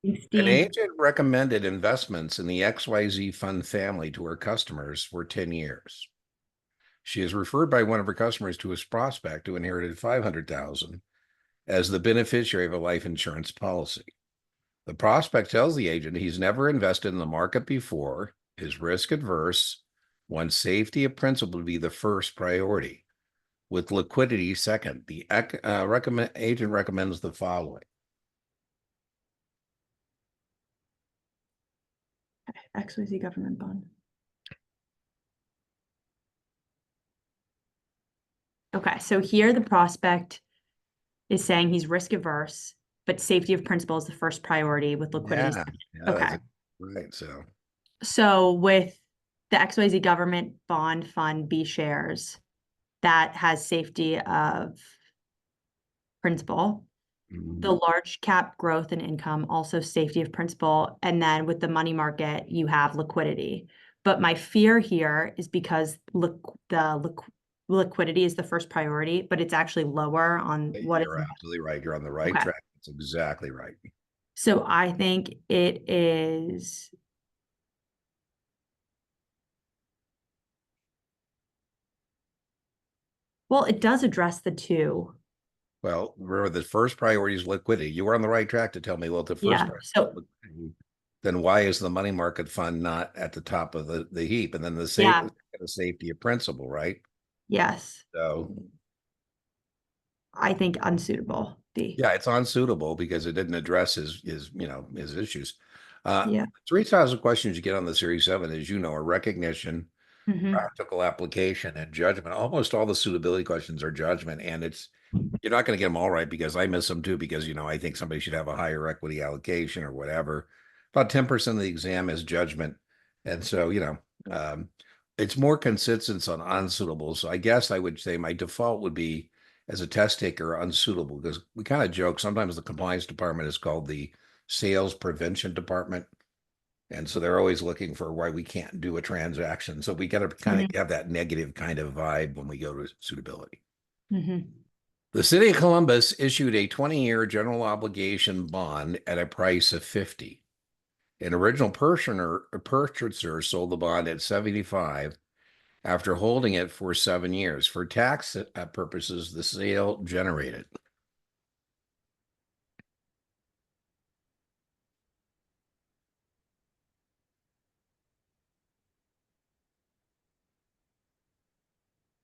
Thanks, An Dean. agent recommended investments in the XYZ fund family to her customers for 10 years. She is referred by one of her customers to his prospect who inherited 500,000 as the beneficiary of a life insurance policy. The prospect tells the agent he's never invested in the market before, is risk adverse, wants safety of principal to be the first priority, with liquidity second. The agent recommends the following. XYZ government bond. Okay, so here the prospect is saying he's risk averse, but safety of principal is the first priority with liquidity Yeah, second. yeah, Okay. that's right. So with the XYZ government bond fund B shares, that has safety of principal. The Mhm. large cap growth and income, also safety of principal. And then with the money market, you have liquidity. But my fear here is because liquidity is the first priority, but it's actually lower on what You're is. absolutely right. You're on the right Okay. track. That's exactly right. So I think it is, well, it does address the two. Well, remember the first priority is liquidity. You were on the right track to tell me, well, the first Yeah. priority is So liquidity. Then why is the money market fund not at the top of the heap? And then yeah, the safety of principal, right? yes, So I think unsuitable. D. yeah, it's unsuitable because it didn't address his issues. Yeah. 3,000 questions you get on the Series 7, as you know, are recognition, Hmm. practical application, and judgment. Almost all the suitability questions are judgment, and you're not going to get them all right because I miss them too, because I think somebody should have a higher equity allocation or whatever. About 10% of the exam is judgment. And so, um, it's more consistent on unsuitable. So I guess I would say my default would be as a test taker unsuitable, because we kind of joke sometimes the compliance department is called the sales prevention department. And so they're always looking for why we can't do a transaction. So we got to kind of Hmm. have that negative kind of vibe when we go to suitability. Hmm. The city of Columbus issued a 20-year general obligation bond at a price of 50. An original purchaser sold the bond at 75 after holding it for 7 years. For tax purposes, the sale generated.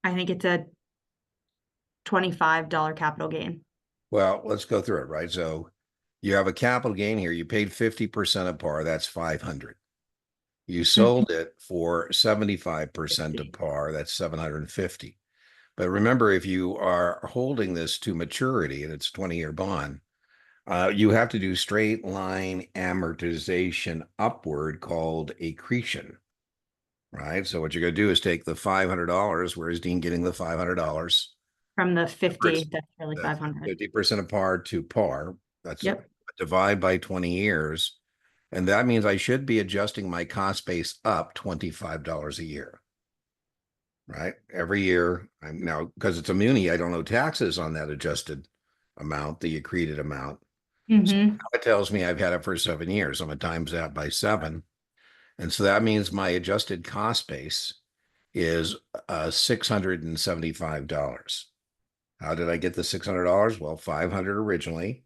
I think it's a $25 capital gain. Well, let's go through it, right? So you have a capital gain here. You paid 50% of par. That's 500. You Mhm. sold it for 75% of par. That's 750. But remember, if you are holding this to maturity and it's a 20-year bond, you have to do straight line amortization upward called accretion, right? So what you're going to do is take the $500. Where's Dean getting the $500? From the 50, that's really The 500. 50% of par to par. That's Yep. divide by 20 years. And that means I should be adjusting my cost base up $25 a year, right? Every year. I'm now, because it's a muni, I don't know taxes on that adjusted amount, the accreted amount. So Hmm. now it tells me I've had it for 7 years. I'm going to times that by seven. And so that means my adjusted cost base is $675. How did I get the $600? Well, 500 originally,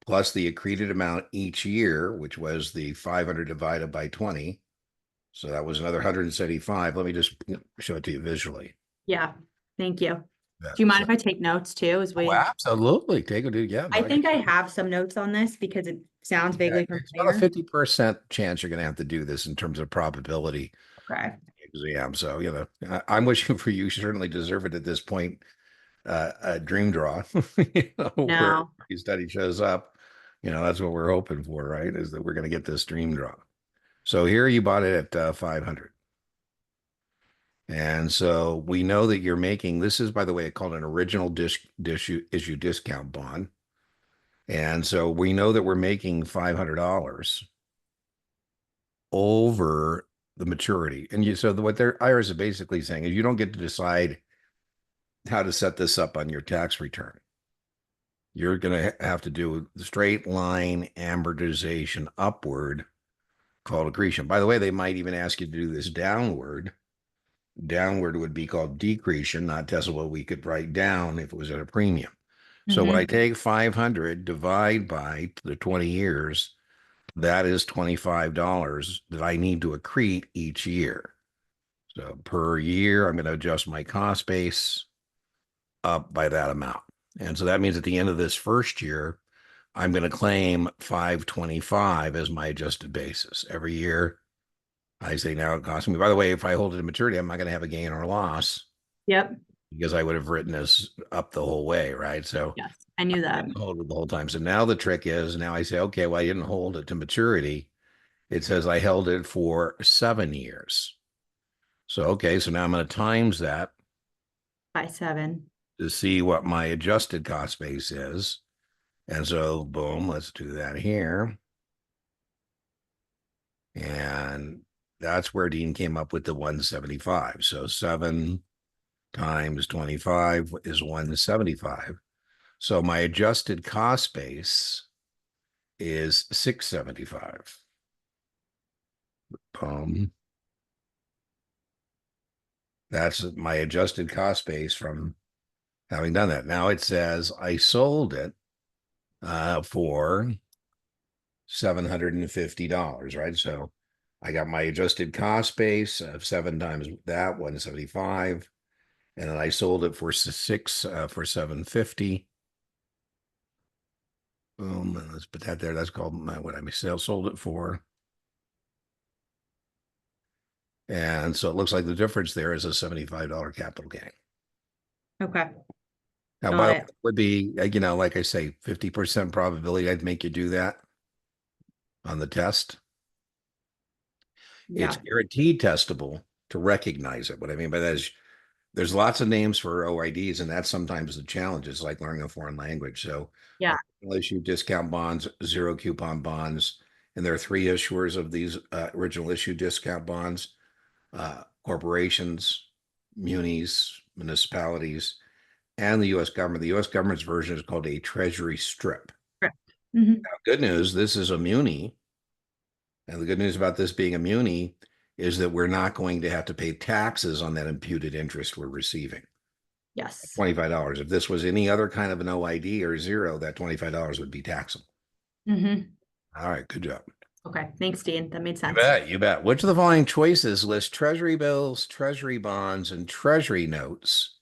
plus the accreted amount each year, which was the 500 divided by 20. So that was another 175. Let me just show it to you visually. Yeah. Thank you. Yeah. Do you mind So, if I take notes too as oh, we? absolutely. Take a dude. Yeah, I no, think I have some notes on this because it sounds yeah, vaguely it's about a familiar. 50% chance you're going to have to do this in terms of probability Okay. exam. So, I'm wishing for you. You certainly deserve it at this point. A dream draw, where No. your study shows up. That's what we're hoping for, right? Is that we're going to get this dream draw. So here you bought it at 500. And so we know that you're making, this is, by the way, called an original issue discount bond. And so we know that we're making $500 over the maturity. And so what their IRS is basically saying is you don't get to decide how to set this up on your tax return. you're going to have to do the straight line amortization upward called accretion. By the way, they might even ask you to do this downward. Downward would be called decretion, not Tesla, what we could write down if it was at a premium. So when I Mm-hmm. take 500, divide by the 20 years, that is $25 that I need to accrete each year. So per year, I'm going to adjust my cost base up by that amount. And so that means at the end of this first year, I'm going to claim 525 as my adjusted basis. Every year, I say now it costs me. By the way, if I hold it to maturity, I'm not going to have a gain or loss Yep. because I would have written this up the whole way, right? So Yes, I knew I that. didn't hold it the whole time. So now the trick is now I say, okay, well, I didn't hold it to maturity. It says I held it for 7 years. So, okay, so now I'm going to times that By 7. to see what my adjusted cost base is. And so, boom, let's do that here. And that's where Dean came up with the 175. So 7 times 25 is 175. So my adjusted cost base is 675. Boom. That's my adjusted cost base from having done that. Now it says I sold it for $750, right? So I got my adjusted cost base of 7 times that 175, and then I sold it for for 750. Boom, and let's put that there. That's called my what I sold it for. And so it looks like the difference there is a $75 capital gain. Okay, Now, by got the way, it. it would be, like I say, 50% probability I'd make you do that on the test. It's Yeah, guaranteed testable to recognize it. What I mean by that is there's lots of names for OIDs, and that's sometimes the challenge. It's like learning a foreign language. So yeah, original issue discount bonds, zero coupon bonds, and there are three issuers of these original issue discount bonds: corporations, munis, municipalities, and the U.S. government. The U.S. government's version is called a Treasury strip. correct. Hmm. Now, good news, this is a muni, and the good news about this being a muni is that we're not going to have to pay taxes on that imputed interest we're receiving. Yes. $25. If this was any other kind of an OID or zero, that $25 would be taxable. Hmm. All right, good job. Okay, thanks, Dean. That made You sense. bet, you bet. Which of the following choices list treasury bills, treasury bonds, and treasury notes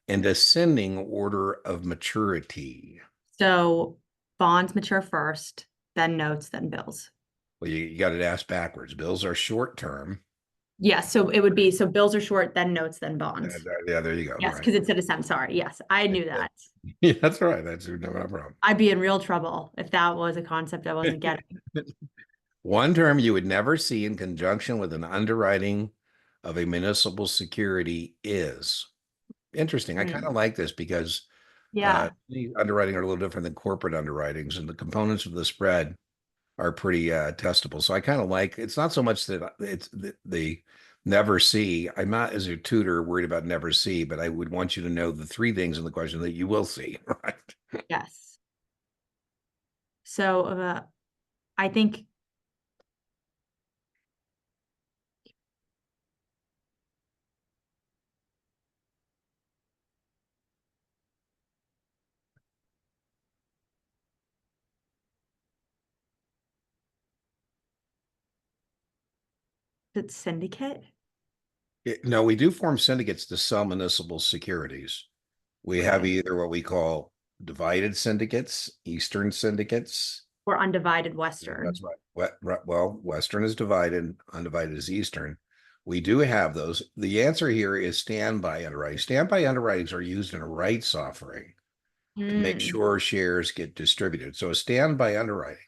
in descending order of maturity? So bonds mature first, then notes, then bills. Well, you got it asked backwards. Bills are short term. Yeah, so it would be, so bills are short, then notes, then bonds. Yeah, there you go. Yes, Right. because it said December. Sorry. Yes, I knew that. Yeah, that's right. That's no problem. I'd be in real trouble if that was a concept I wasn't getting. One term you would never see in conjunction with an underwriting of a municipal security is interesting. I kind of Hmm. like this because Yeah. the underwriting are a little different than corporate underwritings, and the components of the spread are pretty testable. So I kind of like it's not so much that it's the never see. I'm not as a tutor worried about never see, but I would want you to know the three things in the question that you will see, right? Yes. So I think it's syndicate No, we do form syndicates to sell municipal securities. We have okay, either what we call divided syndicates, Eastern syndicates. or undivided That's Western. right. Well, Western is divided, undivided is Eastern. We do have those. The answer here is standby underwriting. Standby underwritings are used in a rights offering to make Hmm. sure shares get distributed. So a standby underwriting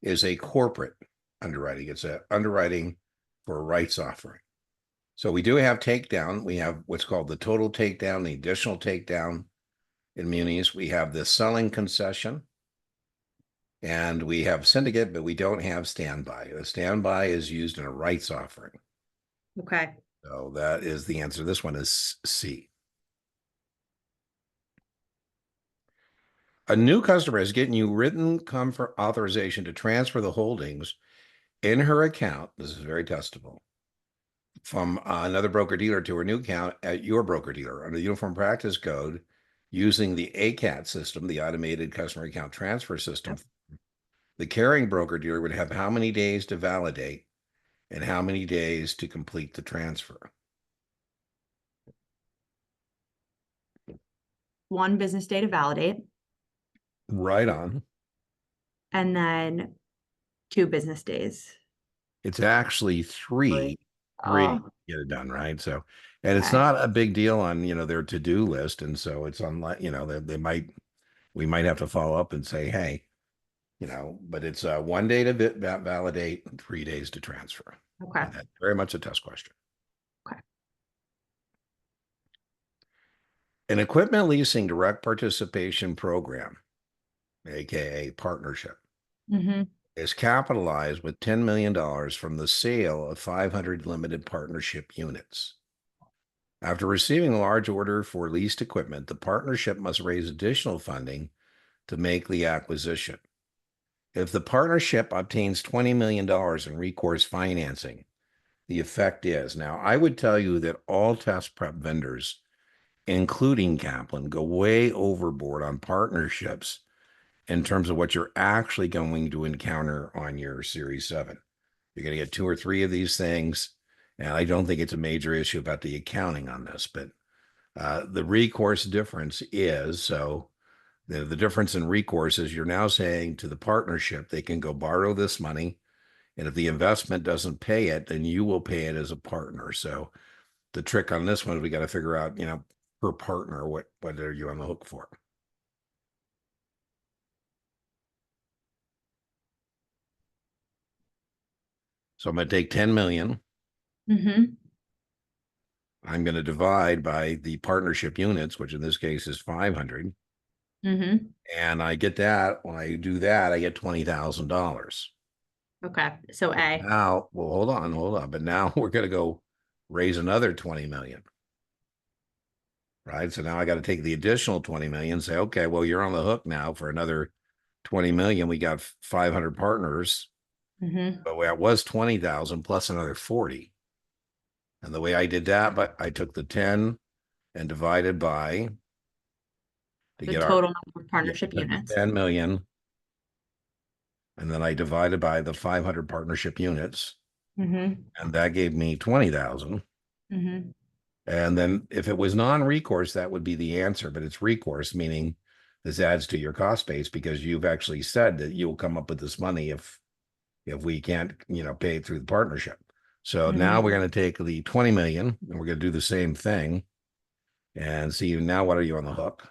is a corporate underwriting. It's a underwriting for a rights offering. So we do have takedown. We have what's called the total takedown, the additional takedown in munis. We have the selling concession, and we have syndicate, but we don't have standby. The standby is used in a rights offering. Okay. So that is the answer. This one is C. A new customer is getting you written comfort authorization to transfer the holdings in her account. This is very testable from another broker dealer to her new account at your broker dealer under the Uniform Practice Code using the ACAT system, the automated customer account transfer system. Yep. The carrying broker dealer would have how many days to validate and how many days to complete the transfer? 1 business day to validate, Right on. and then 2 business days. It's actually Three. three to Oh, get it done, right? So, and it's okay. not a big deal on, their to-do list. And so it's unlike, we might have to follow up and say, hey, but it's 1 day to validate, 3 days to transfer. Okay. And that's very much a test question. Okay. An equipment leasing direct participation program, AKA partnership, Mm-hmm. is capitalized with $10 million from the sale of 500 limited partnership units. After receiving a large order for leased equipment, the partnership must raise additional funding to make the acquisition. If the partnership obtains $20 million in recourse financing, the effect is now, I would tell you that all test prep vendors, including Kaplan, go way overboard on partnerships in terms of what you're actually going to encounter on your Series 7. You're going to get 2 or 3 of these things. And I don't think it's a major issue about the accounting on this, but the recourse difference is so the difference in recourse is you're now saying to the partnership, they can go borrow this money. And if the investment doesn't pay it, then you will pay it as a partner. So the trick on this one is we got to figure out, per partner, what are you on the hook for? So I'm going to take 10 million. Mm-hmm. I'm going to divide by the partnership units, which in this case is 500. Mm-hmm. And I get that. When I do that, I get $20,000. Okay. So A. Now, well, hold on. But now we're going to go raise another 20 million, right? So now I got to take the additional 20 million and say, okay, well, you're on the hook now for another 20 million. We got 500 partners, Mm-hmm. but it was 20,000 plus another 40. And the way I did that, but I took the 10 and divided by to The get our, total number of yeah, I partnership took the units. 10 million and then I divided by the 500 partnership units, Mm-hmm. and that gave me 20,000. Mm-hmm. And then if it was non-recourse, that would be the answer, but it's recourse, meaning this adds to your cost base because you've actually said that you'll come up with this money if we can't, pay it through the partnership. So now Mm-hmm. we're going to take the 20 million and we're going to do the same thing and see now what are you on the hook?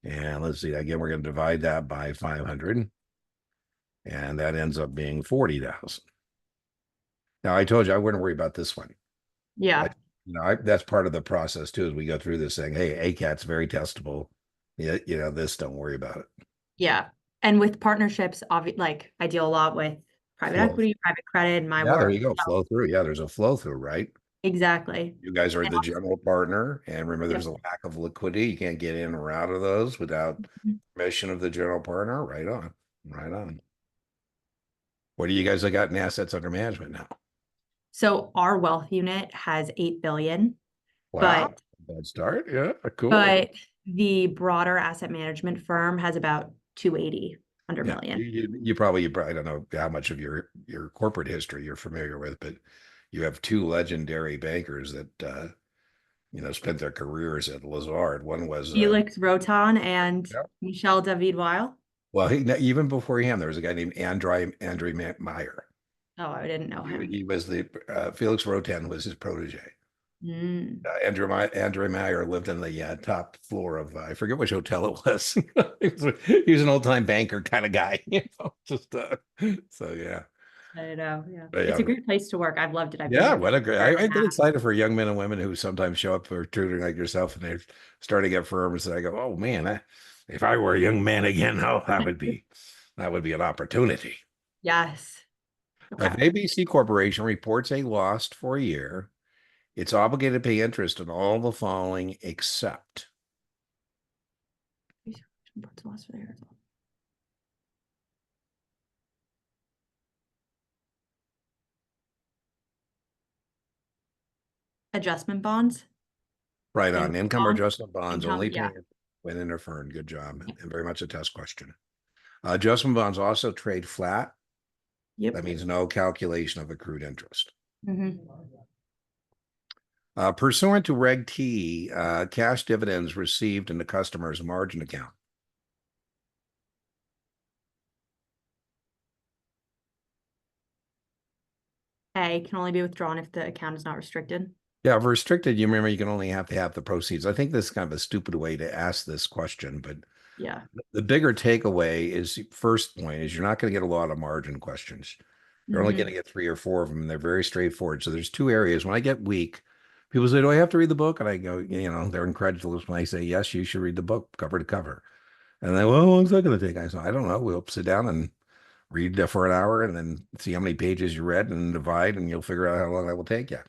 And let's see, again, we're going to divide that by 500 and that ends up being 40,000. Now I told you I wouldn't worry about this one. I, Yeah. that's part of the process too, as we go through this thing. Hey, ACAT's very testable. Yeah, this, don't worry about it. Yeah. And with partnerships, like I deal a lot with private Flow. equity, private credit in my Yeah, there work. you go. So Flow through. Yeah, there's a flow through, right? exactly. You guys are And the general partner. And remember, there's yep. a lack of liquidity. You can't get in or out of those without permission of the general partner. Right on. Right on. What do you guys have got in assets under management now? So our wealth unit has 8 billion, Wow. but Bad start. Yeah, cool. but the broader asset management firm has about 280 under Yeah, million. you probably don't know how much of your corporate history you're familiar with, but you have 2 legendary bankers that spent their careers at Lazard. One was Felix Roton and yeah. Michelle David Weil. Well, even before him, there was a guy named Andre Meyer. Oh, I didn't know him. He was the Felix Roten was his protege. Mm. Andre Meyer lived in the top floor of I forget which hotel it was. He was an old time banker kind of guy, just so yeah. I know. Yeah. But It's yeah, a great place to work. I've loved it. I've been yeah. there What a great! for a year I and a get half. excited for young men and women who sometimes show up for tutoring like yourself, and they're starting at firms. And I go, "Oh man, if I were a young man again, oh, that would be an opportunity." Yes. If Okay. ABC Corporation reports a loss for a year, it's obligated to pay interest on all the following except Principal loss for the year. Adjustment bonds, Right income on. Income or bonds, adjustment bonds income, only yeah. pay when interfering. Good job. Yep. And very much a test question. Adjustment bonds also trade flat. Yep. That means no calculation of accrued interest. Mhm. Pursuant to Reg T, cash dividends received in the customer's margin account. A can only be withdrawn if the account is not restricted. Yeah, if restricted, you remember you can only have to have the proceeds. I think this is kind of a stupid way to ask this question, but Yeah. the bigger takeaway is first point is you're not going to get a lot of margin questions. You're only going to Mhm. get 3 or 4 of them, and they're very straightforward. So there's 2 areas. When I get weak, people say, "Do I have to read the book?" And I go, they're incredulous when I say, "Yes, you should read the book cover to cover." And they, "Well, what's that going to take?" I say, "I don't know. We'll sit down and read for an hour, and then see how many pages you read, and divide, and you'll figure out how long that will take you."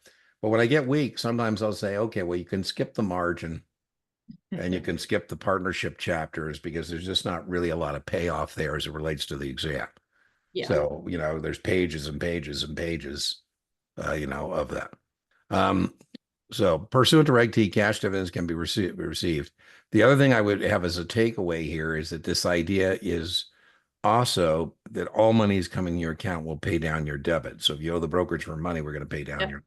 But when I get weak, sometimes I'll say, "Okay, well, you can skip the margin." And you can skip the partnership chapters because there's just not really a lot of payoff there as it relates to the exam. Yeah. So, there's pages and pages and pages, of that. Um, so pursuant to Reg T, cash dividends can be received. The other thing I would have as a takeaway here is that this idea is also that all money is coming in your account will pay down your debit. So if you owe the brokerage for money, we're going to pay down Yep. your.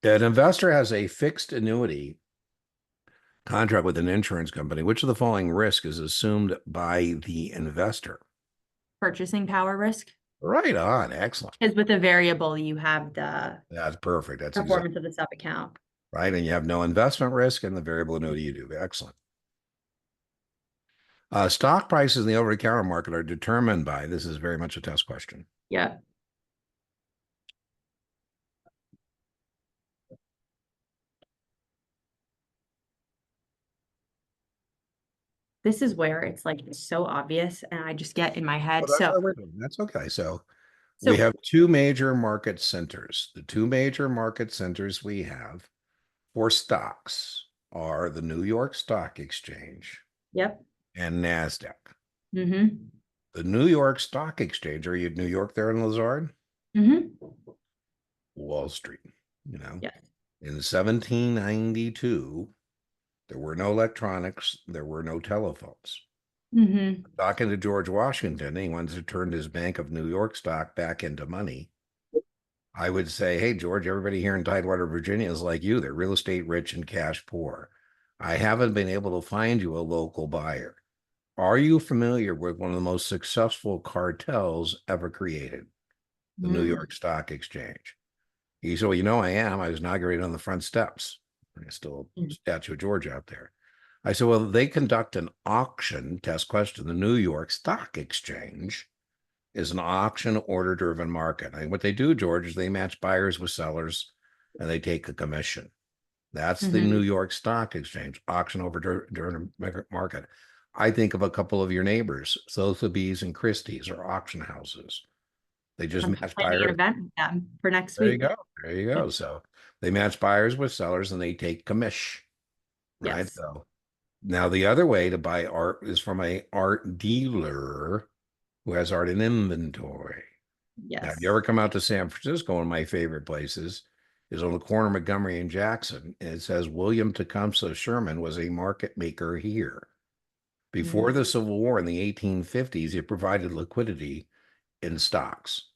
An investor has a fixed annuity contract with an insurance company. Which of the following risk is assumed by the investor? Purchasing power risk. Right on. Excellent. Because with the variable, you have the That's perfect. That's exactly performance of the sub account. right. And you have no investment risk and the variable annuity you do. Excellent. Stock prices in the over-the-counter market are determined by, this is very much a test question. Yeah. This is where it's like it's so obvious and I just get in my head. Well, that's So what we're doing. That's okay. So we so have 2 major market centers. The 2 major market centers we have for stocks are the New York Stock Exchange yep. and NASDAQ. Mm-hmm. The New York Stock Exchange, are you in New York there in Lazard? Mm-hmm. Wall Street, you know. Yes. In 1792, there were no electronics, there were no telephones. Mm-hmm. Talking to George Washington, he wanted to turn his Bank of New York stock back into money. I would say, hey, George, everybody here in Tidewater, Virginia is like you. They're real estate rich and cash poor. I haven't been able to find you a local buyer. Are you familiar with one of the most successful cartels ever created, the New Mm-hmm. York Stock Exchange? He said, well, I am. I was inaugurated on the front steps. There's still a statue of George out there. I said, well, they conduct an auction, test question. The New York Stock Exchange is an auction order driven market. And what they do, George, is they match buyers with sellers and they take a commission. That's the New Mm-hmm. York Stock Exchange, auction over driven market. I think of a couple of your neighbors, Sotheby's and Christie's are auction houses. They just I'm match planning an buyers. event with them for next There you week. go. There you go. So they match buyers with sellers and they take commish, right? Yes. So now the other way to buy art is from a art dealer who has art in inventory. Now, if you Yes. ever come out to San Francisco, one of my favorite places is on the corner of Montgomery and Jackson. And it says William Tecumseh Sherman was a market maker here. Before Mm-hmm. the Civil War in the 1850s, he provided liquidity in stocks.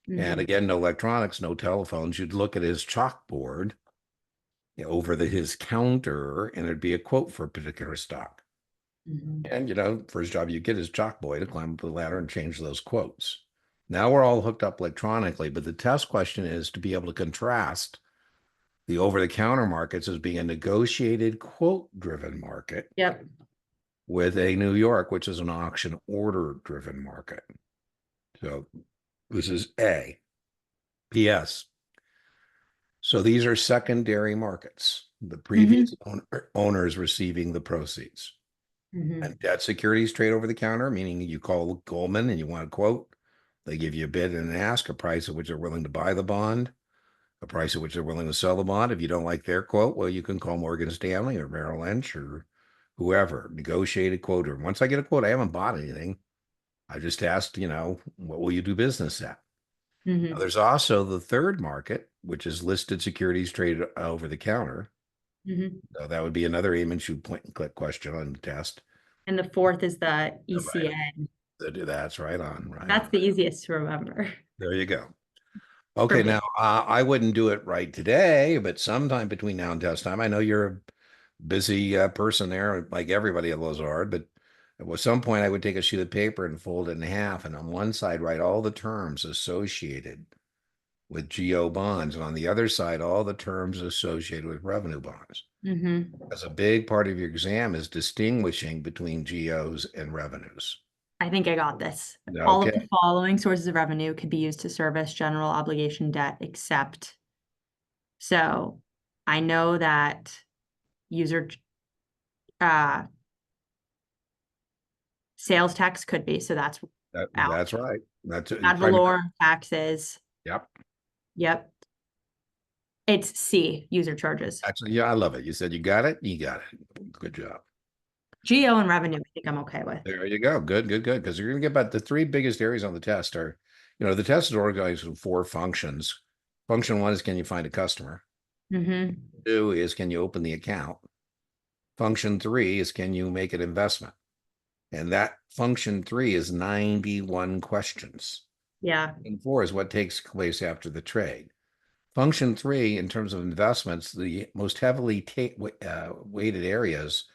And Mm-hmm. again, no electronics, no telephones. You'd look at his chalkboard over his counter, and it'd be a quote for a particular stock. Mm-hmm. And, for his job, you get his chalkboy to climb up the ladder and change those quotes. Now we're all hooked up electronically, but the test question is to be able to contrast the over-the-counter markets as being a negotiated quote-driven market Yep. with a New York, which is an auction order-driven market. So this is A. P.S. So these are secondary markets. The previous Mm-hmm. owner is receiving the proceeds. Mm-hmm. And debt securities trade over the counter, meaning you call Goldman and you want a quote. They give you a bid and an ask, a price at which they're willing to buy the bond. the price at which they're willing to sell the bond. If you don't like their quote, well, you can call Morgan Stanley or Merrill Lynch or whoever, negotiate a quote. Or once I get a quote, I haven't bought anything. I just asked, what will you do business at? Now, Mm-hmm. there's also the third market, which is listed securities traded over the counter. Mm-hmm. So that would be another aim and shoot point and click question on the test. And the fourth is the Right. ECN. That's right on, right on. That's the easiest to remember There you go. for Okay, now me. I wouldn't do it right today, but sometime between now and test time, I know you're a busy person there, like everybody at Lazard, but at some point I would take a sheet of paper and fold it in half, and on one side write all the terms associated with GO bonds, and on the other side, all the terms associated with revenue bonds. Mm-hmm. As a big part of your exam is distinguishing between GOs and revenues. I think I got this. All of the Okay, following sources of revenue could be used to service general obligation debt, except. So I know that user uh sales tax could be, so that's out. that's right. That's Ad primary. valorem taxes. Yep. Yep. It's C, user charges. Actually, yeah, I love it. You said you got it. You got it. Good job. GO and revenue, I think I'm okay with. There you go. Good, good, good. Because you're going to get about the three biggest areas on the test are, the test is organized in four functions. Function one is, can you find a customer? Mm-hmm. Two is, can you open the account? Function three is, can you make an investment? And that function three is 91 questions. Yeah. And four is what takes place after the trade. Function three, in terms of investments, the most heavily weighted areas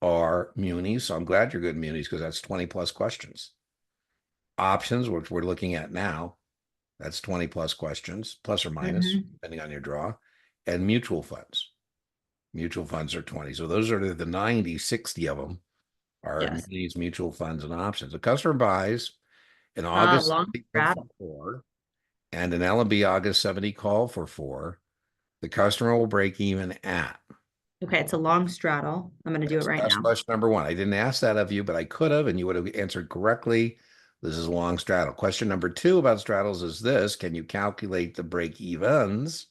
are munis. So I'm glad you're good at munis because that's 20 plus questions. Options, which we're looking at now, that's 20 plus questions, plus or minus, Mm-hmm. depending on your draw, and mutual funds. Mutual funds are 20. So those are the 90, 60 of them are Yes. munis, mutual funds, and options. The customer buys an August Long 70 put for straddle. 4 and an L&B August 70 call for 4. The customer will break even at. Okay, it's a long straddle. I'm going to do it right That's now. question number one. I didn't ask that of you, but I could have, and you would have answered correctly. This is a long straddle. Question number two about straddles is this: can you calculate the break evens?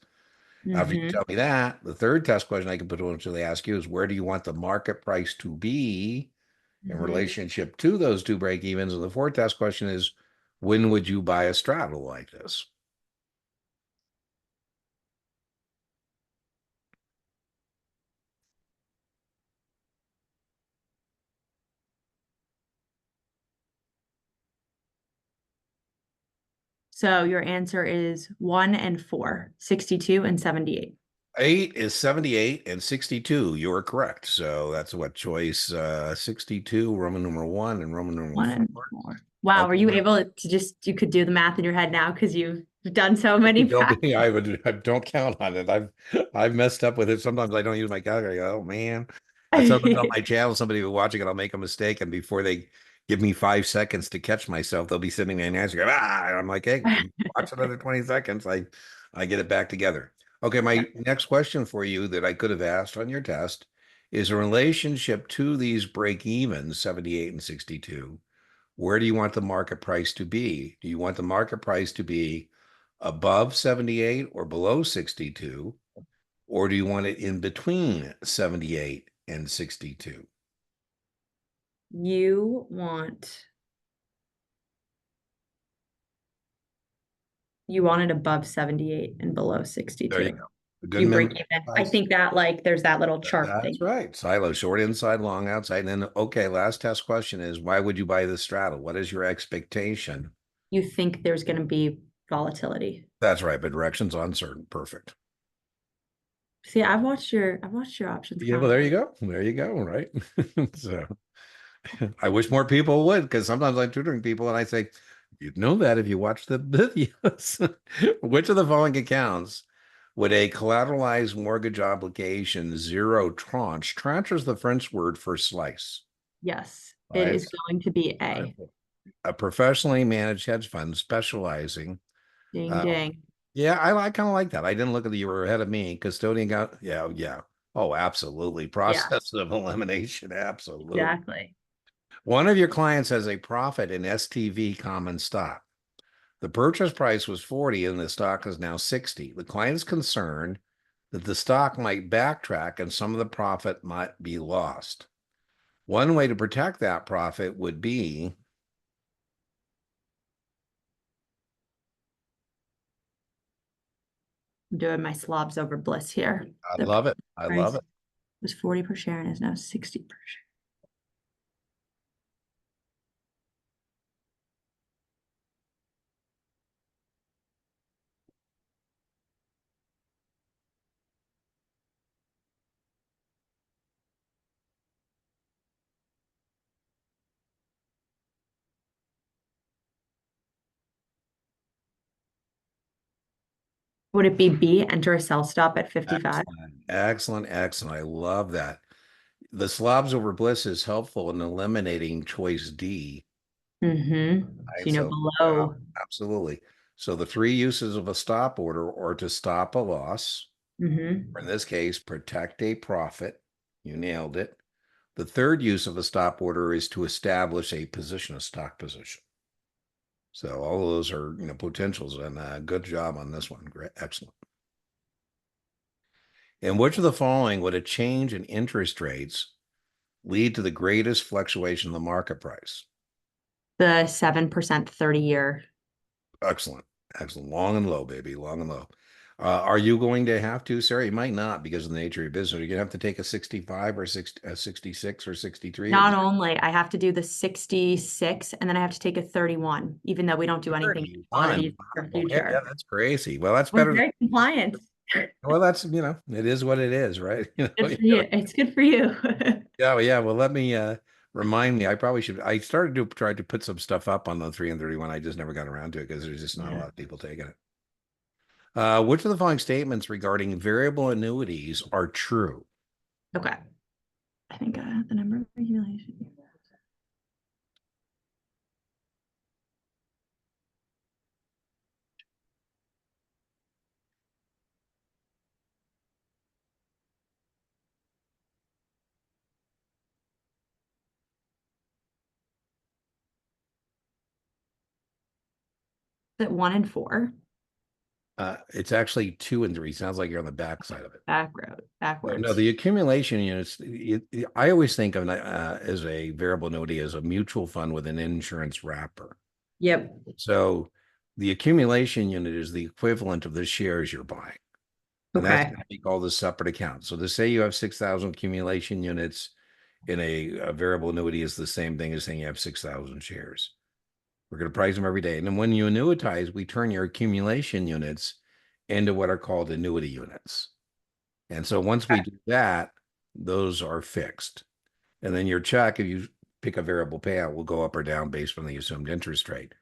After you Mm-hmm. tell me that, the third test question I can potentially ask you is where do you want the market price to be in Mm-hmm. relationship to those two break evens? And the fourth test question is when would you buy a straddle like this? So your answer is 1 and 4, 62 and 78. 8 is 78 and 62. You are correct. So that's what choice 62, Roman numeral 1 and Roman numeral 1 and 4. 4. Wow, were Okay, you now able to you could do the math in your head now because you've done so many don't practice. I don't count on it. I've messed up with it. Sometimes I don't use my calculator. Oh man. I sometimes on my channel, somebody will watching it, I'll make a mistake, and before they give me 5 seconds to catch myself, they'll be sitting there and answering, and I'm like, hey, watch another 20 seconds. I get it back together. Okay, my next question for you that I could have asked on your test is a relationship to these break evens, 78 and 62. Where do you want the market price to be? Do you want the market price to be above 78 or below 62? Or do you want it in between 78 and 62? You want it above 78 and below There you 62. go. A good You break memory even. I exercise. think that there's that little chart That's thing. right. Silo, short inside, long outside. And then, okay, last test question is why would you buy the straddle? What is your expectation? You think there's going to be volatility. That's right, but direction's uncertain. Perfect. See, I've watched your options Yeah, well, count. there you go. There you go. Right. So I wish more people would, because sometimes I'm tutoring people and I say, you'd know that if you watch the videos. Which of the following accounts would a collateralized mortgage obligation zero tranche? Tranche is the French word for slice, Yes, it right? is going to be A. A professionally managed hedge fund specializing. Ding Uh, ding. yeah, I kind of like that. I didn't look at the, you were ahead of me. Custodian got, yeah, yeah. Oh, absolutely. Yeah, Process of elimination. Absolutely. exactly. One of your clients has a profit in STV common stock. The purchase price was 40 and the stock is now 60. The client is concerned that the stock might backtrack and some of the profit might be lost. One way to protect that profit would be I'm doing my slobs over bliss here. I The love it. I price love it. was 40 per share and is now 60 per share. Would it be B, enter a sell stop at 55? Excellent. Excellent. Excellent. I love that. The slobs over bliss is helpful in eliminating choice D. Mm-hmm. So, Right? So, below. absolutely. So the three uses of a stop order are to stop a loss, Mm-hmm. or in this case, protect a profit. You nailed it. The third use of a stop order is to establish a position, a stock position. So all of those are, potentials, and good job on this one. Great, excellent. And which of the following would a change in interest rates lead to the greatest fluctuation in the market price? The 7% 30-year. Excellent. Excellent. Long and low, baby. Long and low. Are you going to have to, Sarah? You might not because of the nature of your business. You're going to have to take a 65 or 66 or 63 or Not only I have to do the 66 and then I have to take a 31, even though we don't do anything in 31. commodities for Wow. Yeah, future. that's crazy. Well, that's I'm better than, very compliant. well, that's, it is what it is, right? Good for you. It's good for you. Yeah. Well, let me remind me. I probably should. I started to try to put some stuff up on the 3 and 31. I just never got around to it because there's just not a Yeah. lot of people taking it. Which of the following statements regarding variable annuities are true? Okay. I think the number of regulations. Is it 1 and 4? It's actually 2 and 3. Sounds like you're on the back side of it. No, Backwards. the accumulation units. I always think of as a variable annuity as a mutual fund with an insurance wrapper. Yep. So the accumulation unit is the equivalent of the shares you're buying. And that's Okay. going to be called a separate account. So to say you have 6,000 accumulation units in a variable annuity is the same thing as saying you have 6,000 shares. We're going to price them every day. And then when you annuitize, we turn your accumulation units into what are called annuity units. And so once we do that, those are fixed. And then your check, if you pick a variable payout, will go up or down based on the assumed interest rate.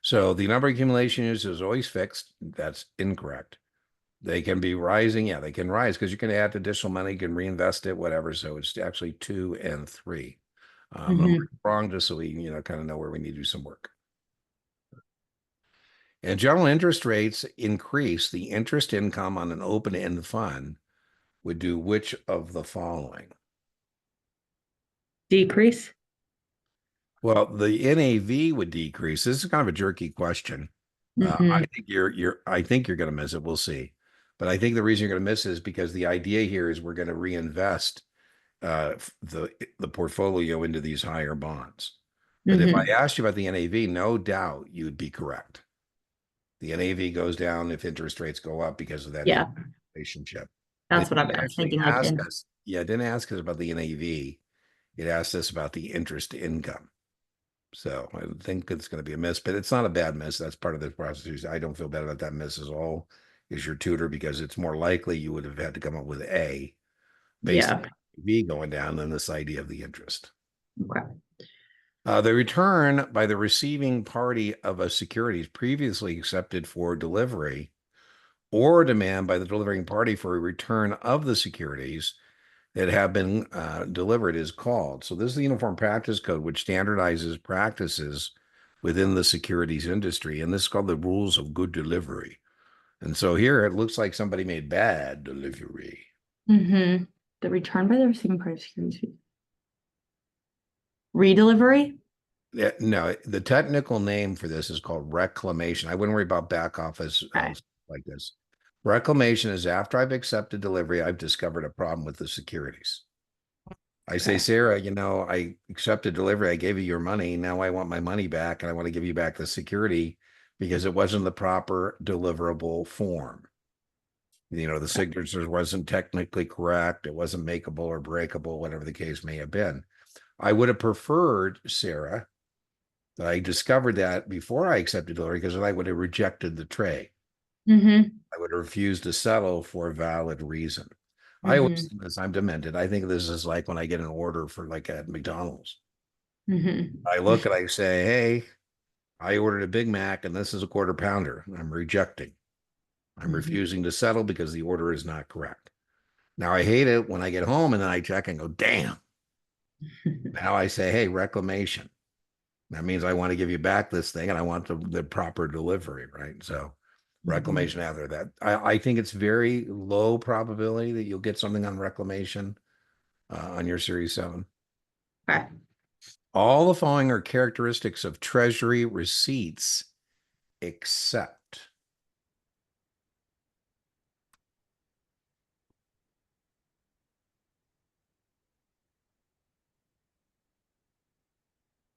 So the number of accumulation units is always fixed. That's incorrect. They can be rising. Yeah, they can rise because you can add additional money, you can reinvest it, whatever. So it's actually 2 and 3. Mhm. Wrong, just so we, kind of know where we need to do some work. And general interest rates increase. The interest income on an open-end fund would do which of the following? Decrease. Well, the NAV would decrease. This is kind of a jerky question. I Mhm. think I think you're going to miss it. We'll see. But I think the reason you're going to miss it is because the idea here is we're going to reinvest the portfolio into these higher bonds. But if I Mhm. asked you about the NAV, no doubt you'd be correct. The NAV goes down if interest rates go up because of that Yeah, relationship. But that's it what didn't I was actually thinking. Like ask in. us. Yeah, it didn't ask us about the NAV. It asked us about the interest income. So I think it's going to be a miss, but it's not a bad miss. That's part of the process. I don't feel bad about that miss at all. Is your tutor because it's more likely you would have had to come up with A based Yeah. on V going down than this idea of the interest. Okay. The return by the receiving party of a securities previously accepted for delivery or demand by the delivering party for a return of the securities that have been delivered is called. So this is the Uniform Practice Code, which standardizes practices within the securities industry. And this is called the Rules of Good Delivery. And so here it looks like somebody made bad delivery. Mm-hmm. The return by the receiving party of securities. Redelivery? Yeah, no, the technical name for this is called reclamation. I wouldn't worry about back office Okay. like this. Reclamation is after I've accepted delivery, I've discovered a problem with the securities. I say, Okay. Sarah, I accepted delivery. I gave you your money. Now I want my money back and I want to give you back the security because it wasn't the proper deliverable form. The Okay. signature wasn't technically correct. It wasn't makeable or breakable, whatever the case may have been. I would have preferred, Sarah, that I discovered that before I accepted delivery because then I would have rejected the tray. Mm-hmm. I would have refused to settle for a valid reason. I always Mm-hmm. think this, I'm demented. I think this is like when I get an order for like at McDonald's. I Mm-hmm. look and I say, hey, I ordered a Big Mac and this is a quarter pounder. I'm rejecting. I'm Mm-hmm. refusing to settle because the order is not correct. Now I hate it when I get home and then I check and go, damn. Now I say, hey, reclamation. That means I want to give you back this thing and I want the proper delivery, right? So Mm-hmm. reclamation after that. I think it's very low probability that you'll get something on reclamation on your Series 7. Okay. All the following are characteristics of Treasury receipts, except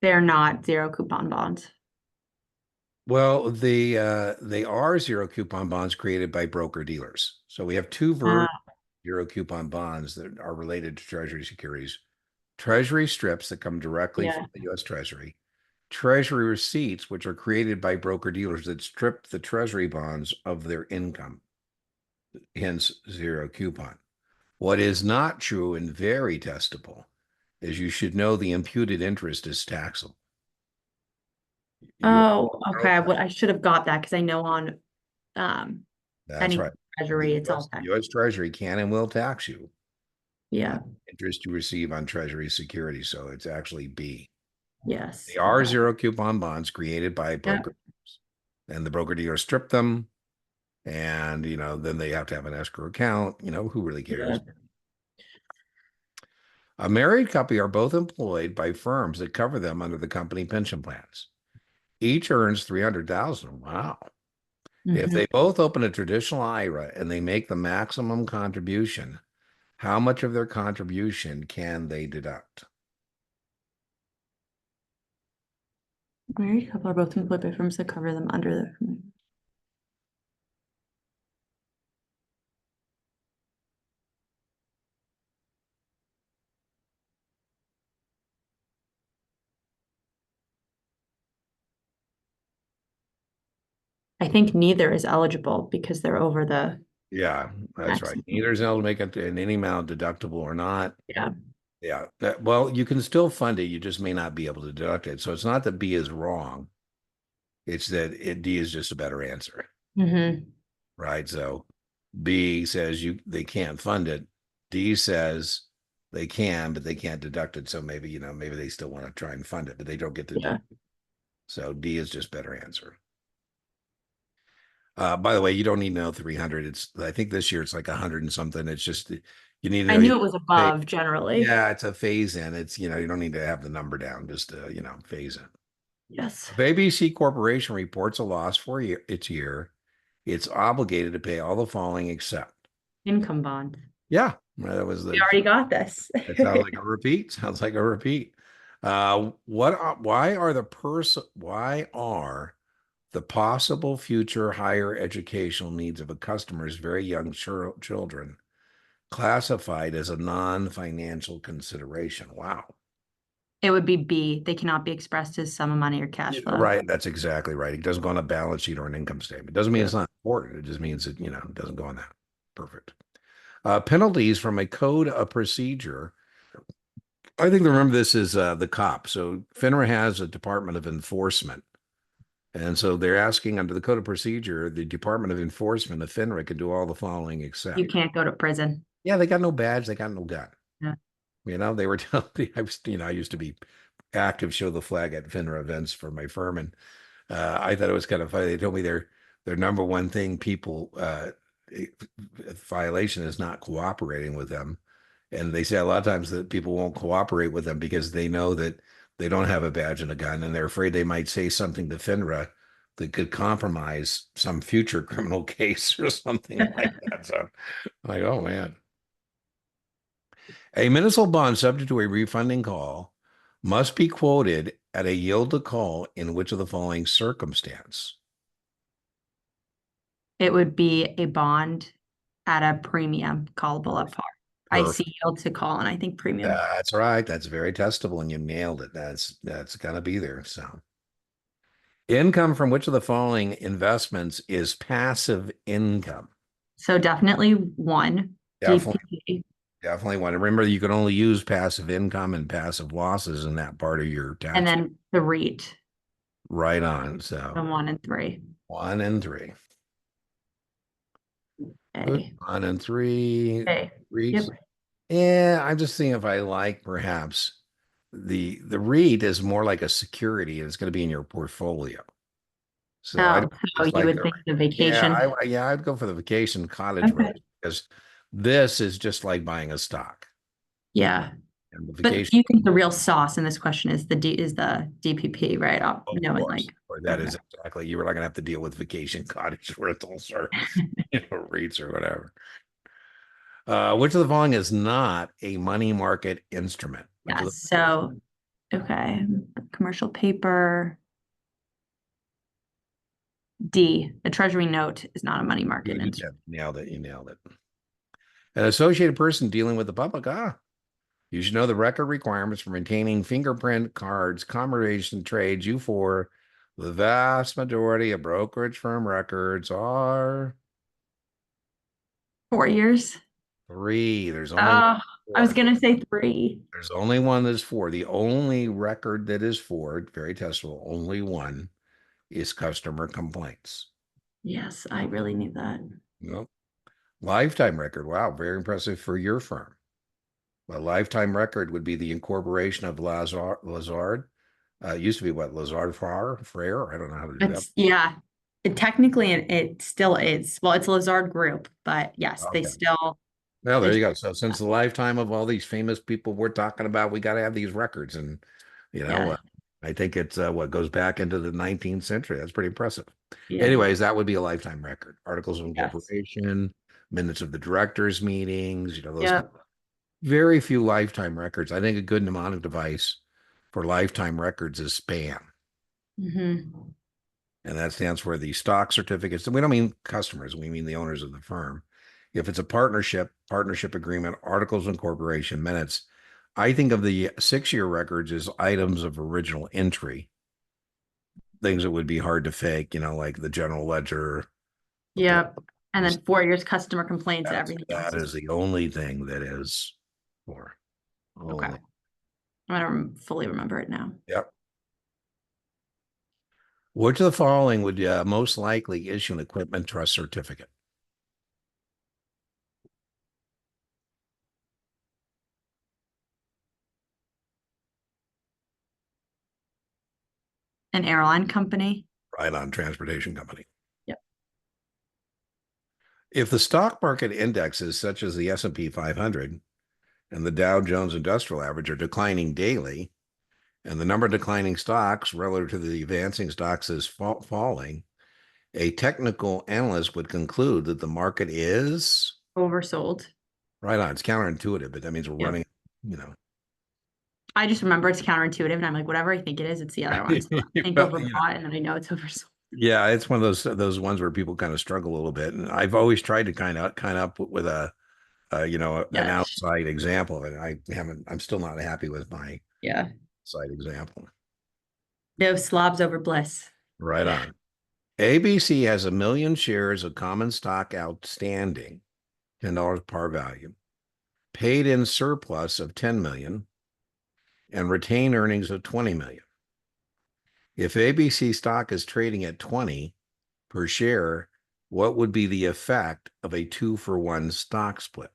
They're not zero coupon bonds. well, they are zero coupon bonds created by broker dealers. So we have two Uh, versions of zero coupon bonds that are related to Treasury securities. Treasury strips that come directly from yeah. the US Treasury, Treasury receipts, which are created by broker dealers that strip the Treasury bonds of their income, hence zero coupon. What is not true and very testable is you should know the imputed interest is taxable. You Oh, know okay. that. What I should have got that because I know on um That's any right. treasury it's all The tax. US Treasury can and will tax you on Yeah. interest you receive on Treasury securities. So it's actually B. They Yes. are Okay. zero coupon bonds created by Yeah. broker, and the broker dealer strip them. And, then they have to have an escrow account. Who really Yeah. cares? A married couple are both employed by firms that cover them under the company pension plans. Each earns 300,000. Wow. If Mm-hmm. they both open a traditional IRA and they make the maximum contribution, how much of their contribution can they deduct? Married couple are both employed by firms that cover them under the. I think neither is eligible because they're over the Yeah, that's right. maximum. Either is able to make it in any amount deductible or not. Yeah. Yeah. Well, you can still fund it. You just may not be able to deduct it. So it's not that B is wrong. It's that D is just a better answer, Mm-hmm. right? So B says they can't fund it. D says they can, but they can't deduct it. So maybe, maybe they still want to try and fund it, but they don't get to do Yeah. it. So D is just better answer. By the way, you don't need to know 300. I think this year it's like 100 and something. It's just, you need to I know, knew it was above generally. yeah, it's a phase in. It's, you don't need to have the number down, just, phase in. Yes. If ABC Corporation reports a loss for its year, it's obligated to pay all the following except. Income bond. Yeah, that was We the. already got this. It sounds like a repeat. Sounds like a repeat. Why are the possible future higher educational needs of a customer's very young children classified as a non-financial consideration? Wow. It would be B. They cannot be expressed as sum of money or cash flow. Right. That's exactly right. It doesn't go on a balance sheet or an income statement. Doesn't mean Yeah. it's not important. It just means that, it doesn't go on that. Perfect. Penalties from a code of procedure. I think remember this is the cop. So FINRA has a Department of Enforcement. And so they're asking under the code of procedure, the Department of Enforcement of FINRA can do all the following You except. can't go to prison. Yeah, they got no badge, they got no gun. Yeah. They were telling me I used to be active show the flag at FINRA events for my firm, and I thought it was kind of funny. They told me their number one thing people violation is not cooperating with them, and they say a lot of times that people won't cooperate with them because they know that they don't have a badge and a gun, and they're afraid they might say something to FINRA that could compromise some future criminal case or something like that. So, like, oh man. A municipal bond subject to a refunding call must be quoted at a yield to call in which of the following circumstance? It would be a bond at a premium callable at par. I Perfect. see yield to call and I think premium. That's right. That's very testable, and you nailed it. That's gonna be there. So, income from which of the following investments is passive income? So definitely one Definitely, DPP definitely one. Remember, you can only use passive income and passive losses in that part of your and tax. then the REIT, Right on. the So, 1 and 3. 1 and 3. Good. A. 1 and 3 A. Yep. REITs. Yeah, I'm just seeing if I like perhaps the REIT is more like a security and it's going to be in your portfolio. So I Oh, don't so just you like would the think the yeah, vacation. I'd go for the vacation cottage Okay. version because this is just like buying a stock. Yeah. And the But vacation, you think the real sauce in this question is the DPP, right? of Knowing course, like, or that okay. is exactly you were not going to have to deal with vacation cottage rentals or REITs or whatever. Which of the following is not a money market instrument? Which of Yes. the So, okay. Commercial paper. D, a treasury note is not a money market you instrument. nailed it. You nailed it. An associated person dealing with the public. You should know the record requirements for maintaining fingerprint cards, combination trades. You for the vast majority of brokerage firm records are 4 years. 3. There's only one Oh, I was 4. gonna say 3. There's only one that's 4. The only record that is 4, very testable, only one is customer complaints. Yes, I really knew that. Nope. Lifetime record. Wow, very impressive for your firm. A lifetime record would be the incorporation of Lazard. It used to be what, Lazard Frere? I don't know how to do that. It's yeah. Technically, it still is. Well, it's Lazard Group, but yes, they Okay. still Well, there they you go. So since the lifetime of all these famous people we're talking about, we got to have these records. And, you know, yeah, I think it's what goes back into the 19th century. That's pretty impressive. yeah, Anyways, that would be a lifetime record. Articles of yes, incorporation, minutes of the directors' meetings, those yeah. very few lifetime records. I think a good mnemonic device for lifetime records is SPAN. Hmm. And that stands for the stock certificates. And we don't mean customers, we mean the owners of the firm. If it's a partnership agreement, articles of incorporation, minutes, I think of the 6 year records as items of original entry, things that would be hard to fake, like the general ledger. Yep. And then 4 years customer complaints, everything That else is is the only thing that is for okay. only. I don't fully remember it now. Yep. Which of the following would most likely issue an equipment trust certificate? An airline company. Right on, transportation company. Yep. If the stock market indexes such as the S&P 500 and the Dow Jones Industrial Average are declining daily, and the number of declining stocks relative to the advancing stocks is falling, a technical analyst would conclude that the market is Oversold. right on. It's counterintuitive, but that means we're Yep. running, you know. I just remember it's counterintuitive, and I'm like, whatever I think it is, it's the other one. So I think Well, overbought, and then I know it's oversold. yeah, it's one of those ones where people kind of struggle a little bit, and I've always tried to kind of up with an Yeah. outside example, and I'm still not happy with my Yeah. side example. No slobs over bliss. Right on. ABC has 1 million shares of common stock outstanding, $10 par value, paid in surplus of 10 million, and retained earnings of 20 million. If ABC stock is trading at 20 per share, what would be the effect of a 2-for-1 stock split?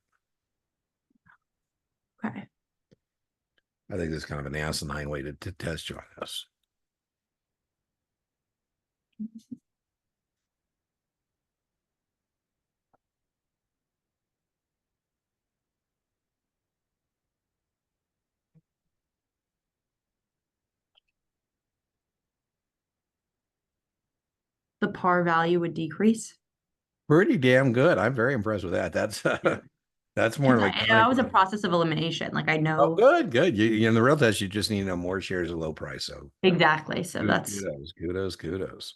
Okay. I think this is kind of an asinine way to test you on this. the par value would decrease. Pretty damn good. I'm very impressed with that. Yeah. That's more Because of a I accounting. was a process of elimination. Like I Oh, know good, good. In the real test, you just need to know more shares at low price. So exactly. So that's kudos.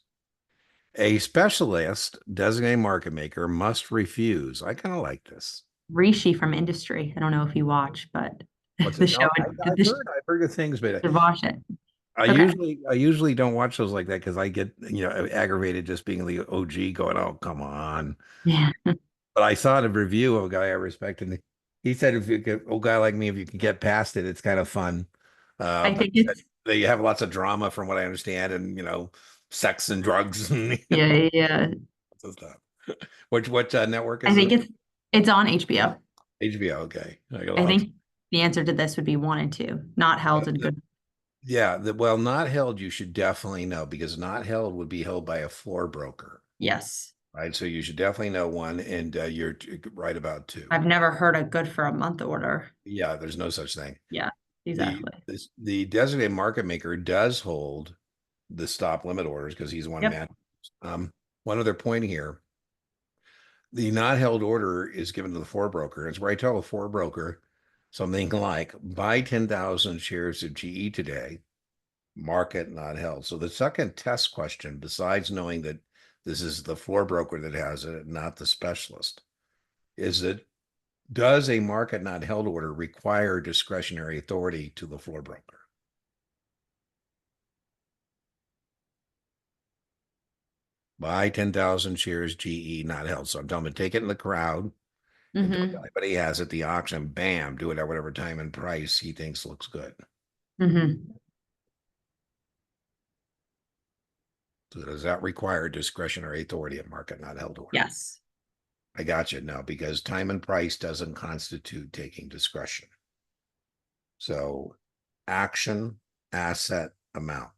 A specialist designated market maker must refuse. I kind of like this. Rishi from Industry. I don't know if you watch, but What's the it? show, No, the show I've heard good things, but to watch it. I Okay. usually, I usually don't watch shows like that because I get, aggravated just being the OG going, oh, come on. Yeah. But I saw a review of a guy I respect, and he said, if you get a guy like me, if you can get past it, it's kind of fun. I But think he said it's they have lots of drama from what I understand, and sex and drugs and yeah, yeah, yeah. lots of stuff. What network I is think it? it's on HBO. HBO. Okay, I got I lots. think the answer to this would be one and two, not held in good. Yeah, well, not held. You should definitely know because not held would be held by a floor broker, Yes. right? So you should definitely know one, and you're right about two. I've never heard a good for a month order. Yeah, there's no such thing. Yeah, The exactly. the designated market maker does hold the stop limit orders because he's one Yep. man. One other point here: the not held order is given to the floor broker. It's where I tell the floor broker something like, "Buy 10,000 shares of GE today." Market not held. So the second test question, besides knowing that this is the floor broker that has it, not the specialist, is that does a market not held order require discretionary authority to the floor broker? Buy 10,000 shares GE not held. So I'm telling them to take it in the crowd and don't tell Mm-hmm. anybody has it. The auction, bam, do it at whatever time and price he thinks looks good. Mm-hmm. So does that require discretionary authority of market not held order? Yes. I got you. No, because time and price doesn't constitute taking discretion. So action, asset, amount.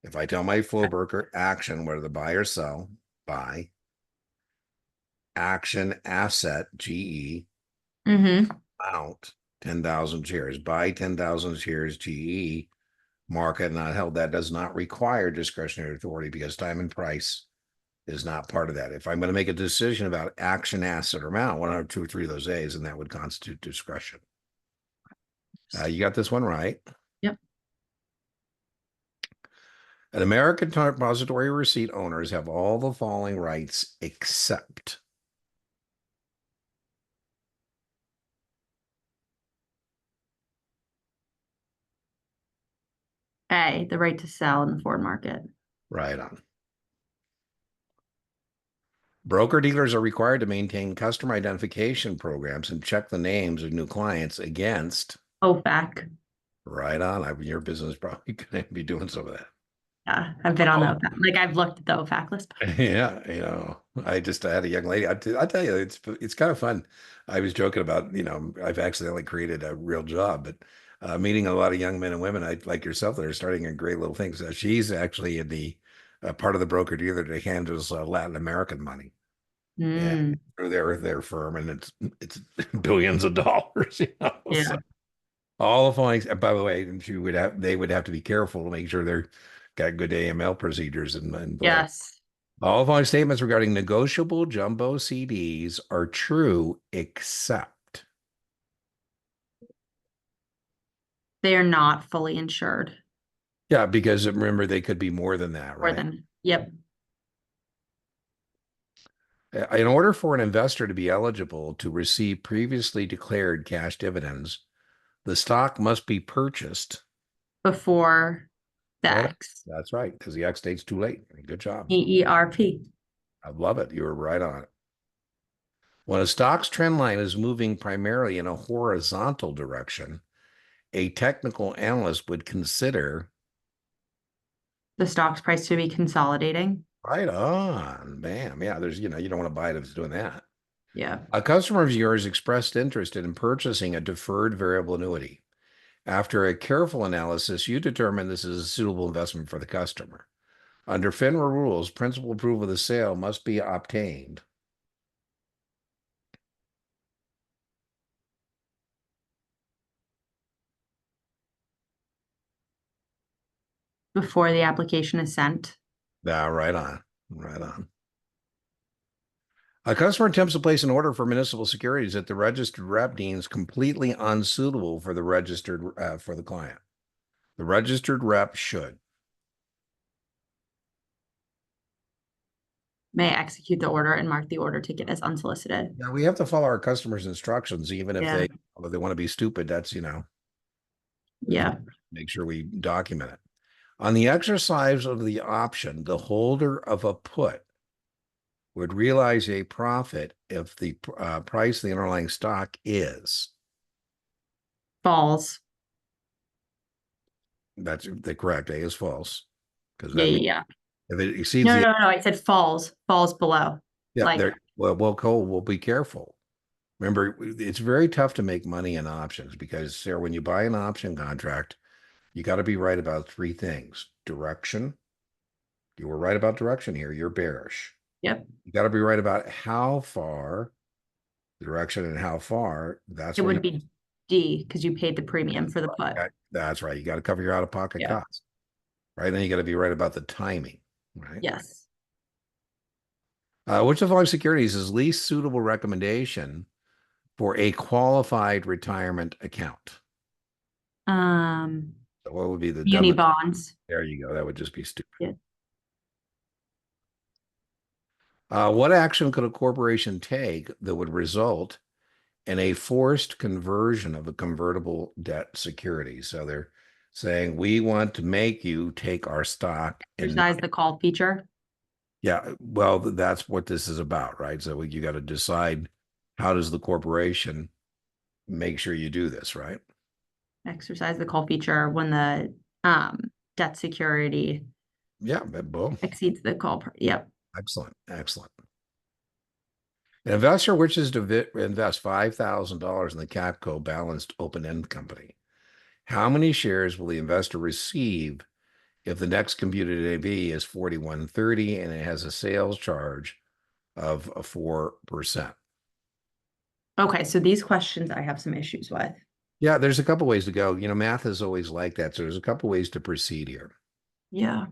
If I tell my flow broker action, whether to buy or sell, buy, action, asset, GE, Mm-hmm. amount, 10,000 shares, buy 10,000 shares, GE, market not held. That does not require discretionary authority because time and price is not part of that. If I'm going to make a decision about action, asset, or amount, one out two or three of those A's, and that would constitute discretion. You got this one right. Yep. An American depository receipt owners have all the following rights except A, the right to sell in the forward market. right on. Broker dealers are required to maintain customer identification programs and check the names of new clients against OFAC. right on. Your business probably going to be doing some of that. Yeah, I've been on the Oh, OFAC. Like I've looked at the OFAC list. yeah, I had a young lady. I tell you, it's kind of fun. I was joking about, I've accidentally created a real job, but meeting a lot of young men and women like yourself that are starting in great little things. She's actually in the part of the broker dealer that handles Latin American money and Mm, through their firm, and it's billions of dollars. yeah. So all the following. By the way, and they would have to be careful to make sure they're got good AML procedures and whatever. Yes. All of my statements regarding negotiable jumbo CDs are true, except They are not fully insured. yeah, because remember they could be more than that, More right? than, yep. In order for an investor to be eligible to receive previously declared cash dividends, the stock must be purchased. Before the Right. X. That's right, because the X date's too late. Good job. EERP. I love it. You were right on it. When a stock's trend line is moving primarily in a horizontal direction, a technical analyst would consider The stock's price to be consolidating. right on. Bam. Yeah, you don't want to buy it if it's doing that. Yeah. A customer of yours expressed interest in purchasing a deferred variable annuity. After a careful analysis, you determine this is a suitable investment for the customer. Under FINRA rules, principal approval of the sale must be obtained. Before the application is sent. Yeah, right on. Right on. A customer attempts to place an order for municipal securities that the registered rep deems completely unsuitable for the registered for the client. The registered rep should. May execute the order and mark the order ticket as unsolicited. Now we have to follow our customers' instructions, even Yeah, if they want to be stupid. That's yeah. make sure we document it. On the exercise of the option, the holder of a put would realize a profit if the price of the underlying stock is. That's the correct. A is false because Yeah, that yeah, means yeah. if it exceeds No, the no, no. I said falls below. yeah, Like, there. Well, Cole, we'll be careful. Remember, it's very tough to make money in options because, Sarah, when you buy an option contract, you got to be right about three things: direction. You were right about direction here. You're bearish. yep. You got to be right about how far direction and how far. That's It where you would be D because you paid the premium for the put. that's right. You got to cover your out-of-pocket Yeah. costs, right? Then you got to be right about the timing, right? Yes. Which of the following securities is least suitable recommendation for a qualified retirement account? Um, So what would be the Muni dumbest? bonds. There you go. That would just be stupid. Yeah. What action could a corporation take that would result in a forced conversion of a convertible debt security? So they're saying, we want to make you take our stock and Exercise the call feature. yeah, well, that's what this is about, right? So you got to decide how does the corporation make sure you do this, right? Exercise the call feature when the debt security Yeah, boom. exceeds the call. Yep. Excellent. Excellent. An investor wishes to invest $5,000 in the Capco balanced open-end company. How many shares will the investor receive if the next computed NAV is 41.30 and it has a sales charge of 4%? Okay, so these questions I have some issues with. Yeah, there's a couple ways to go. Math is always like that. So there's a couple ways to proceed here. Yeah.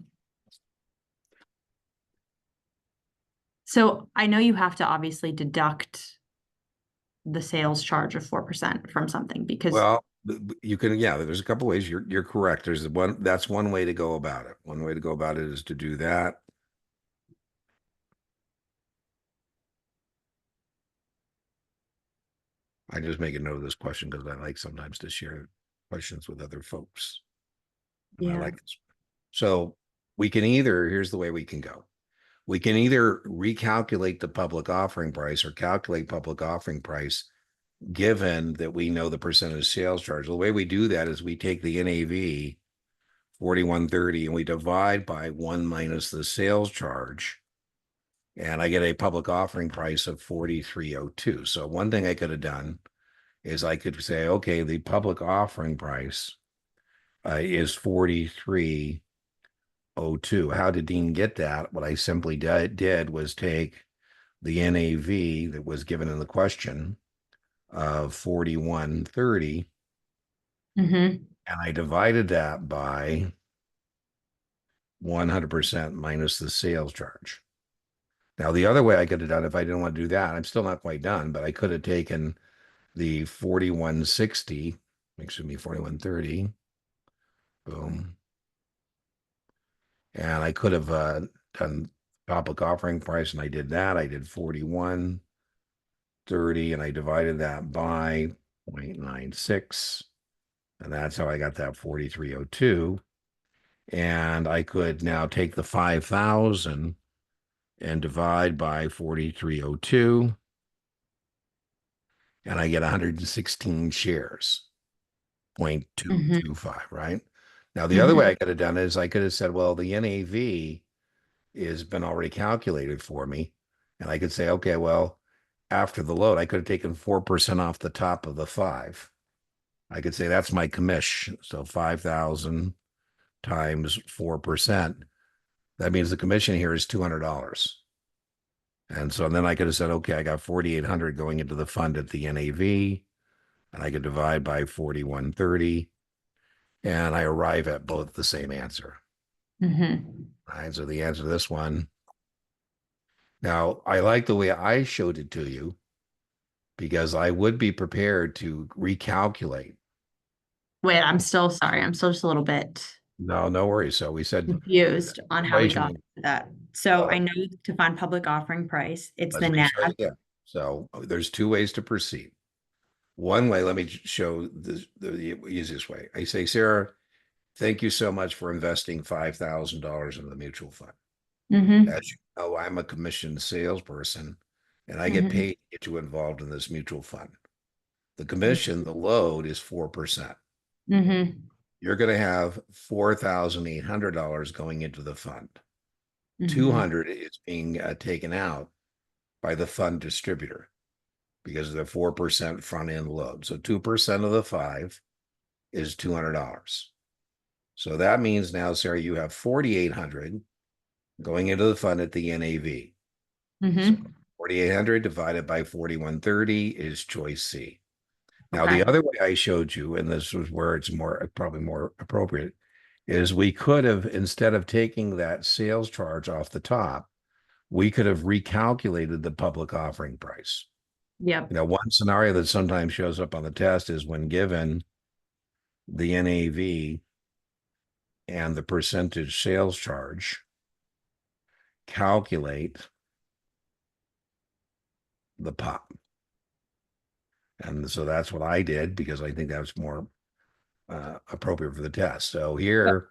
So I know you have to obviously deduct the sales charge of 4% from something because Well, you can, yeah, there's a couple ways. You're correct. That's one way to go about it. One way to go about it is to do that. I just make a note of this question because I like sometimes to share questions with other folks. And I yeah. like this. So here's the way we can go. We can either recalculate the public offering price or calculate public offering price given that we know the percentage sales charge. The way we do that is we take the NAV 41.30 and we divide by 1 minus the sales charge. And I get a public offering price of 43.02. So one thing I could have done is I could say, okay, the public offering price is 43.02. How did Dean get that? What I simply did was take the NAV that was given in the question of 41.30 Mm-hmm. and I divided that by 100% minus the sales charge. Now, the other way I could have done, if I didn't want to do that, I'm still not quite done, but I could have taken the 41.60, excuse me, 41.30, boom. And I could have done public offering price, and I did that. I did 41.30, and I divided that by 0.96. And that's how I got that 43.02. And I could now take the 5,000 and divide by 43.02. And I get 116 shares, Mm-hmm. 0.225, right? Now, the other way Mm-hmm. I could have done is I could have said, well, the NAV has been already calculated for me. And I could say, okay, well, after the load, I could have taken 4% off the top of the five. I could say that's my commission. So 5,000 times 4%. That means the commission here is $200. And so then I could have said, okay, I got 4,800 going into the fund at the NAV, and I could divide by 41.30, and I arrive at both the same answer. Mm-hmm. All right, so the answer to this one. Now, I like the way I showed it to you because I would be prepared to recalculate. Wait, I'm still sorry. I'm still just a little bit No, no worries. So we said confused on how we got equation. to that. So I Well, know to find public offering price, it's the let me show you. NAV. Yeah. So there's two ways to proceed. One way, let me show the easiest way. I say, Sarah, thank you so much for investing $5,000 in the mutual fund. Mm-hmm. As you know, I'm a commissioned salesperson and I get Mm-hmm. paid to get you involved in this mutual fund. The Mm-hmm. commission, the load is 4%. Mm-hmm. You're going to have $4,800 going into the fund. Mm-hmm. 200 is being taken out by the fund distributor because of the 4% front end load. So 2% of the five is $200. So that means now, Sarah, you have 4,800 going into the fund at the NAV. So Mm-hmm. 4,800 divided by 4,130 is choice C. Now, the Okay. other way I showed you, and this was where it's more probably more appropriate, is we could have, instead of taking that sales charge off the top, we could have recalculated the public offering price. Yep. One scenario that sometimes shows up on the test is when given the NAV and the percentage sales charge, calculate the pop. And so that's what I did because I think that's more appropriate for the test. So Yep. here,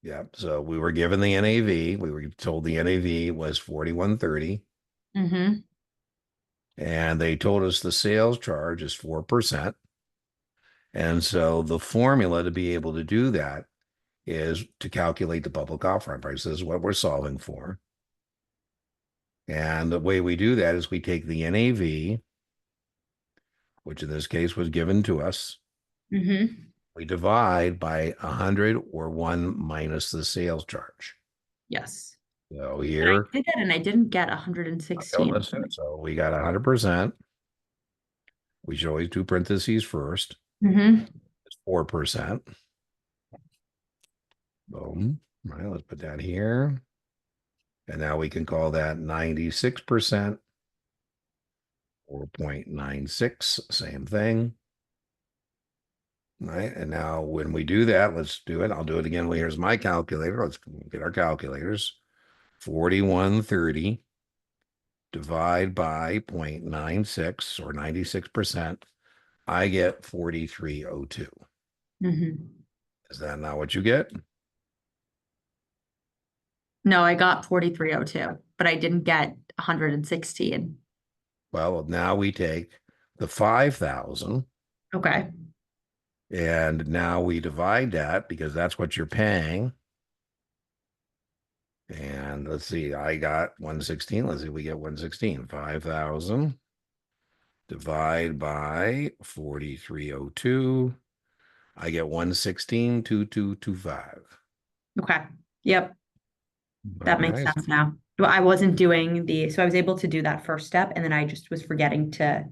yeah, so we were given the NAV. We were told the NAV was 4130, Mm-hmm. and they told us the sales charge is 4%. And so the formula to be able to do that is to calculate the public offering price. This is what we're solving for. And the way we do that is we take the NAV, which in this case was given to us, Mm-hmm. we divide by 100 or 1 minus the sales charge. Yes. So And I here, did it and I didn't get don't 116. listen. So we got 100%. We should always do parentheses first. Mm-hmm. It's 4%. Boom. All right, let's put that here. And now we can call that 96%, 4.96, same thing. All right. And now when we do that, let's do it. I'll do it again. Well, here's my calculator. Let's get our calculators. 4130 divide by 0.96 or 96%. I get 4302. Mm-hmm. Is that not what you get? No, I got 4302, but I didn't get 116. Well, now we take the 5,000 Okay. and now we divide that because that's what you're paying. And let's see, I got 116. Let's see, we get 116. 5,000 divide by 4302. I get 116,2225. Okay. Yep. All That makes right. sense now. Well, I wasn't doing so I was able to do that first step and then I just was forgetting to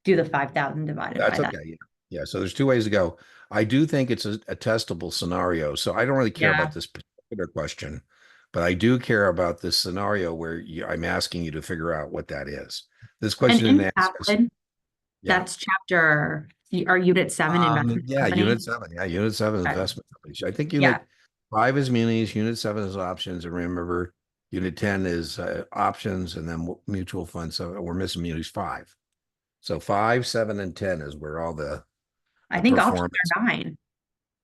do the 5,000 divided by That's that. okay. Yeah. Yeah. So there's two ways to go. I do think it's a testable scenario. So I don't really care about Yeah. this particular question, but I do care about this scenario where I'm asking you to figure out what that is. This And question in didn't ask us. Kaplan, Yeah. that's chapter or unit 7 investment Yeah, company. Unit 7. Yeah, Unit 7 Okay. investment companies. I think Yeah. Unit 5 is munis, Unit 7 is options, and remember, Unit 10 is options, and then mutual funds. So we're missing munis 5. So 5, 7, and 10 is where all I the think options performance. are 9.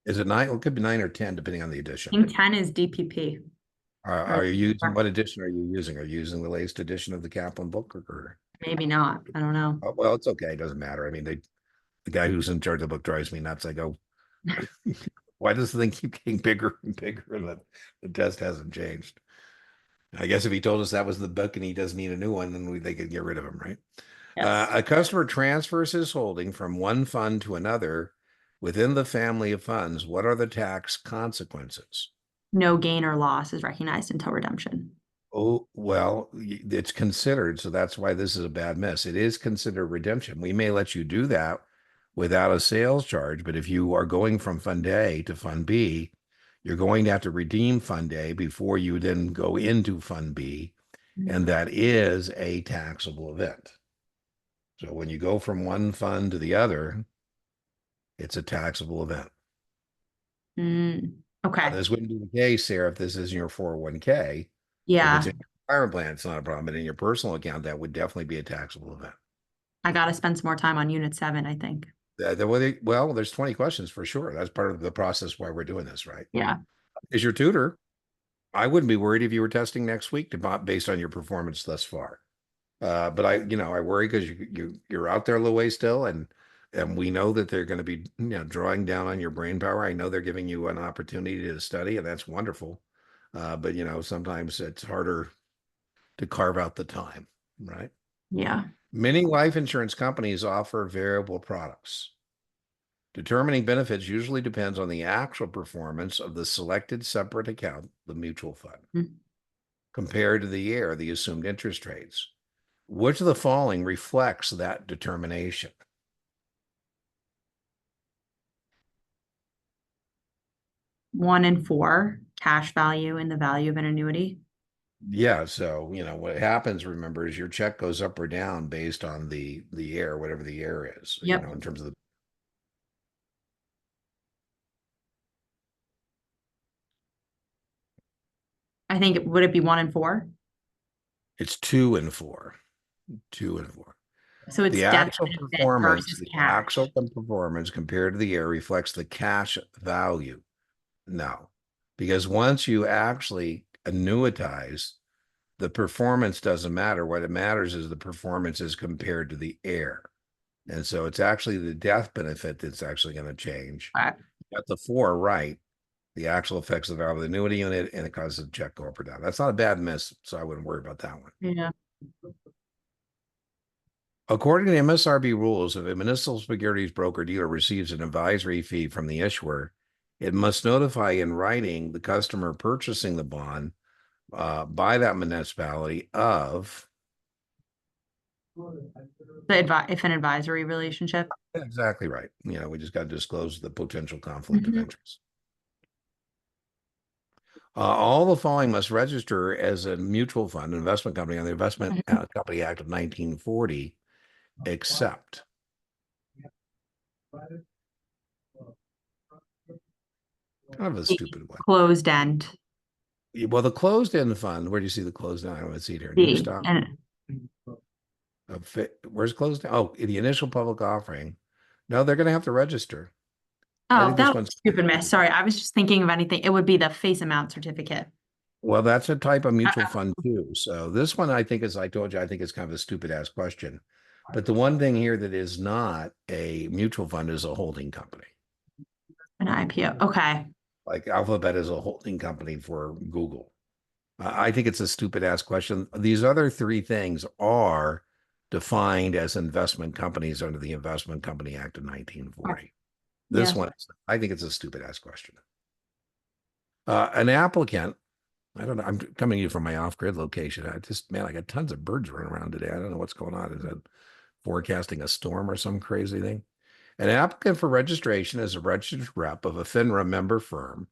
Is it 9? Well, it could be 9 or 10, depending on the I edition. think 10 is DPP Are or you using what edition are you using? Are you using the latest edition of the Kaplan book or? maybe not. I don't know. Oh, well, it's okay. It doesn't matter. I mean, the guy who's in charge of the book drives me nuts. I go, why does the thing keep getting bigger and bigger and the test hasn't changed? I guess if he told us that was the book and he does need a new one, then they could get rid of him, right? Yes. A customer transfers his holding from one fund to another within the family of funds. What are the tax consequences? No gain or loss is recognized until redemption. Oh, well, it's considered. So that's why this is a bad miss. It is considered redemption. We may let you do that without a sales charge, but if you are going from fund A to fund B, You're going to have to redeem Fund A before you then go into Fund B, and that is a taxable event. So when you go from one fund to the other, it's a taxable event. Now, Okay. this wouldn't be the case, Sarah, if this is in your 401k. If it's Yeah. in your retirement plan, it's not a problem. But in your personal account, that would definitely be a taxable event. I got to spend some more time on unit 7, I think. Well, there's 20 questions for sure. That's part of the process why we're doing this, right? Yeah. Is your tutor? I wouldn't be worried if you were testing next week based on your performance thus far. But I worry because you're out there a little way still, and we know that they're going to be, drawing down on your brain power. I know they're giving you an opportunity to study, and that's wonderful. But sometimes it's harder to carve out the time, right? Yeah. Many life insurance companies offer variable products. Determining benefits usually depends on the actual performance of the selected separate account, the mutual fund, Mm. compared to the year, the assumed interest rates. Which of the following reflects that determination? 1 and 4, cash value and the value of an annuity. Yeah, so what happens, remember, is your check goes up or down based on the year, whatever the year is, Yep. in terms of I think would it be 1 and 4? it's 2 and 4. 2 and 4. So it's The death actual benefit performance, versus the actual cash. performance compared to the year reflects the cash value. No, because once you actually annuitize, the performance doesn't matter. What it matters is the performance is compared to the heir. And so it's actually the death benefit that's actually going to change. Okay. Got the 4 right. The actual effects of the value of the annuity unit, and it causes the check go up or down. That's not a bad miss, so I wouldn't worry about that one. Yeah. According to the MSRB rules, if a municipal securities broker dealer receives an advisory fee from the issuer, it must notify in writing the customer purchasing the bond by that municipality of If an advisory relationship. exactly right. We just got to disclose the potential conflict of Mhm. interest. All the following must register as a mutual fund investment company on the Investment Mhm. Company Act of 1940, except kind of a The stupid one. closed end. Well, the closed-end fund, where do you see the closed-end? I don't see it here. New D. stock. And Where's closed? Oh, the initial public offering. No, they're going to have to register. I oh, think that this was one's a stupid miss. Sorry, I was just thinking of anything. It would be the face amount certificate. well, that's a type of mutual Uh, fund too. So this one, I think, as I told you, I think it's kind of a stupid ass question. But the one thing here that is not a mutual fund is a holding company. An IPO. Okay. Like Alphabet is a holding company for Google. I think it's a stupid ass question. These other 3 things are defined as investment companies under the Investment Company Act of 1940. This Yeah. one, I think it's a stupid ass question. An applicant, I don't know, I'm coming to you from my off grid location. I got tons of birds running around today. I don't know what's going on. Is that forecasting a storm or some crazy thing? An applicant for registration as a registered rep of a FINRA member firm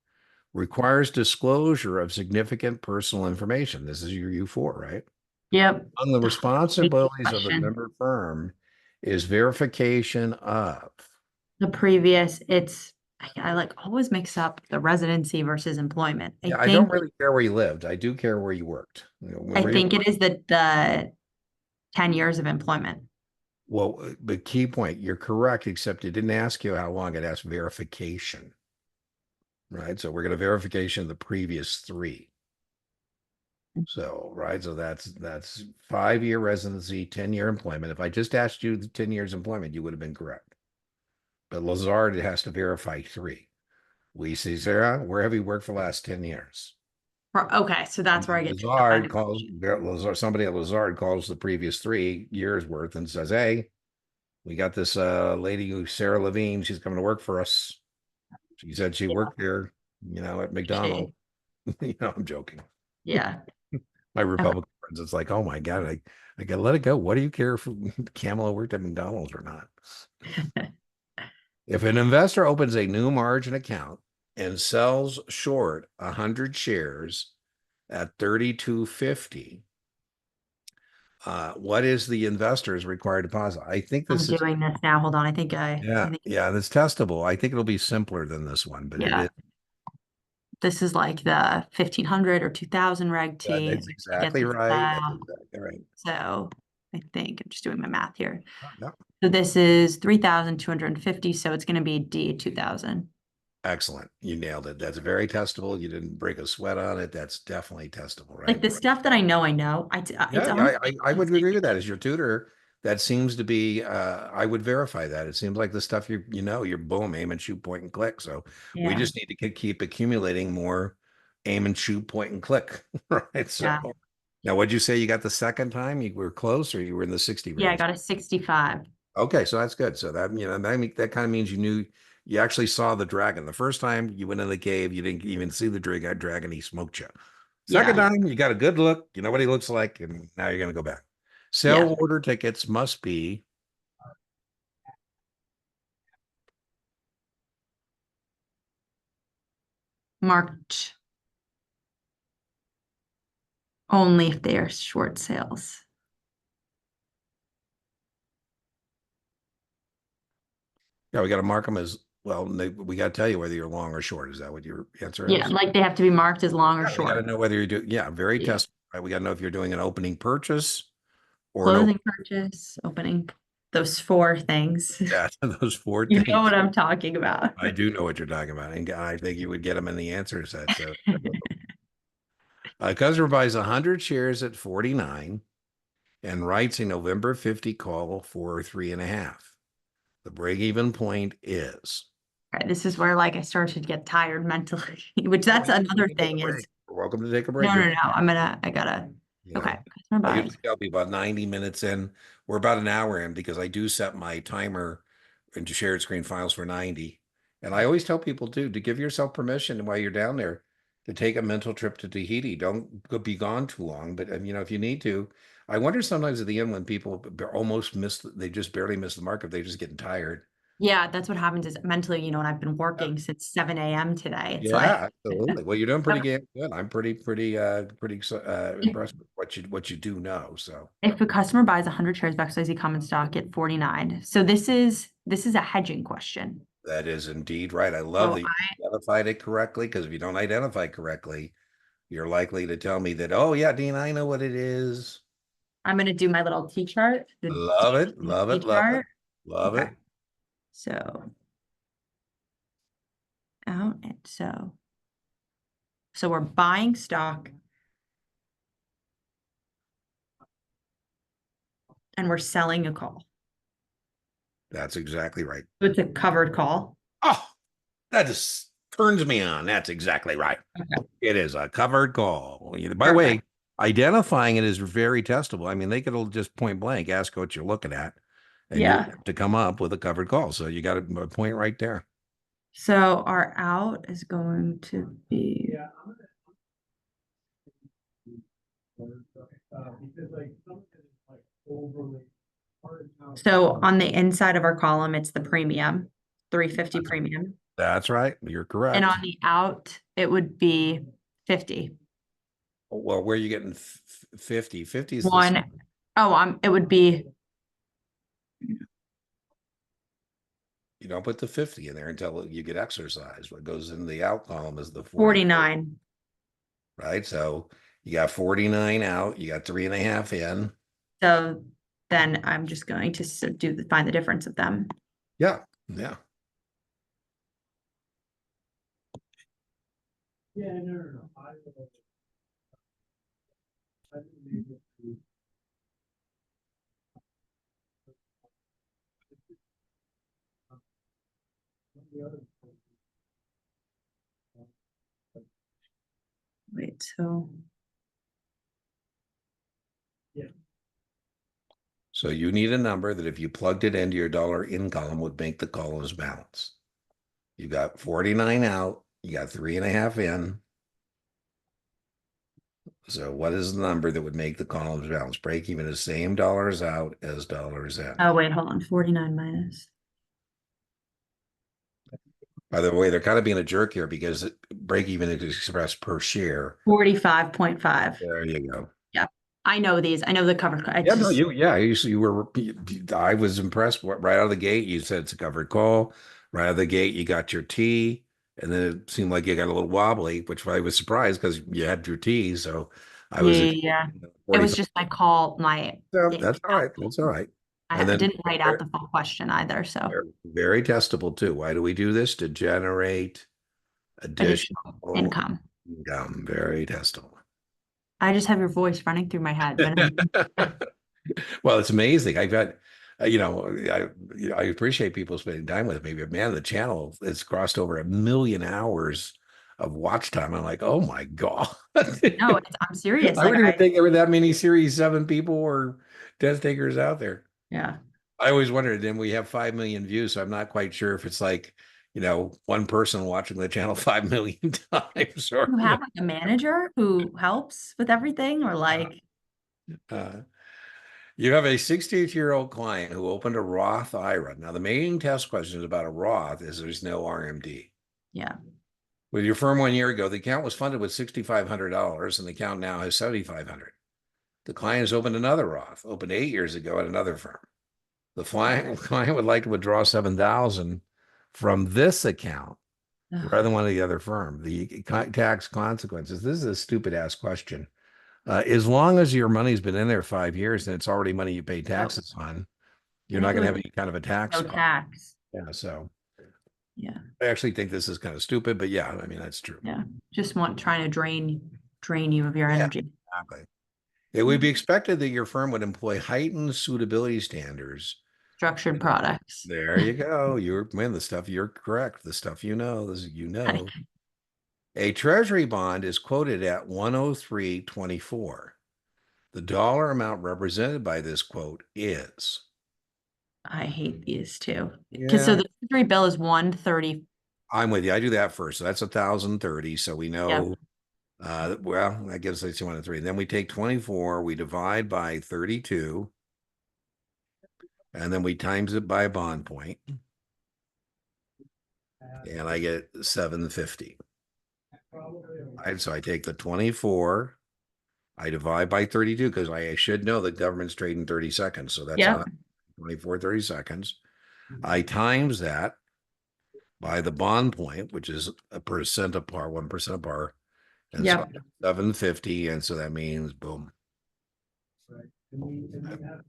requires disclosure of significant personal information. This is your U4, right? Yep. Among the Great responsibilities of the question. member firm is verification of. The previous, I like always mix up the residency versus employment. Yeah, I don't really care where you lived. I do care where you worked. I Where you think it is the 10 years of employment. well, the key point, you're correct, except it didn't ask you how long, it asked verification, right? So we're going to verification of the previous 3. So, right, so that's 5-year residency, 10-year employment. If I just asked you the 10 years employment, you would have been correct. But Lazard, it has to verify 3. We see, Sarah, where have you worked for the last 10 years? Okay, so that's where I get tripped up by Lazard the calls Lazard, somebody at Lazard calls the previous 3 years worth and says, hey, we got this lady who Sarah Levine, she's coming to work for us. She said she worked there, at McDonald's. shade. I'm joking. Yeah. My Okay. Republican friends, it's like, oh my God, I gotta let it go. What do you care if Kamala worked at McDonald's or not? If an investor opens a new margin account and sells short 100 shares at 32.50, what is the investor's required deposit? I think I'm this is, doing this now. Hold on. I yeah, think, yeah, that's testable. I think it'll be simpler than this one, but it yeah, is, this is like the 1500 or 2000 reg T that's to get exactly this right. That's style. exactly right. So I think I'm just doing my math here. Yeah. So this is 3,250. So it's going to be D 2000. Excellent. You nailed it. That's very testable. You didn't break a sweat on it. That's definitely testable, Like right? the stuff that I know, it's Yeah, yeah, almost I would agree with that. As your tutor, that seems to be, I would verify that. It seems like the stuff you're boom, aim and shoot, point and click. So we yeah, just need to keep accumulating more aim and shoot, point and click, right? yeah, So now, what'd you say you got the second time? You were close, or you were in the 60 yeah. I range? got a 65. Okay, so that's good. So that kind of means you actually saw the dragon. The first time you went in the cave, you didn't even see the dragon. He smoked you. Second Yeah, time, you got a good look. You know what he looks like, and now you're going to go back. yeah. Sell order tickets must be Marked only if they are short sales. yeah. We got to mark them as well. We got to tell you whether you're long or short. Is that what your answer Yeah, is? like they have to be marked as long or Yeah, we got to short. know whether you're doing. Yeah, very Yeah. test. Right? We got to know if you're doing an opening purchase or an open. Closing purchase, opening, those four things. Yeah, those four You know things. what I'm talking about. I do know what you're talking about, and I think you would get them in the answer set. So, a customer buys 100 shares at 49 and writes a November 50 call for 3.5. The break-even point is. Right, this is where like I started to get tired mentally, which Oh, that's hey, we another can take a thing is break. You're welcome to take a break. no, You're no, no. I gotta, You okay. know, Customer I buys. usually tell people about 90 minutes in. We're about an hour in because I do set my timer into shared screen files for 90. And I always tell people too to give yourself permission while you're down there to take a mental trip to Tahiti. Don't be gone too long, but if you need to, I wonder sometimes at the end when people almost miss, they just barely miss the mark if they're just getting tired. Yeah, that's what happens is mentally, when I've been working since 7 a.m. today, it's like Yeah, absolutely. Well, you're doing pretty if good. I'm pretty impressed with what you do know. So if a customer buys 100 shares of XYZ common stock at 49. So this is a hedging question. that is indeed right. I love So that you identified it correctly because if you don't identify it correctly, you're likely to tell me that, oh yeah, Dean, I know what it is. I'm gonna do my little T chart, the Love it, love T it, love it, chart. love Okay. it. So out and so we're buying stock and we're selling a call. That's exactly right. So it's a covered call. Oh, that just turns me on. That's exactly right. Okay. It is a covered call. By the way, Perfect. identifying it is very testable. I mean, they could just point blank ask what you're looking at, and you Yeah. have to come up with a covered call. So you got a point right there. So our out is going to be so on the inside of our column, it's the premium, 350 That's, premium. that's right. You're And correct. on the out, it would be 50. Well, where are you getting 50? 50 is this. One, oh, it would be You don't put the 50 in there until you get exercise. What goes in the out column is the 40, 49. right? So you got 49 out, you got 3.5 in. So then I'm just going to find the difference of them. Yeah, yeah. Wait, so So you need a number that if you plugged it into your dollar in column would make the columns balance. You got 49 out, you got 3.5 in. So what is the number that would make the columns balance? Break even is same dollars out as dollars in. oh wait, hold on. 49 minus. By the way, they're kind of being a jerk here because break even is expressed per share. 45.5. There you go. Yep. I know these. I know the cover. I Yeah, no, just, you were, I was impressed right out of the gate. You said it's a covered call. Right out of the gate, you got your T, and then it seemed like you got a little wobbly, which I was surprised because you had your T. So I yeah, was yeah, yeah. It was 45. just my call, my, So it, that's all right. That's all right. And I then didn't write out the full question either. So they're very testable too. Why do we do this? To generate additional additional income. income. Very testable. I just have your voice running through my head. Well, it's amazing. I've got, I appreciate people spending time with me, but man, the channel it's crossed over 1 million hours of watch time. I'm like, oh my God. No, I'm serious. I Like wouldn't even I, think there were that many Series 7 people or test takers out there. yeah. I always wondered, then we have 5 million views, so I'm not quite sure if it's like, one person watching the channel 5 million times or, You have like a manager who helps with everything or like, uh, you have a 68-year-old client who opened a Roth IRA. Now, the main test question about a Roth is there's no RMD. yeah. With your firm 1 year ago, the account was funded with $6,500 and the account now has $7,500. The client has opened another Roth, opened 8 years ago at another firm. The client would like to withdraw 7,000 from this account rather than one of the other firm. The tax consequences. This is a stupid ass question. As long as your money's been in there 5 years and it's already money you pay Yep. taxes on, I you're think not it going to was have any kind of a tax no cost. tax. Yeah, so Yeah. I actually think this is kind of stupid, but yeah, I mean that's true. Yeah. Just trying to drain you of your Yeah, energy. exactly. It would be expected that your firm would employ heightened suitability standards. Structured products. There you go. You're man, the stuff you're correct. The stuff this you know. A treasury bond is quoted at 103.24. The dollar amount represented by this quote is. I hate these too. Because so Yeah, the treasury bill is 130. I'm with you. I do that first. So that's 1,030. So we Yep. know, well, that gives us 203. Then we take 24, we divide by 32, and then we times it by a bond point, and I get 750. So I take the 24, I divide by 32 because I should know the government's trading 30 seconds. So that's Yep. 124, 30 seconds. I times that by the bond point, which is a percent of par, 1% of par. And so Yep. 750. And so that means boom. Remember,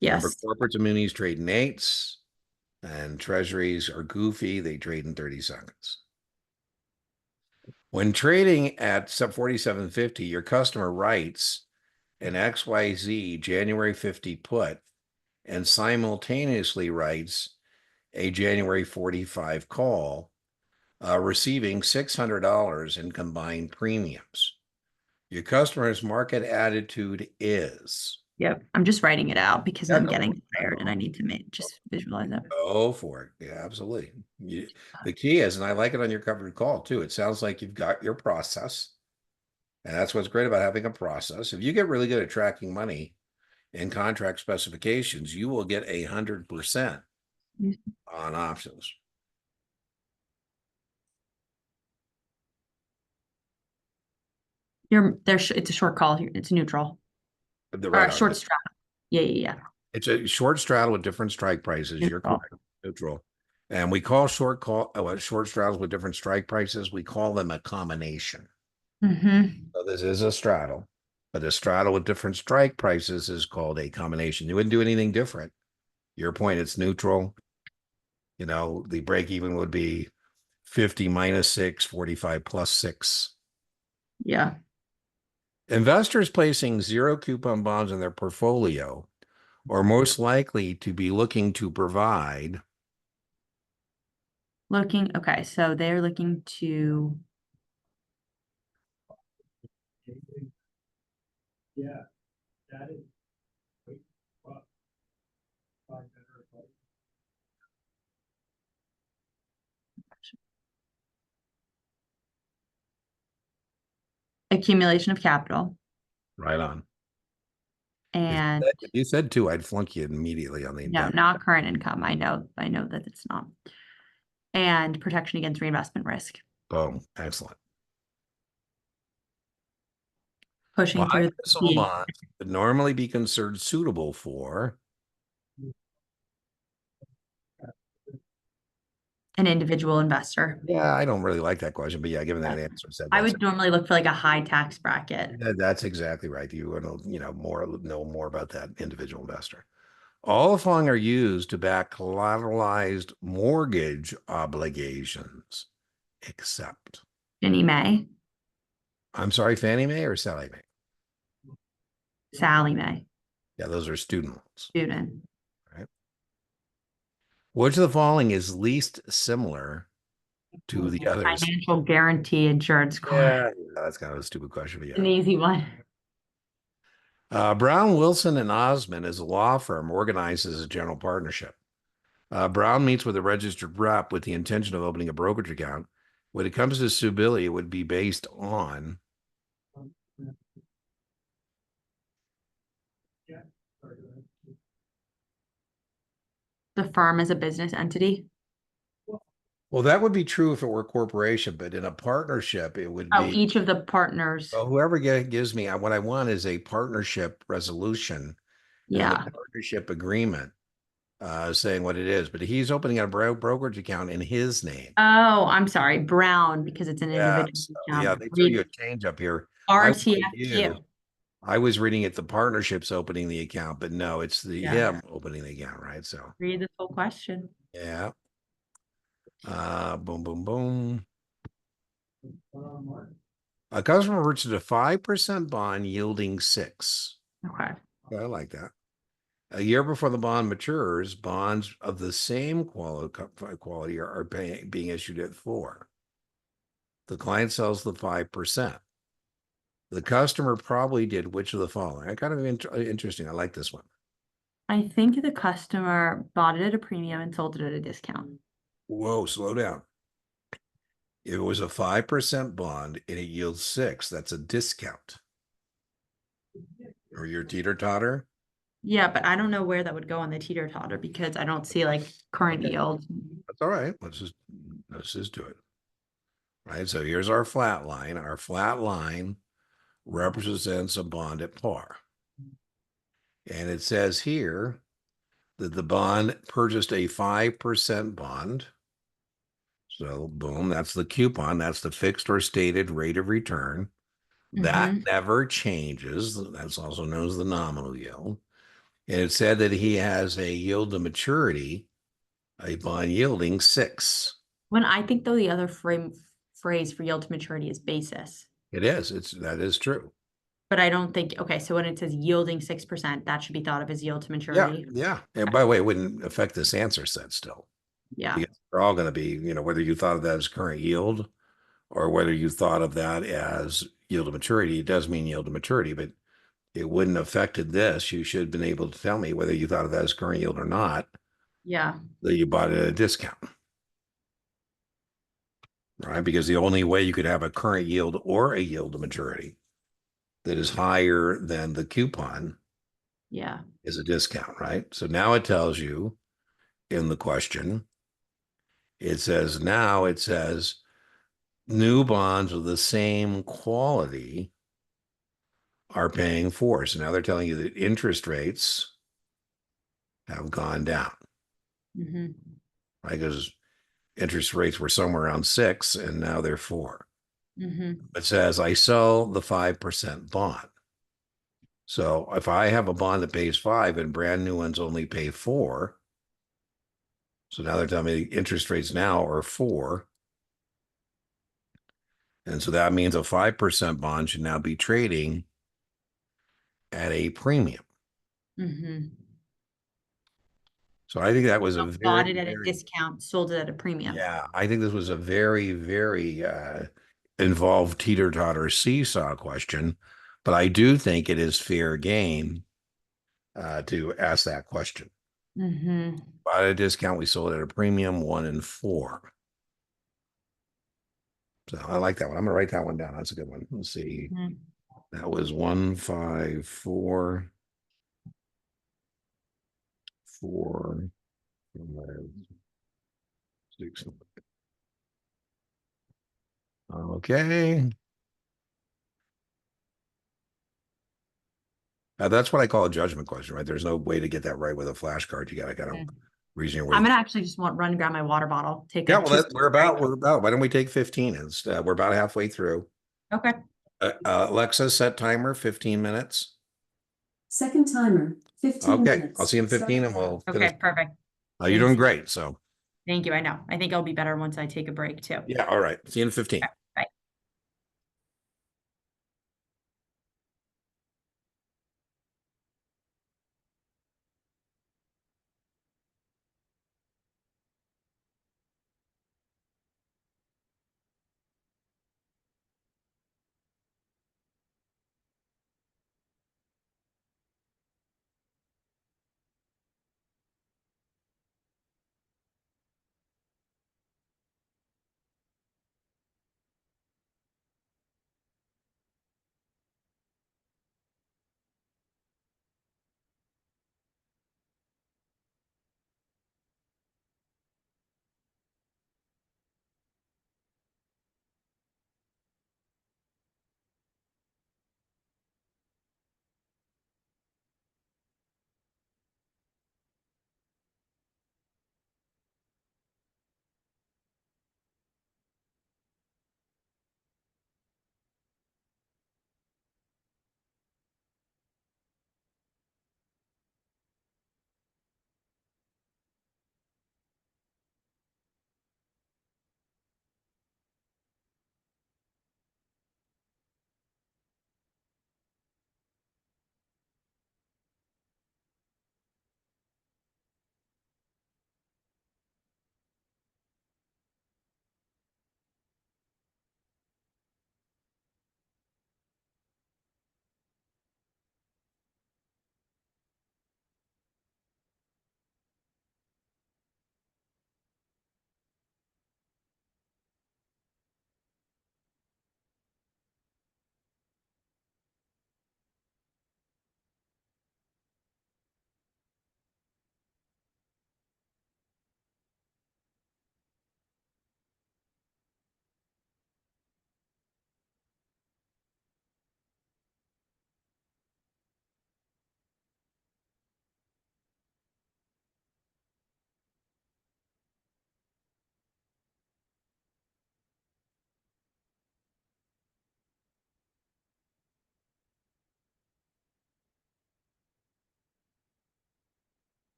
Yes. corporates and munis trade in eights, and treasuries are goofy. They trade in 30 seconds. When trading at sub 47.50, your customer writes an XYZ January 50 put and simultaneously writes a January 45 call, receiving $600 in combined premiums. Your customer's market attitude is. Yep. I'm just writing it out because Yeah, I'm go for getting it. tired and I need to just visualize it. Go for it. Yeah, absolutely. The key is, and I like it on your covered call too, it sounds like you've got your process. And that's what's great about having a process. If you get really good at tracking money in contract specifications, you will get 100% on options. It's a short call here. It's neutral or Right a on. short straddle. Yeah. Yeah. It's a short straddle with different strike prices. Yeah. You're Neutral. correct. Neutral. And we short straddles with different strike prices. We call them a combination. Mm-hmm. So this is a straddle, but a straddle with different strike prices is called a combination. You wouldn't do anything different. Your point, it's neutral. The break even would be 50 minus 6, 45 plus 6. Yeah. Investors placing zero coupon bonds in their portfolio are most likely to be looking to provide. Okay. So they're looking to, accumulation of capital Right on. and If you said two, I'd flunk you immediately on the no, invest. not current income. I know that it's not. and protection against reinvestment risk. Boom. Excellent. Pushing through Municipal the bonds would normally be considered suitable for. an individual investor. Yeah, I don't really like that question, but yeah, given that answer said I that's would normally look for like a high tax bracket. that's exactly right. You want to, know more about that individual investor. All the following are used to back collateralized mortgage obligations, except. Ginny Mae, I'm sorry, Fannie Mae or Sally Mae? Sally Mae, Yeah, those are student loans, student. right? Which of the following is least similar to the others? Financial guarantee insurance corp. Yeah, that's kind of a stupid question, but An yeah. easy one. Brown, Wilson, and Osmond is a law firm organized as a general partnership. Brown meets with a registered rep with the intention of opening a brokerage account. When it comes to suitability, it would be based on. The firm is a business entity. Well, that would be true if it were a corporation, but in a partnership, it would Oh, be, each of the partners. well, whoever gives me what I want is a partnership resolution and then a Yeah. partnership agreement saying what it is. But he's opening a brokerage account in his name. Oh, I'm sorry, Brown, because it's an Yeah, individual so, yeah, account. they threw you a Read change up here. I was like you. RTFQ. I was reading it, the partnership's opening the account, but no, it's the Yeah. him opening the account, right? So Read the full question. yeah. Boom, boom, boom. A customer purchased a 5% bond yielding 6. Okay. I like that. A year before the bond matures, bonds of the same quality are being issued at 4. The client sells the 5%. The customer probably did which of the following? I kind of interesting. I like this one. I think the customer bought it at a premium and sold it at a discount. Whoa, slow down. If it was a 5% bond and it yields 6, that's a discount. Or your teeter-totter? Yeah, but I don't know where that would go on the teeter-totter because I don't see like current Okay. yield. That's all right. Let's just do it. Right. So here's our flat line. Our flat line represents a bond at par. And it says here that the bond purchased a 5% bond. So boom, that's the coupon. That's the fixed or stated rate of return. That Mm-hmm. never changes. That's also known as the nominal yield. And it said that he has a yield to maturity, a bond yielding 6. When I think though the other phrase for yield to maturity is basis. It is. That is true. But I don't think, okay, so when it says yielding 6%, that should be thought of as yield to Yeah, maturity. yeah. And by the way, it wouldn't affect this answer set still. Yeah. Because they're all going to be, whether you thought of that as current yield or whether you thought of that as yield to maturity, it does mean yield to maturity, but it wouldn't have affected this. You should have been able to tell me whether you thought of that as current yield or not, Yeah. that you bought it at a discount. Right? Because the only way you could have a current yield or a yield to maturity that is higher than the coupon Yeah. is a discount, right? So now it tells you in the question, it says new bonds of the same quality are paying 4. So now they're telling you that interest rates have gone down, Mm-hmm. right? Because interest rates were somewhere around 6 and now they're 4. Mm-hmm. It says I sell the 5% bond. So if I have a bond that pays 5 and brand new ones only pay 4, so now they're telling me interest rates now are 4. And so that means a 5% bond should now be trading at a premium. Mm-hmm. So I think that was a Bought very, it at a very, discount, sold it at a premium. yeah, I think this was a very, very involved teeter-totter seesaw question. But I do think it is fair game to ask that question. Mm-hmm. Bought at a discount, we sold at a premium, 1 and 4. So I like that one. I'm gonna write that one down. That's a good one. Let's see. Mm-hmm. That was 1, 5, 4, 4, 5, 6. Okay. That's what I call a judgment question, right? There's no way to get that right with a flashcard. You gotta kind of Mhm. reason your I'm way. gonna actually just run and grab my water bottle, take Yeah, a well, 2 second break. we're about. Why don't we take 15 instead? We're about halfway through. Okay, Alexa, set timer 15 minutes. Second timer, 15 Okay, I'll minutes. see you in 15 and Starting we'll now. finish. okay, perfect. You're doing Thanks. great. So, Thank you. I know. I think it'll be better once I take a break too. yeah, all right. See you in 15. Okay, bye.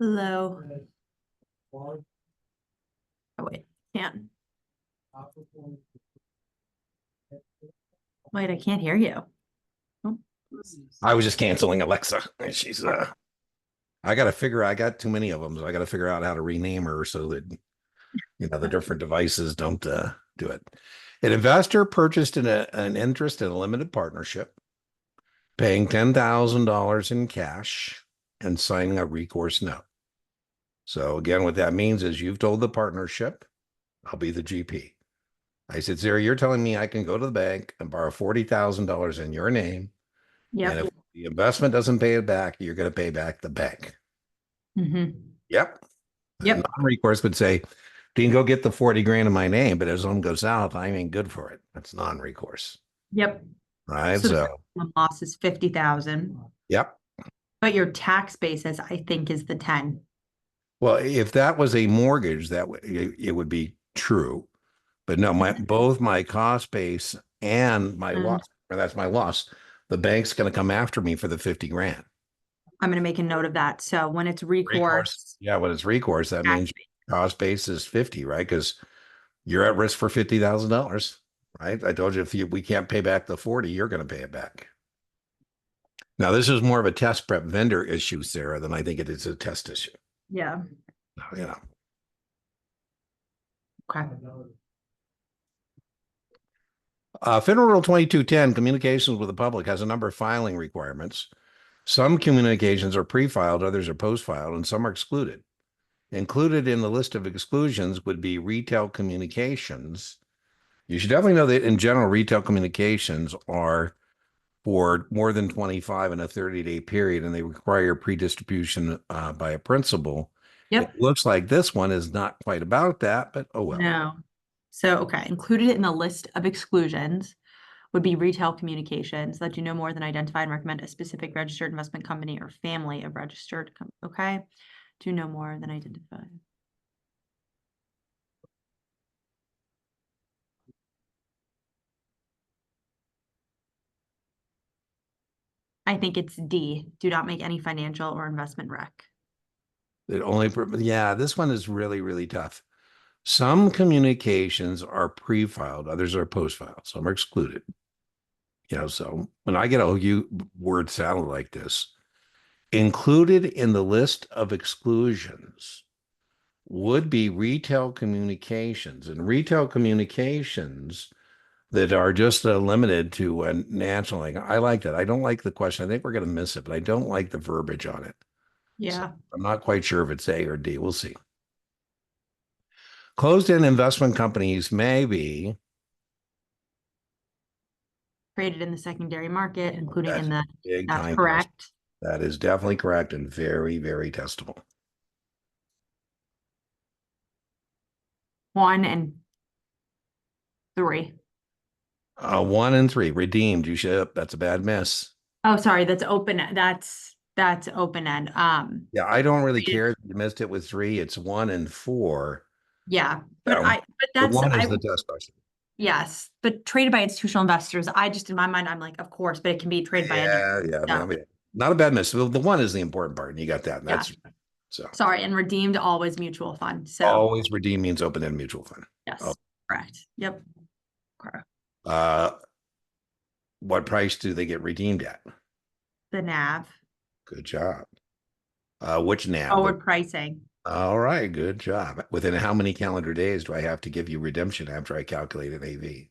Hello. Oh, wait, can't. Wait, I can't hear you. Oh, I was just canceling Alexa. She's I got too many of them, so I gotta figure out how to rename her so that the different devices don't do it. An investor purchased an interest in a limited partnership, paying $10,000 in cash and signing a recourse note. So again, what that means is you've told the partnership, I'll be the GP. I said, Sarah, you're telling me I can go to the bank and borrow $40,000 in your name. And yep. if the investment doesn't pay it back, you're going to pay back the bank. Yep. Yep. Non-recourse would say, you can go get the 40 grand in my name, but as something goes south, I ain't good for it. That's non-recourse. Yep. Right. So So, the loss is 50,000, yep. but your tax basis, I think, is the 10. Well, if that was a mortgage, it would be true. But no, both my cost base and my loss, or that's my loss. The bank's going to come after me for the 50 grand. I'm going to make a note of that. So when it's recourse. Yeah, when it's recourse, that means cost base is 50, right? Because you're at risk for $50,000, right? I told you we can't pay back the 40, you're going to pay it back. Now, this is more of a test prep vendor issue, Sarah, than I think it is a test issue. Yeah. Okay. Federal Rule 2210, communications with the public, has a number of filing requirements. Some communications are pre-filed, others are post-filed, and some are excluded. Included in the list of exclusions would be retail communications. You should definitely know that in general, retail communications are for more than 25 in a 30-day period, and they require pre-distribution by a principal. Yep. It looks like this one is not quite about that, but oh well. No. So, okay, included in the list of exclusions would be retail communications that do no more than identify and recommend a specific registered investment company or family of registered, okay? Do no more than identify. I think it's D, do not make any financial or investment rec. Yeah, this one is really, really tough. Some communications are pre-filed, others are post-filed, some are excluded. So when I get a word salad like this, included in the list of exclusions would be retail communications, and retail communications that are just limited to a national. I like that. I don't like the question. I think we're going to miss it, but I don't like the verbiage on it. Yeah. So I'm not quite sure if it's A or D. We'll see. Closed-end investment companies may be Traded in the secondary market, including in the, big that's time correct. That is definitely correct and very, very testable. 1 and 3. 1 and 3 redeemed. You should. That's a bad miss. Oh, sorry, that's open. That's open end. Yeah, I don't really care if you missed it with 3. It's 1 and 4. Yeah, but the 1 is the test question. Yes, but traded by institutional investors. I just, in my mind, I'm like, of course, but it can be traded by anyone. Yeah. Not a bad miss. The 1 is the important part, and you got that. And that's so. Sorry, and redeemed always mutual fund. So always redeem means open-end mutual fund. yes, correct. Yep. Correct. What price do they get redeemed at? The NAV. Good job. Which NAV? Forward pricing. All right, good job. Within how many calendar days do I have to give you redemption after I calculate an AV?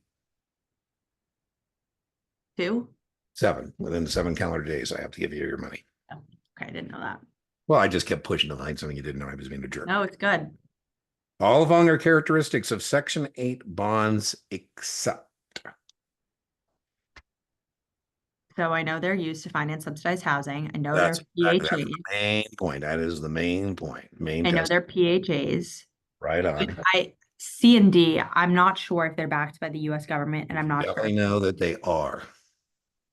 2. 7. Within 7 calendar days, I have to give you your money. Oh, okay, I didn't know that. Well, I just kept pushing the line, something you didn't know. I was being a jerk. No, it's good. All following are characteristics of Section 8 bonds except. So I know they're used to finance subsidized housing. I know That's they're the PHAs. main point. That is the main point. I know they're PHAs. Right on. C and D, I'm not sure if they're backed by the U.S. government, and I'm not sure. I know that they are.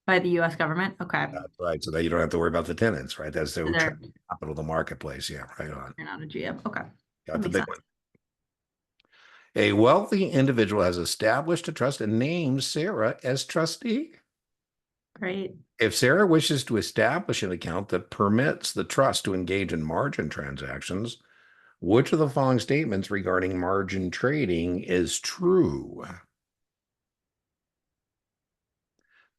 By the U.S. government? Okay. That's right. So that you don't have to worry about the tenants, right? That's their capital, the marketplace. Yeah, right on. You're not a GM. Okay. Got the big one. A wealthy individual has established a trust and named Sarah as trustee. Great. If Sarah wishes to establish an account that permits the trust to engage in margin transactions, which of the following statements regarding margin trading is true?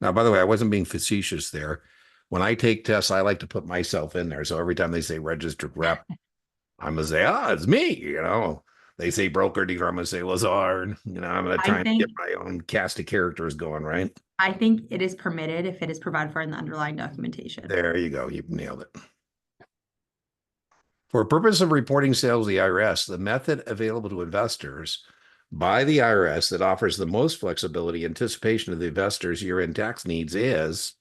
Now, by the way, I wasn't being facetious there. When I take tests, I like to put myself in there. So every time they say registered rep, I'm gonna say, it's me, They say broker dealer, I'm gonna say Lazard. I'm gonna try I and think get my own cast of characters going, right? I think it is permitted if it is provided for in the underlying documentation. There you go. You nailed it. For purpose of reporting sales to the IRS, the method available to investors by the IRS that offers the most flexibility anticipation of the investor's year-end tax needs is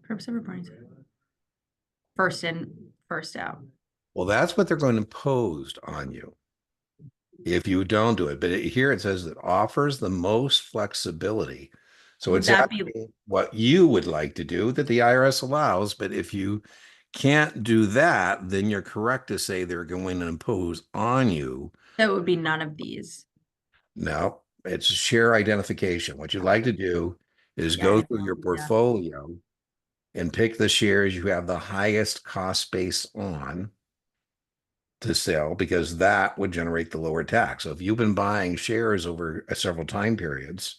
Purpose of reporting. First in, first out. well, that's what they're going to impose on you if you don't do it. But here it says that offers the most flexibility. So Would it's that be actually what you would like to do that the IRS allows. But if you can't do that, then you're correct to say they're going to impose on you. that would be none of these. No, it's share identification. What you'd like to do is Yeah, go I through your know, yeah. portfolio and pick the shares you have the highest cost base on to sell, because that would generate the lower tax. So if you've been buying shares over several time periods,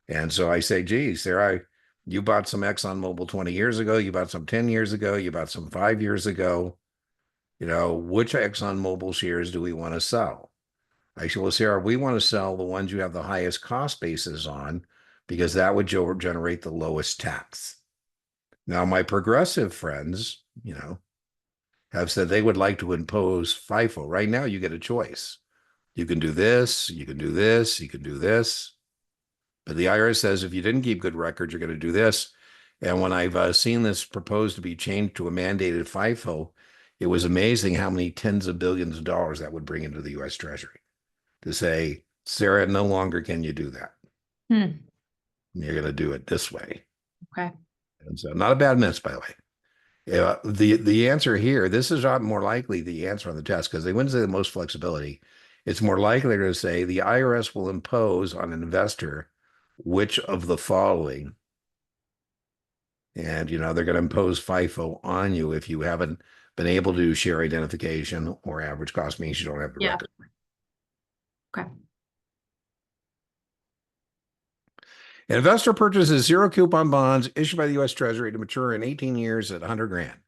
and so I say, geez, Sarah, you bought some ExxonMobil 20 years ago, you bought some 10 years ago, you bought some 5 years ago, which ExxonMobil shares do we want to sell? I said, well, Sarah, we want to sell the ones you have the highest cost basis on, because that would generate the lowest tax. Now, my progressive friends, have said they would like to impose FIFO. Right now, you get a choice. You can do this, you can do this, you can do this. But the IRS says if you didn't keep good records, you're going to do this. And when I've seen this proposed to be changed to a mandated FIFO, it was amazing how many tens of billions of dollars that would bring into the U.S. Treasury to say, Sarah, no longer can you do that. You're going to do it this way. Okay. And so not a bad miss, by the way. The answer here, this is not more likely the answer on the test, because they wouldn't say the most flexibility. It's more likely to say the IRS will impose on an investor which of the following. And, they're going to impose FIFO on you if you haven't been able to do share identification, or average cost means you don't have the Yeah. record. Okay. An investor purchases zero coupon bonds issued by the U.S. Treasury to mature in 18 years at 100 grand.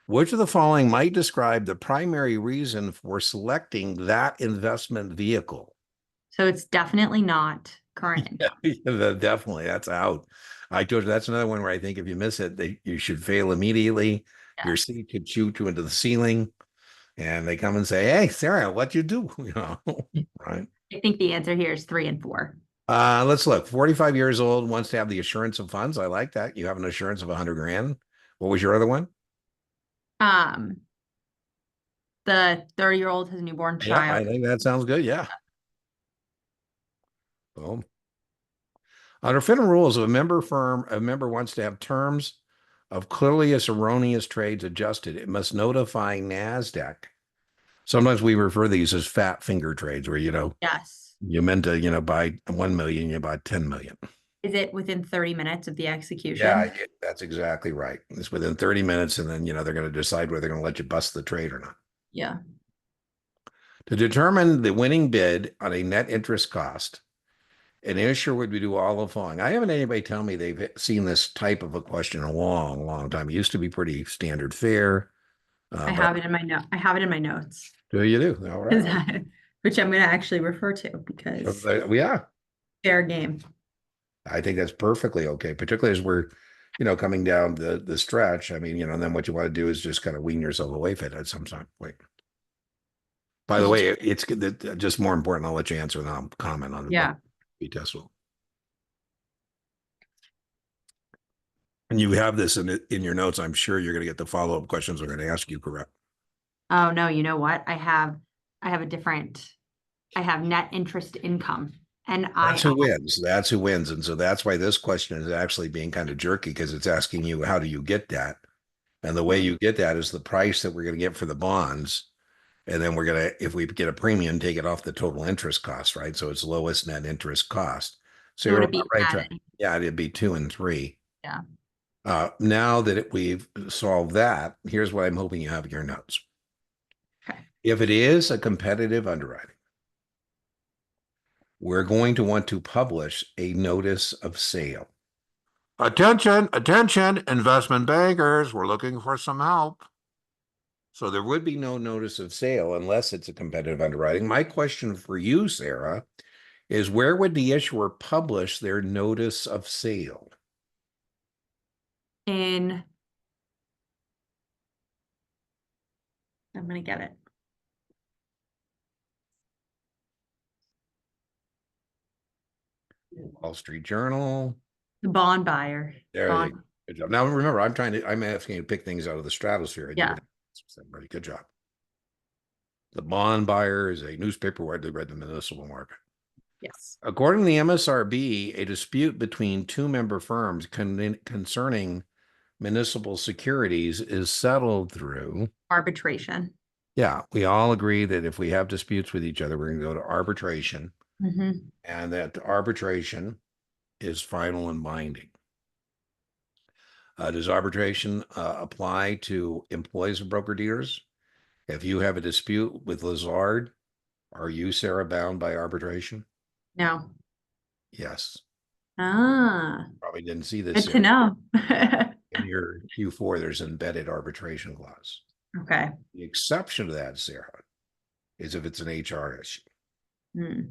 Which of the following might describe the primary reason for selecting that investment vehicle? So it's definitely not current income. Yeah, definitely, that's out. I told you that's another one where I think if you miss it, you should fail immediately. Yeah. Your seat could shoot you into the ceiling, and they come and say, "Hey, Sarah, what'd you do?" Right? I think the answer here is 3 and 4. Let's look. 45 years old, wants to have the assurance of funds. I like that. You have an assurance of 100 grand. What was your other one? The 30-year-old has a newborn Yeah, I child. think that sounds good. Yeah. Boom. Under FINRA rules, if a member wants to have terms of clearly erroneous trades adjusted, it must notify NASDAQ. Sometimes we refer to these as fat finger trades, where, Yes. you meant to, buy 1 million, you buy 10 million. Is it within 30 minutes of the execution? Yeah, that's exactly right. It's within 30 minutes, and then, they're going to decide whether they're going to let you bust the trade or not. Yeah. To determine the winning bid on a net interest cost, an issuer would do all the following. I haven't anybody tell me they've seen this type of a question in a long, long time. It used to be pretty standard fare. I have it in my note. I have it in my notes. Do you do? All right. Which I'm going to actually refer to because Yeah, fair game. I think that's perfectly okay, particularly as we're, coming down the stretch. I mean, and then what you want to do is just kind of wean yourself away from it at some time. Wait. By the way, it's just more important. I'll let you answer and I'll comment on it. Yeah. Be testable. And you have this in your notes. I'm sure you're going to get the follow-up questions I'm going to ask you, correct? Oh, no, you know what? I have net interest income. And That's who wins. That's who wins. And so that's why this question is actually being kind of jerky, because it's asking you, how do you get that? And the way you get that is the price that we're going to get for the bonds. And then we're going to, if we get a premium, take it off the total interest cost, right? So it's lowest net interest cost. So So would you're it on be the right track. adding? Yeah, it'd be 2 and 3. Yeah. Now that we've solved that, here's what I'm hoping you have in your notes. Okay. If it is a competitive underwriting, we're going to want to publish a notice of sale. Attention, attention, investment bankers, we're looking for some help. So there would be no notice of sale unless it's a competitive underwriting. My question for you, Sarah, is where would the issuer publish their notice of sale? I'm gonna get it. Wall Street Journal. The bond buyer. There you Bond. go. Good job. Now remember, I'm asking you to pick things out of the stratosphere. I do Yeah. it. Everybody, good job. The bond buyer is a newspaper widely read in the municipal market. Yes. According to the MSRB, a dispute between two member firms concerning municipal securities is settled through. Arbitration. Yeah, we all agree that if we have disputes with each other, we're going to go to arbitration, Mm-hmm. and that arbitration is final and binding. Does arbitration apply to employees of broker dealers? If you have a dispute with Lazard, are you, Sarah, bound by arbitration? No. Yes. Ah, Probably didn't see this, good to Sarah. know. In your Q4, there's an embedded arbitration clause. Okay. The exception to that, Sarah, is if it's an HR issue. Hmm.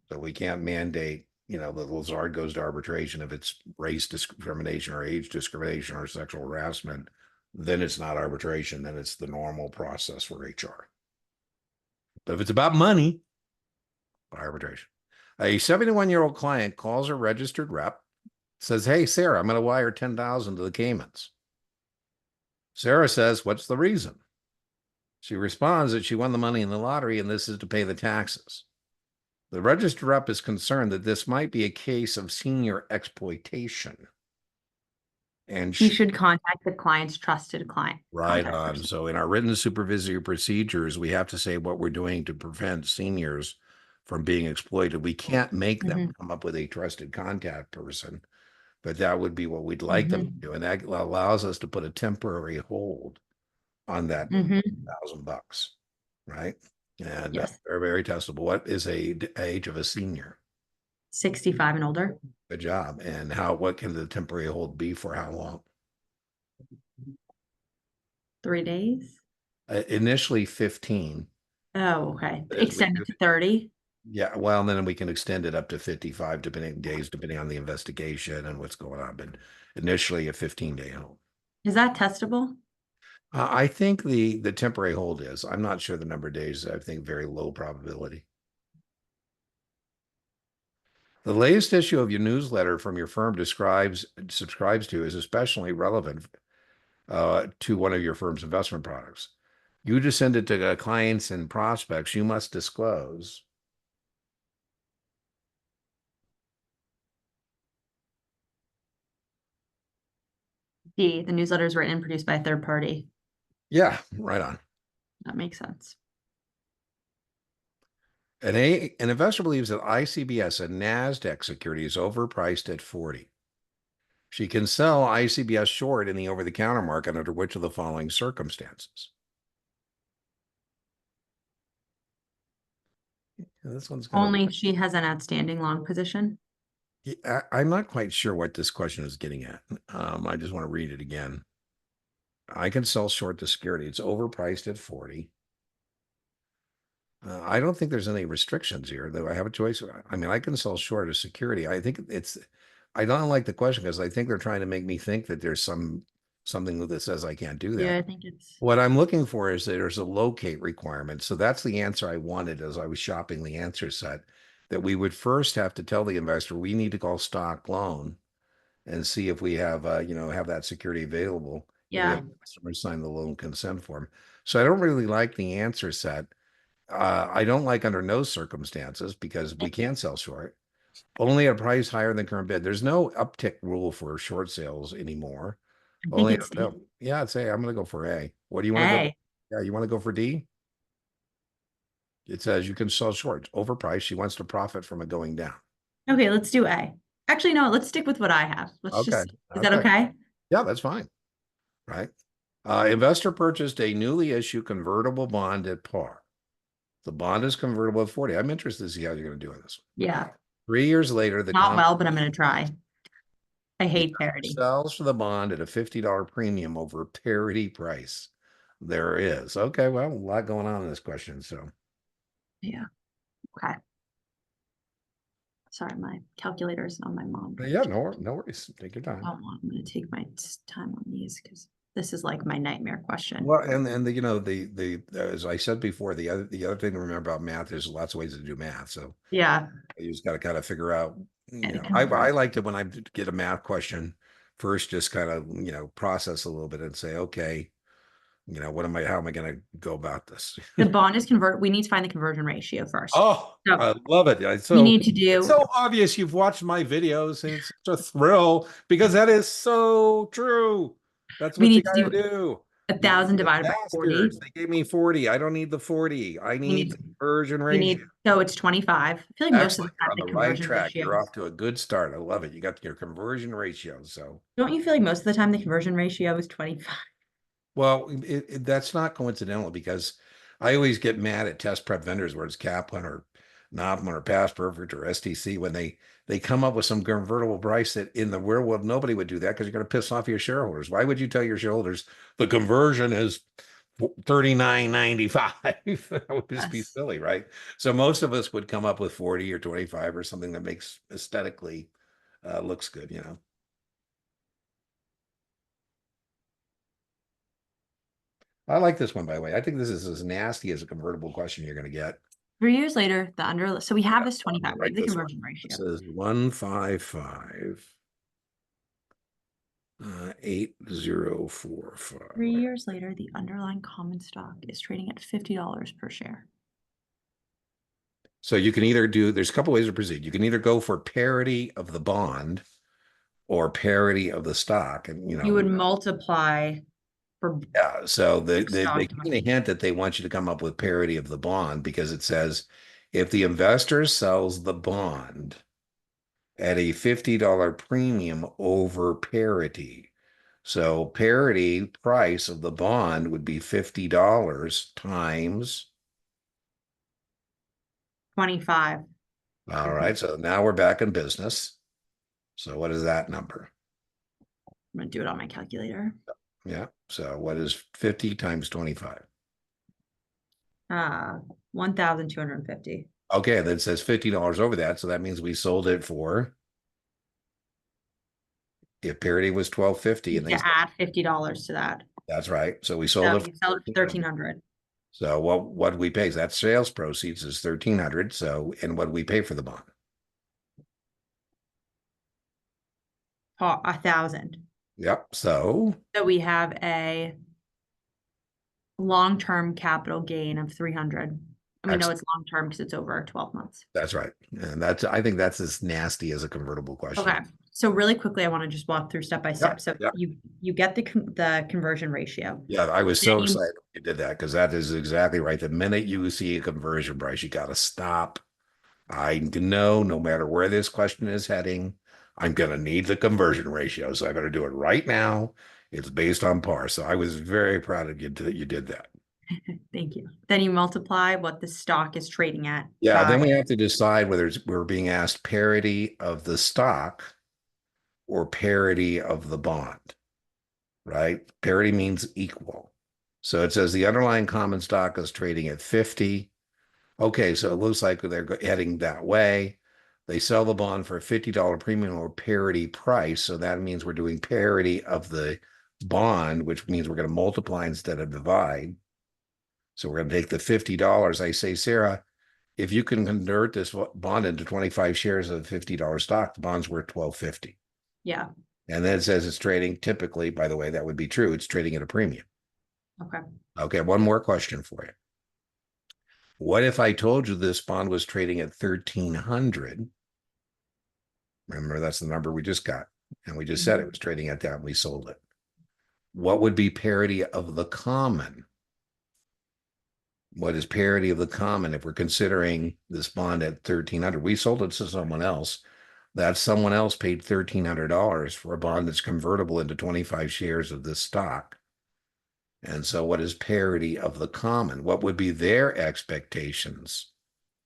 So we can't mandate, that Lazard goes to arbitration if it's race discrimination or age discrimination or sexual harassment. Then it's not arbitration. Then it's the normal process for HR. But if it's about money, arbitration. A 71-year-old client calls a registered rep, says, "Hey, Sarah, I'm going to wire 10,000 to the Caymans." Sarah says, "What's the reason?" She responds that she won the money in the lottery and this is to pay the taxes. The registered rep is concerned that this might be a case of senior exploitation. And He should contact the client's trusted client. right contact on. person. So in our written supervisory procedures, we have to say what we're doing to prevent seniors from being exploited. We can't make them come up with a trusted contact person, but that would be what we'd like them to do. And that allows us to put a temporary hold on that $1,000, right? And Yes. they're very testable. What is a age of a senior? 65 and older. Good job. And what can the temporary hold be for how long? 3 days. Initially 15. Oh, okay. But as we Extended do- to 30. Yeah, well, then we can extend it up to 55 depending on the investigation and what's going on. But initially a 15-day hold. Is that testable? I think the temporary hold is. I'm not sure the number of days. I think very low probability. The latest issue of your newsletter from your firm subscribes to is especially relevant to one of your firm's investment products. You just send it to clients and prospects. You must disclose. D, the newsletter is written and produced by a third party. Yeah, right on. That makes sense. An investor believes that ICBS, a NASDAQ security, is overpriced at 40. She can sell ICBS short in the over-the-counter market under which of the following circumstances? This one's gonna Only if she has an outstanding long position. I'm not quite sure what this question is getting at. I just want to read it again. I can sell short the security. It's overpriced at 40. I don't think there's any restrictions here, though. I have a choice. I mean, I can sell short a security. I don't like the question because I think they're trying to make me think that there's something that says I can't do that. Yeah, I think it's. What I'm looking for is that there's a locate requirement. So that's the answer I wanted as I was shopping the answer set, that we would first have to tell the investor, we need to call stock loan and see if we have, have that security available. And we Yeah. have customers sign the loan consent form. So I don't really like the answer set. I don't like under no circumstances because we can sell short. Only at a price higher than current bid. There's no uptick rule for short sales anymore. I think it's D. Yeah, I'd say I'm going to go for A. What do you want to go? A. Yeah, you want to go for D? It says you can sell short. It's overpriced. She wants to profit from it going down. Okay, let's do A. Actually, no, let's stick with what I have. Let's Okay. just, is that Okay. okay? Yeah, that's fine. Right. Investor purchased a newly issued convertible bond at par. The bond is convertible at 40. I'm interested to see how you're going to do this. Yeah, 3 years later, the not well, but I'm gonna try. I hate parity. sells for the bond at a $50 premium over parity price. There is. Okay, well, a lot going on in this question. So Yeah, okay. Sorry, my calculator is on my mom. yeah, no worries. Take your I time. don't want, I'm gonna take my time on these because this is like my nightmare question. Well, and the as I said before, the other thing to remember about math is lots of ways to do math. So Yeah. you just got to kind of figure out, And it I like to, when I get a math question, first just kind of, process a little bit and say, okay, how am I going to go about this? The bond is convert, we need to find the conversion ratio first. Oh, So I love it. we need to It's do, so obvious you've watched my videos and it's such a thrill because that is so true. That's we what you need to got to do do. 1,000 divided by 40. Bastards. They gave me 40. I don't need the 40. I We need need, the conversion we ratio. need, so it's 25. I feel like most of the Excellent. You're time on the the right conversion track. ratio, You're off to a good start. I love it. You got your conversion ratio. So, don't you feel like most of the time the conversion ratio is 25? well, that's not coincidental because I always get mad at test prep vendors where it's Kaplan or Knopman or Past Perfect or STC when they come up with some convertible price that in the real world nobody would do that because you're going to piss off your shareholders. Why would you tell your shareholders the conversion is 39.95? That would just be Yes. silly, right? So most of us would come up with 40 or 25 or something that makes aesthetically looks good. I like this one, by the way. I think this is as nasty as a convertible question you're going to get. 3 years later, the under, so we have this I'm 25, gonna we have write the this one. conversion ratio. This is 155 8045. 3 years later, the underlying common stock is trading at $50 per share. So you can either there's a couple ways to proceed. You can either go for parity of the bond or parity of the stock. And, You would multiply for, yeah. So they stock give me a hint that they want you to come up with parity of the bond because it says if the investor sells the bond at a $50 premium over parity. So parity price of the bond would be $50 times. 25. All right. So now we're back in business. So what is that number? I'm gonna do it on my calculator. Yeah. So what is 50 times 25? 1,250. Okay. That says $50 over that. So that means we sold it for, if parity was 1250 You and need to add $50 to that. that's right. So we So sold it. you sell it for 1,300. So what did we pay? That sales proceeds is 1,300. So, and what did we pay for the bond? 1,000. Yep. So So we have a long-term capital gain of 300. And we know it's long-term because it's over 12 months. that's right. And I think that's as nasty as a convertible question. Okay. So really quickly, I want to just walk through step by step. So yep. you get the conversion ratio. Yeah, I was so Then you- excited when you did that because that is exactly right. The minute you see a conversion price, you got to stop. I know no matter where this question is heading, I'm going to need the conversion ratio. So I better do it right now. It's based on par. So I was very proud of you that you did that. Thank you. Then you multiply what the stock is trading at. Yeah, then we have to decide whether we're being asked parity of the stock or parity of the bond, right? Parity means equal. So it says the underlying common stock is trading at 50. Okay, so it looks like they're heading that way. They sell the bond for a $50 premium or parity price. So that means we're doing parity of the bond, which means we're going to multiply instead of divide. So we're going to take the $50. I say, Sarah, if you can convert this bond into 25 shares of $50 stock, the bond's worth $12.50. Yeah. And then it says it's trading, typically, by the way, that would be true. It's trading at a premium. Okay. Okay, one more question for you. What if I told you this bond was trading at 1,300? Remember, that's the number we just got. And we just said it was trading at that and we sold it. What would be parity of the common? What is parity of the common if we're considering this bond at 1,300? We sold it to someone else. that someone else paid $1,300 for a bond that's convertible into 25 shares of this stock. And so what is parity of the common? What would be their expectations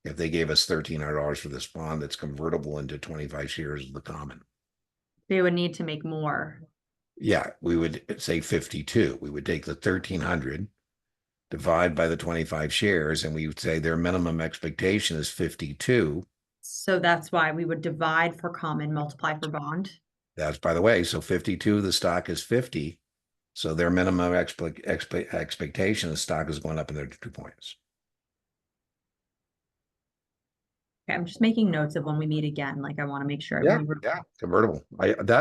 if they gave us $1,300 for this bond that's convertible into 25 shares of the common? They would need to make more. Yeah, we would say 52. We would take the 1,300, divide by the 25 shares, and we would say their minimum expectation is 52. So that's why we would divide for common, multiply for bond. That's, by the way, so 52, the stock is 50. So their minimum expectation, the stock is going up in their 2 points. Okay, I'm just making notes of when we meet again. Like I want to make sure. Yeah, yeah, convertible.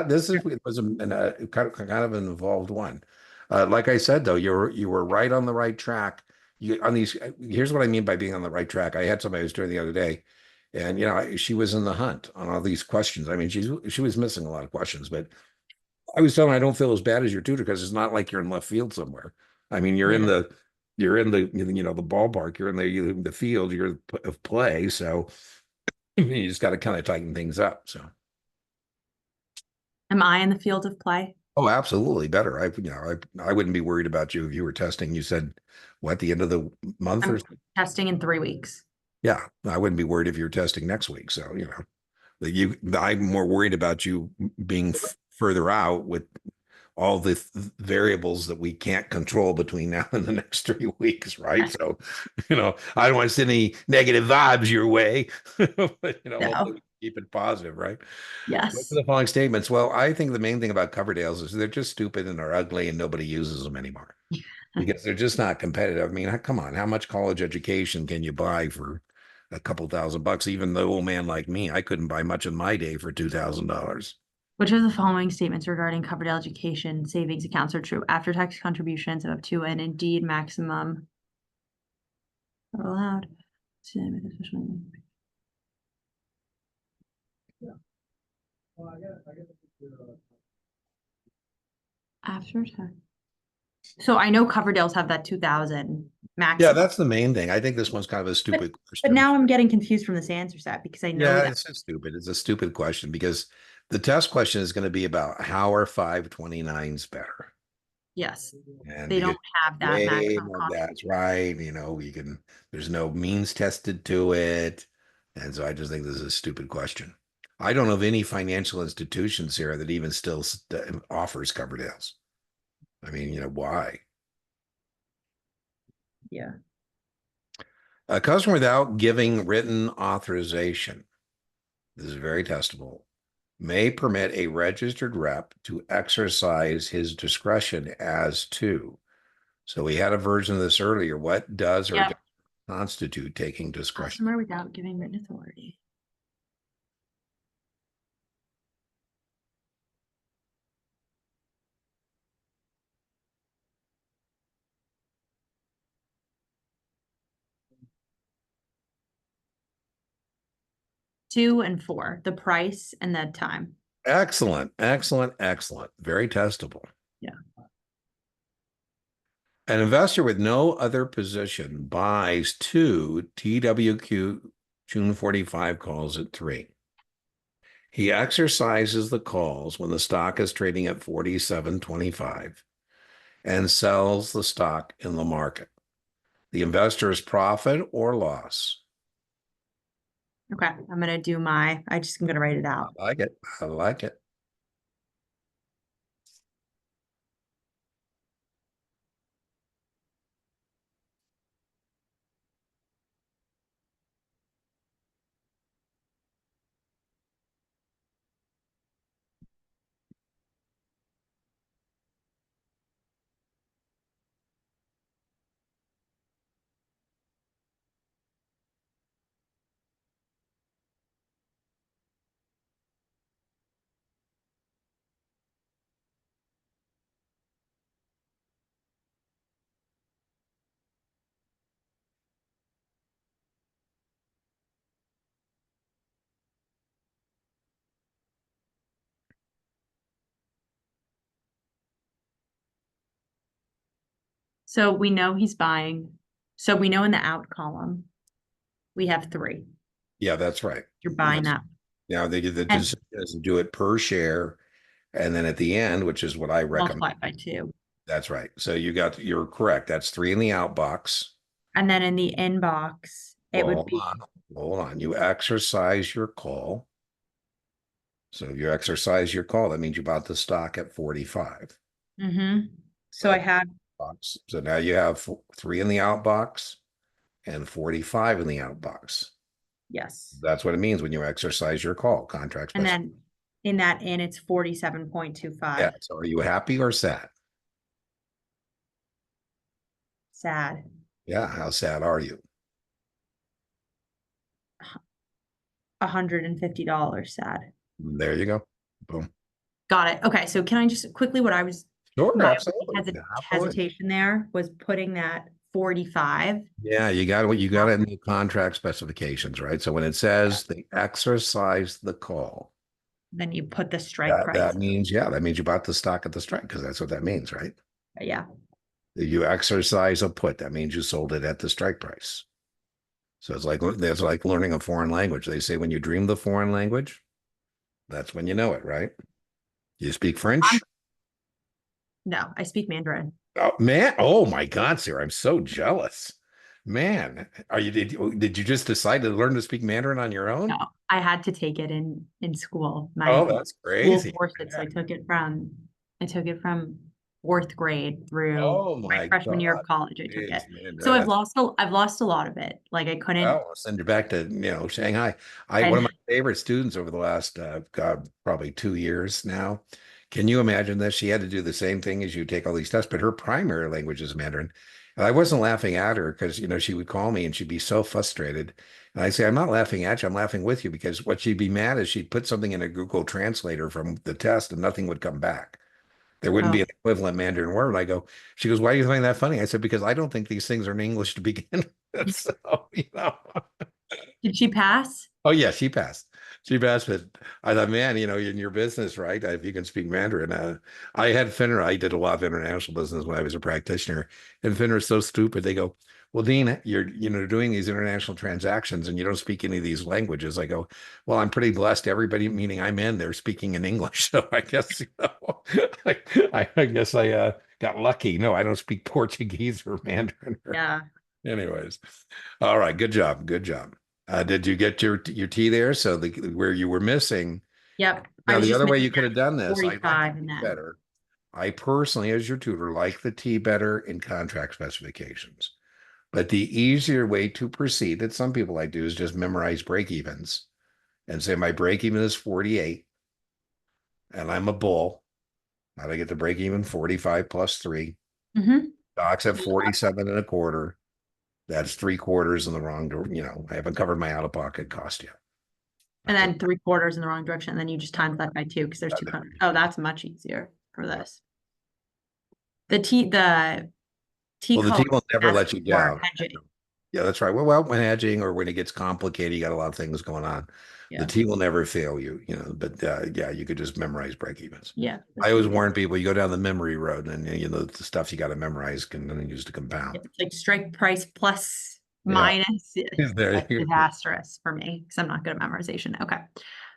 This was a kind of an involved one. Like I said, though, you were right on the right track. You on these. Here's what I mean by being on the right track. I had somebody I was doing the other day, and she was in the hunt on all these questions. I mean, she was missing a lot of questions, but I was telling her I don't feel as bad as your tutor because it's not like you're in left field somewhere. I mean, you're in the the ballpark. You're in the field. You're of play. So you just got to kind of tighten things up. So. Am I in the field of play? Oh, absolutely better. I wouldn't be worried about you if you were testing. You said, what, the end of the month or I'm testing in 3 weeks. yeah, I wouldn't be worried if you're testing next week. So, I'm more worried about you being further out with all the variables that we can't control between now and the next 3 weeks, right? So, I don't want to send any negative vibes your way, but No. hopefully keep it positive, right? Yes. What's the following statements? Well, I think the main thing about Coverdales is they're just stupid and are ugly and nobody uses them anymore because they're just not competitive. I mean, come on, how much college education can you buy for a couple $1,000? Even the old man like me, I couldn't buy much in my day for $2,000. Which of the following statements regarding Coverdale education savings accounts are true? After-tax contributions of up to and indeed maximum allowed. After tax. So I know Coverdale's have that 2,000 max. Yeah, that's the main thing. I think this one's kind of a stupid question. But now I'm getting confused from this answer set because I know that. It's just stupid. It's a stupid question because the test question is going to be about how are 529s better? Yes, And they don't have that maximum. that's right. There's no means tested to it. And so I just think this is a stupid question. I don't know of any financial institutions here that even still offers Coverdales. I mean, why? Yeah. A customer without giving written authorization, this is very testable, may permit a registered rep to exercise his discretion as to. So we had a version of this earlier. What does or does constitute taking discretion? Customer without giving written authority. Two and four, the price and the time. Excellent, excellent, excellent. Very testable. Yeah. An investor with no other position buys 2 TWQ June 45 calls at 3. He exercises the calls when the stock is trading at 47.25 and sells the stock in the market. The investor's profit or loss. Okay, I'm gonna do I'm gonna write it out. I like it. I like it. So we know he's buying. So we know in the out column, we have 3. Yeah, that's right. You're buying that. Now the And decision is to do it per share. And then at the end, which is what I recommend. multiply it by 2. That's right. So you're correct. That's 3 in the outbox. And then in the inbox, it Well, would be, hold on. You exercise your call. So you exercise your call. That means you bought the stock at 45. so I have, Box. So now you have 3 in the outbox and 45 in the outbox. yes. That's what it means when you exercise your call, contract And specification. then in that in, it's 47.25. Yeah. So are you happy or sad? Sad. Yeah. How sad are you? $150 sad. There you go. Boom. Got it. Okay, so can I just quickly, what I was, Sure, my absolutely. Absolutely. hesitation there was putting that 45. Yeah, you got what you got in the contract specifications, right? So when it says they exercise the call, Then you put the strike price. that means, yeah, that means you bought the stock at the strike because that's what that means, right? Yeah. You exercise a put, that means you sold it at the strike price. So it's like learning a foreign language. They say when you dream the foreign language, that's when you know it, right? You speak French? No, I speak Mandarin. Oh man, oh my God, Sarah, I'm so jealous. Man, did you just decide to learn to speak Mandarin on your own? No, I had to take it in school. Oh, My that's school crazy. forced it, so I took it from 4th grade through Oh my my freshman year God. of college. I took Jeez, it. man, So that's I've lost a lot of it. Like I couldn't, I'll send you back to Shanghai. One of and my favorite students over the last God, probably 2 years now. Can you imagine this? She had to do the same thing as you, take all these tests, but her primary language is Mandarin. And I wasn't laughing at her because she would call me and she'd be so frustrated. And I say, I'm not laughing at you, I'm laughing with you, because what she'd be mad is she'd put something in a Google translator from the test and nothing would come back. There wouldn't be oh, an equivalent Mandarin word. And she goes, why do you find that funny? I said, because I don't think these things are in English to begin with. So. did she pass? Oh yeah, she passed. She passed, but I thought, man, in your business, right? If you can speak Mandarin, I had FINRA. I did a lot of international business when I was a practitioner, and FINRA is so stupid. They go, "Well, Dean, you're doing these international transactions, and you don't speak any of these languages." I go, "Well, I'm pretty blessed. Everybody, meaning I'm in, they're speaking in English, so I guess I guess I got lucky. No, I don't speak Portuguese or Mandarin. Yeah. Anyways, all right, good job, good job. Did you get your tea there? So where you were missing. Yep. I Now was the just other way missing you could have done this, I like 45 the in tea that. better. I personally, as your tutor, like the tea better in contract specifications. But the easier way to proceed that some people like do is just memorize break evens and say my break even is 48 and I'm a bull. How do I get the break even? 45 plus 3. Doc's at 47 and a quarter. That's 3/4 in the wrong, I haven't covered my out-of-pocket cost yet. And then 3/4 in the wrong direction. And then you just times that by 2 because there's 200. Oh, that's much easier for this. The T Well, the color tea will never let you for down. hedging. Yeah, that's right. Well, when hedging or when it gets complicated, you got a lot of things going on. Yeah. The tea will never fail you, but yeah, you could just memorize break evens. Yeah. I always warn people, you go down the memory road and the stuff you got to memorize can then use to compound. It's like strike price plus Yeah. minus. There That's you go. disastrous for me because I'm not good at memorization. Okay.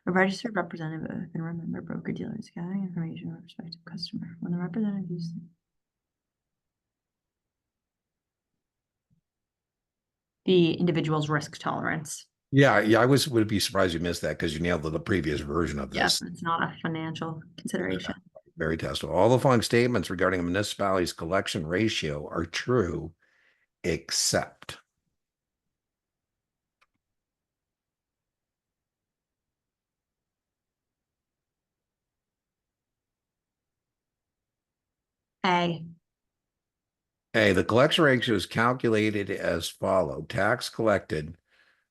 A registered representative and remember broker dealers gathering information on a prospective customer. When the representative uses the individual's risk tolerance. Yeah, I would be surprised you missed that because you nailed the previous version of Yes, this. it's not a financial consideration. Very testable. All the following statements regarding a municipality's collection ratio are true, except. A. A, the collection ratio is calculated as follow. Tax collected.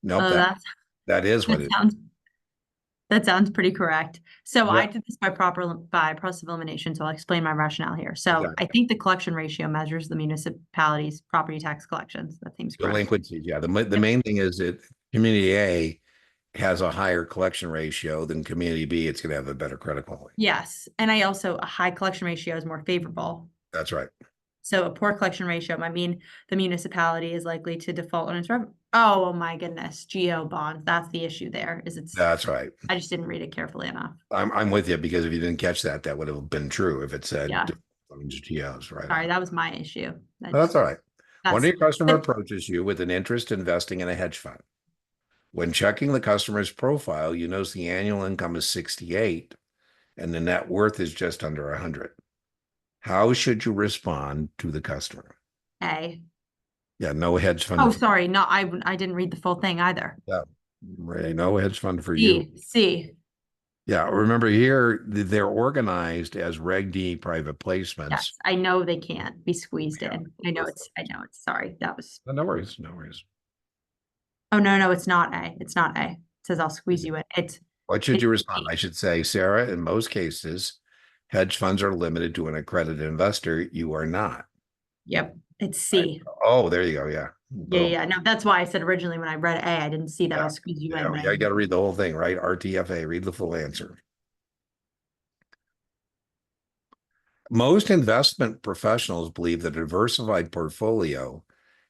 Nope, Oh, that is what it is. That sounds pretty correct. So Yeah. I did this by process of elimination, so I'll explain my rationale here. So Exactly. I think the collection ratio measures the municipality's property tax collections. That seems correct. Delinquencies, yeah. The main thing is that community A has a higher collection ratio than community B. It's going to have a better credit quality. Yes, and a high collection ratio is more favorable. That's right. So a poor collection ratio might mean the municipality is likely to default on its Oh my goodness, geo bonds. That's the issue there, is That's right. I just didn't read it carefully enough. I'm with you because if you didn't catch that, that would have been true if it said Yeah. funds GOs, right? Sorry, On. that was my issue. That's all right. When That's your customer approaches you with an interest investing in a hedge fund, when checking the customer's profile, you notice the annual income is 68 and the net worth is just under 100. How should you respond to the customer? A. Yeah, no hedge fund. Oh, sorry. No, I didn't read the full thing either. Yeah, Ray, no hedge fund for you. C. Yeah, remember here, they're organized as Reg D private placements. Yes, I know they can't be squeezed Yeah. in. I know it's, sorry. That was, No worries, no worries. oh, no, it's not A. It's not A. It says I'll squeeze you in. What should it's you respond? C. I should say, Sarah, in most cases, hedge funds are limited to an accredited investor. You are not. Yep, it's Right? C. Oh, there you go. Yeah. Yeah. No, that's why I said originally when I read A, I didn't see that Yeah. I'll squeeze you in. Yeah, But you got to read the whole thing, right? RTFA, read the full answer. Most investment professionals believe that a diversified portfolio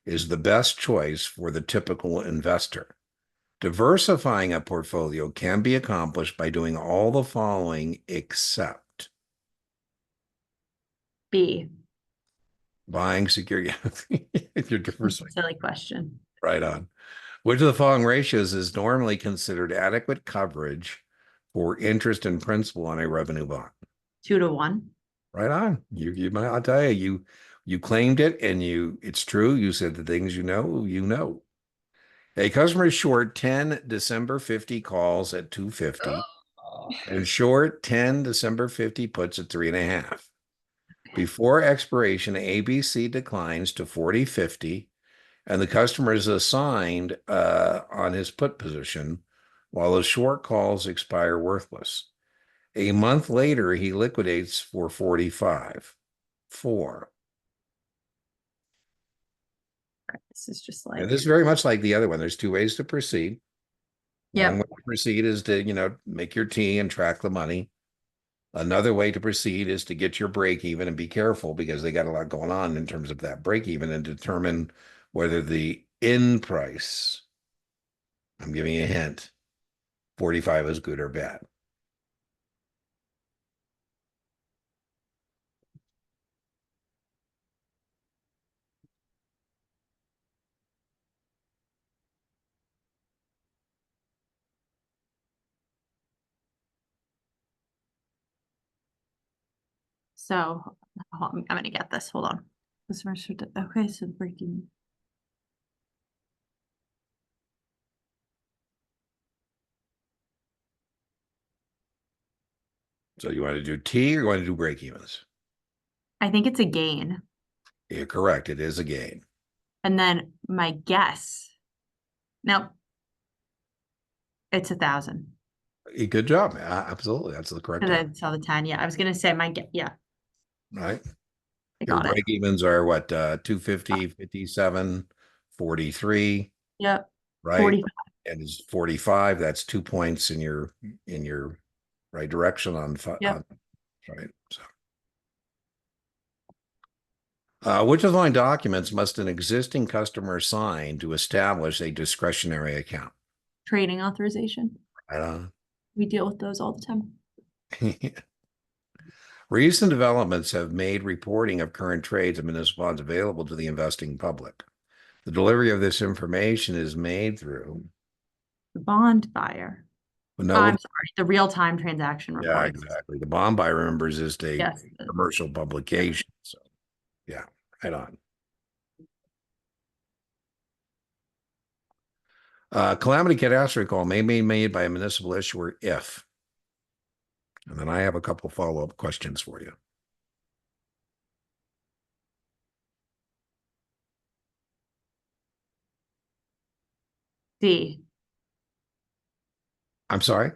is the best choice for the typical investor. Diversifying a portfolio can be accomplished by doing all the following except B. buying security. You're diversifying. Silly question. Right on. Which of the following ratios is normally considered adequate coverage for interest and principal on a revenue bond? 2 to 1. Right on. I'll tell you, you claimed it and it's true. You said the things you know. A customer is short 10 December 50 calls at 250 and short 10 December 50 puts at 3.5. Before expiration, ABC declines to 40.50 and the customer is assigned on his put position while the short calls expire worthless. A month later, he liquidates for 45. 4. This is just And like, this is very much like the other one. There's two ways to proceed. One yep. way to proceed is to, make your T and track the money. Another way to proceed is to get your break even and be careful because they got a lot going on in terms of that break even and determine whether the in price, I'm giving you a hint, 45 is good or bad. So I'm going to get this. Hold on. Okay, so breaking. So you want to do T or you want to do break evens? I think it's a gain. You're correct. It is a gain. And then my guess. Now, it's 1,000. Good job. Absolutely. That's the correct Because answer. I saw the 10. Yeah, I was going to say yeah, Right. I Your got it. break evens are what? 250, 57, 43. Yep. Right. 45. And it's 45. That's 2 points in your right direction on Yep. right. So which of the following documents must an existing customer sign to establish a discretionary account? Trading authorization. Right We deal with those all the time. on. Recent developments have made reporting of current trades and municipal bonds available to the investing public. The delivery of this information is made through The bond buyer. no, I'm sorry, the real-time transaction yeah, reports. exactly. The bond buyer, remember, is just a Yes. commercial publication. So, yeah, right on. Calamity catastrophe call may be made by a municipal issuer if, and then I have a couple follow-up questions for you. D. I'm sorry?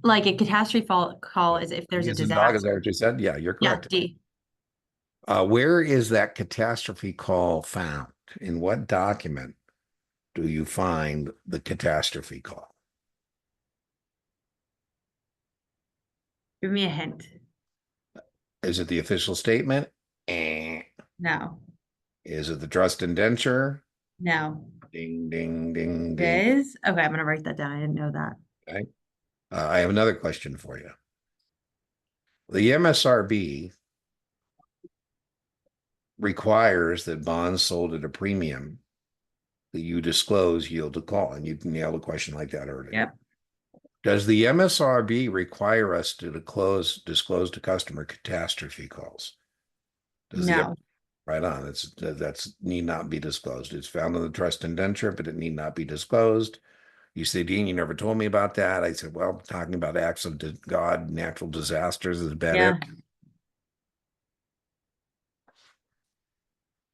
Like a catastrophe call is if there's a Is a dog, is disaster. that what you said? Yeah, you're Yeah, correct. D. Where is that catastrophe call found? In what document do you find the catastrophe call? Give me a hint. Is it the official statement? No. Is it the trust indenture? No. Ding, ding, ding, It ding. is? Okay, I'm gonna write that down. I didn't know that. Okay. I have another question for you. The MSRB requires that bonds sold at a premium that you disclose yield to call, and you nailed a question like that earlier. Yep. Does the MSRB require us to disclose to customer catastrophe calls? Does the No. right on? That's need not be disclosed. It's found in the trust indenture, but it need not be disclosed. You say, Dean, you never told me about that. I said, well, talking about acts of God, natural disasters is about Yeah. it.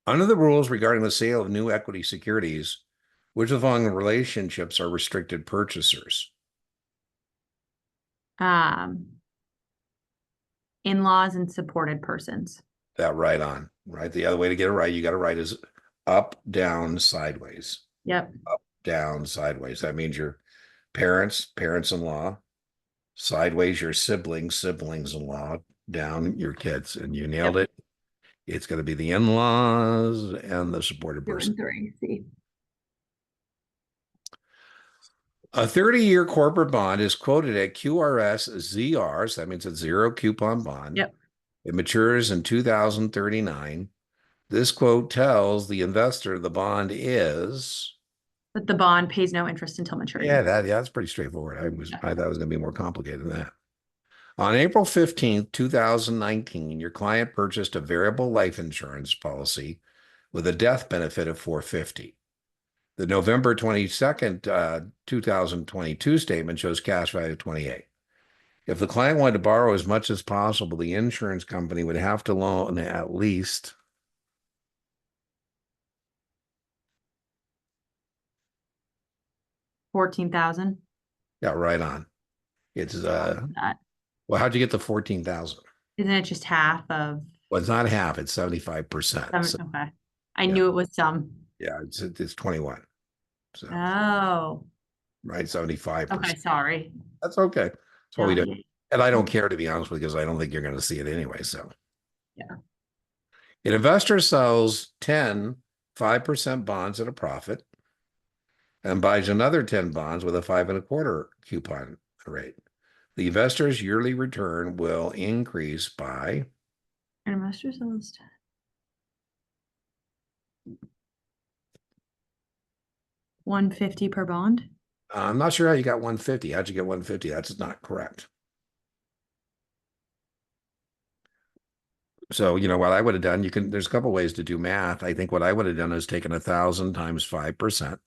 Under the rules regarding the sale of new equity securities, which of the following relationships are restricted purchasers? In-laws and supported persons. That right on, right? The other way to get it right, you got to write is up, down, sideways. Yep. Up, down, sideways. That means your parents, parents-in-law, sideways, your siblings, siblings-in-law, down, your kids. And you nailed it. It's going to be the in-laws and the supported 2 person. and 3. See. A 30-year corporate bond is quoted at QRS ZRs. That means it's zero coupon bond. Yep. It matures in 2039. This quote tells the investor the bond is. But the bond pays no interest until maturity. Yeah, that's pretty straightforward. I thought it was going to be more complicated than that. On April 15th, 2019, your client purchased a variable life insurance policy with a death benefit of $450. The November 22nd, 2022 statement shows cash value of $28. If the client wanted to borrow as much as possible, the insurance company would have to loan at least $14,000. Yeah, right on. It's well, how'd you get the 14,000? Isn't it just half of? Well, it's not half, it's 75%. So, Okay. I knew it was some. yeah, it's 21. So Oh. right, 75%. Okay, sorry. That's okay. That's what we do. Yeah. And I don't care, to be honest with you, because I don't think you're going to see it anyway. So Yeah. an investor sells 10 5% bonds at a profit and buys another 10 bonds with a 5.25 coupon rate. The investor's yearly return will increase by An investor sells 150 per bond. I'm not sure how you got 150. How'd you get 150? That's not correct. So, what I would have done, there's a couple ways to do math. I think what I would have done is taken 1,000 times 5%.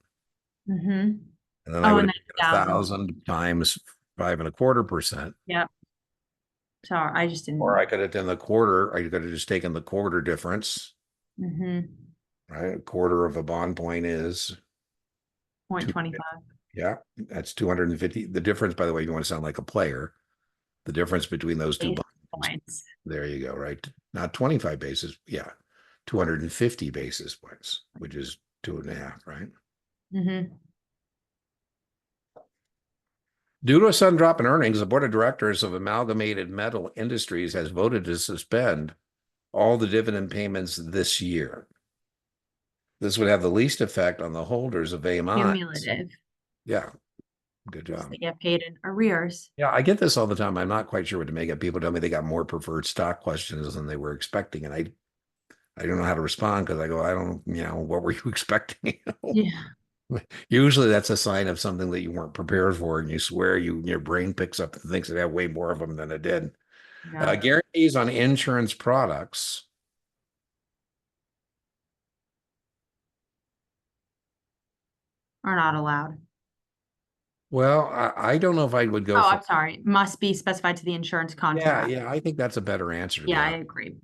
Mm-hmm. And then I would and have then taken 1,000 times 5.25%. Yep. Sorry, I just didn't. Or I could have done the quarter. I could have just taken the quarter difference. Mm-hmm. Right? A quarter of a bond point is 0.25. Yeah, that's 250. The difference, by the way, you want to sound like a player. The difference between those two points. There you go, right? Not 25 basis. Yeah. 250 basis points, which is 2.5, right? Mm-hmm. Due to a sudden drop in earnings, the board of directors of Amalgamated Metal Industries has voted to suspend all the dividend payments this year. This would have the least effect on the holders of AMI. Cumulative. Yeah. Good job. They get paid in arrears. Yeah, I get this all the time. I'm not quite sure what to make of. People tell me they got more preferred stock questions than they were expecting. And I don't know how to respond because I go, I don't, what were you expecting? Yeah. Usually that's a sign of something that you weren't prepared for, and you swear your brain picks up and thinks it had way more of them than it did. Yeah. Guarantees on insurance products. Are not allowed. Well, I don't know if I would go Oh, for. I'm sorry. Must be specified to the insurance contract. Yeah, I think that's a better answer. Yeah, I agree.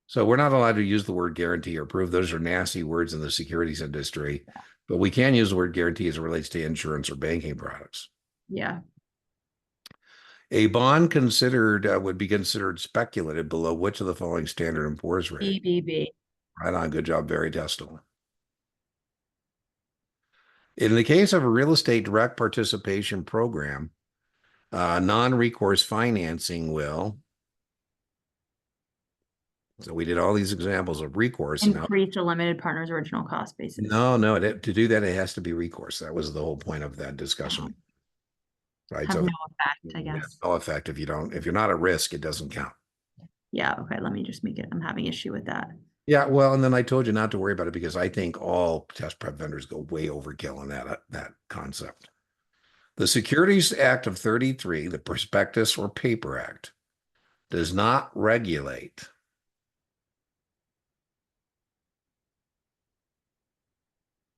So we're not allowed to use the word guarantee or prove. Those are nasty words in the securities industry, but we can use the word guarantee as it relates to insurance or banking products. Yeah. A bond would be considered speculative below which of the following Standard & Poor's rating? BBB. Right on. Good job. Very testable. In the case of a real estate direct participation program, non-recourse financing will. So we did all these examples of recourse. And now, Increase the limited partner's original cost basis. no, to do that, it has to be recourse. That was the whole point of that discussion. Right. Have So no effect, I it has guess. no effect if you're not at risk, it doesn't count. Yeah, okay, let me just make it, I'm having issue with that. Yeah, well, and then I told you not to worry about it because I think all test prep vendors go way overkill on that concept. The Securities Act of 33, the Prospectus or Paper Act, does not regulate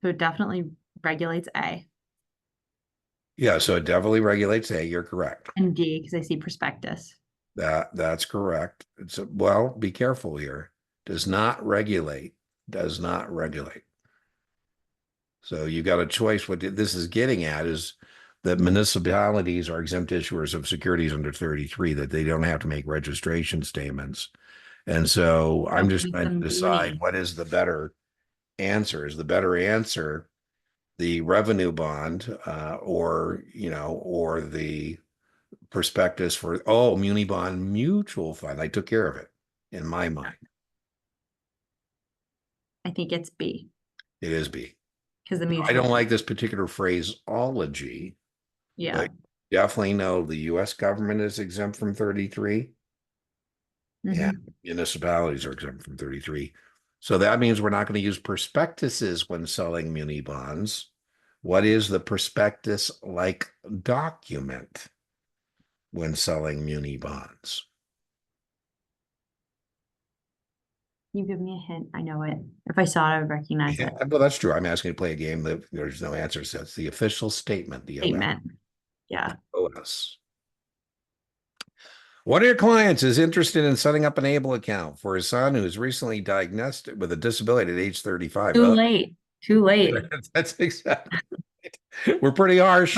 So it definitely regulates A Yeah, so it definitely regulates A. You're correct. and D, because I see prospectus. That's correct. Well, be careful here. Does not regulate. Does not regulate. So you got a choice. What this is getting at is that municipalities are exempt issuers of securities under 33, that they don't have to make registration statements. And so I'm just Make trying to them decide muni. what is the better answer. Is the better answer the revenue bond, or the prospectus for, muni bond mutual fund? I took care of it in my mind. I think it's B, It is B. because the I mutual. don't like this particular phraseology, Yeah, but definitely know the US government is exempt from 33 and mhm. municipalities are exempt from 33. So that means we're not going to use prospectuses when selling muni bonds. What is the prospectus like document when selling muni bonds? You give me a hint, I know it. If I saw it, I would recognize it. Well, that's true. I'm asking you to play a game that there's no answer sets. The official statement, the Statement, yeah. OS. One of your clients is interested in setting up an ABLE account for his son who is recently diagnosed with a disability at age 35. Too late, too late. That's exactly right. We're pretty harsh.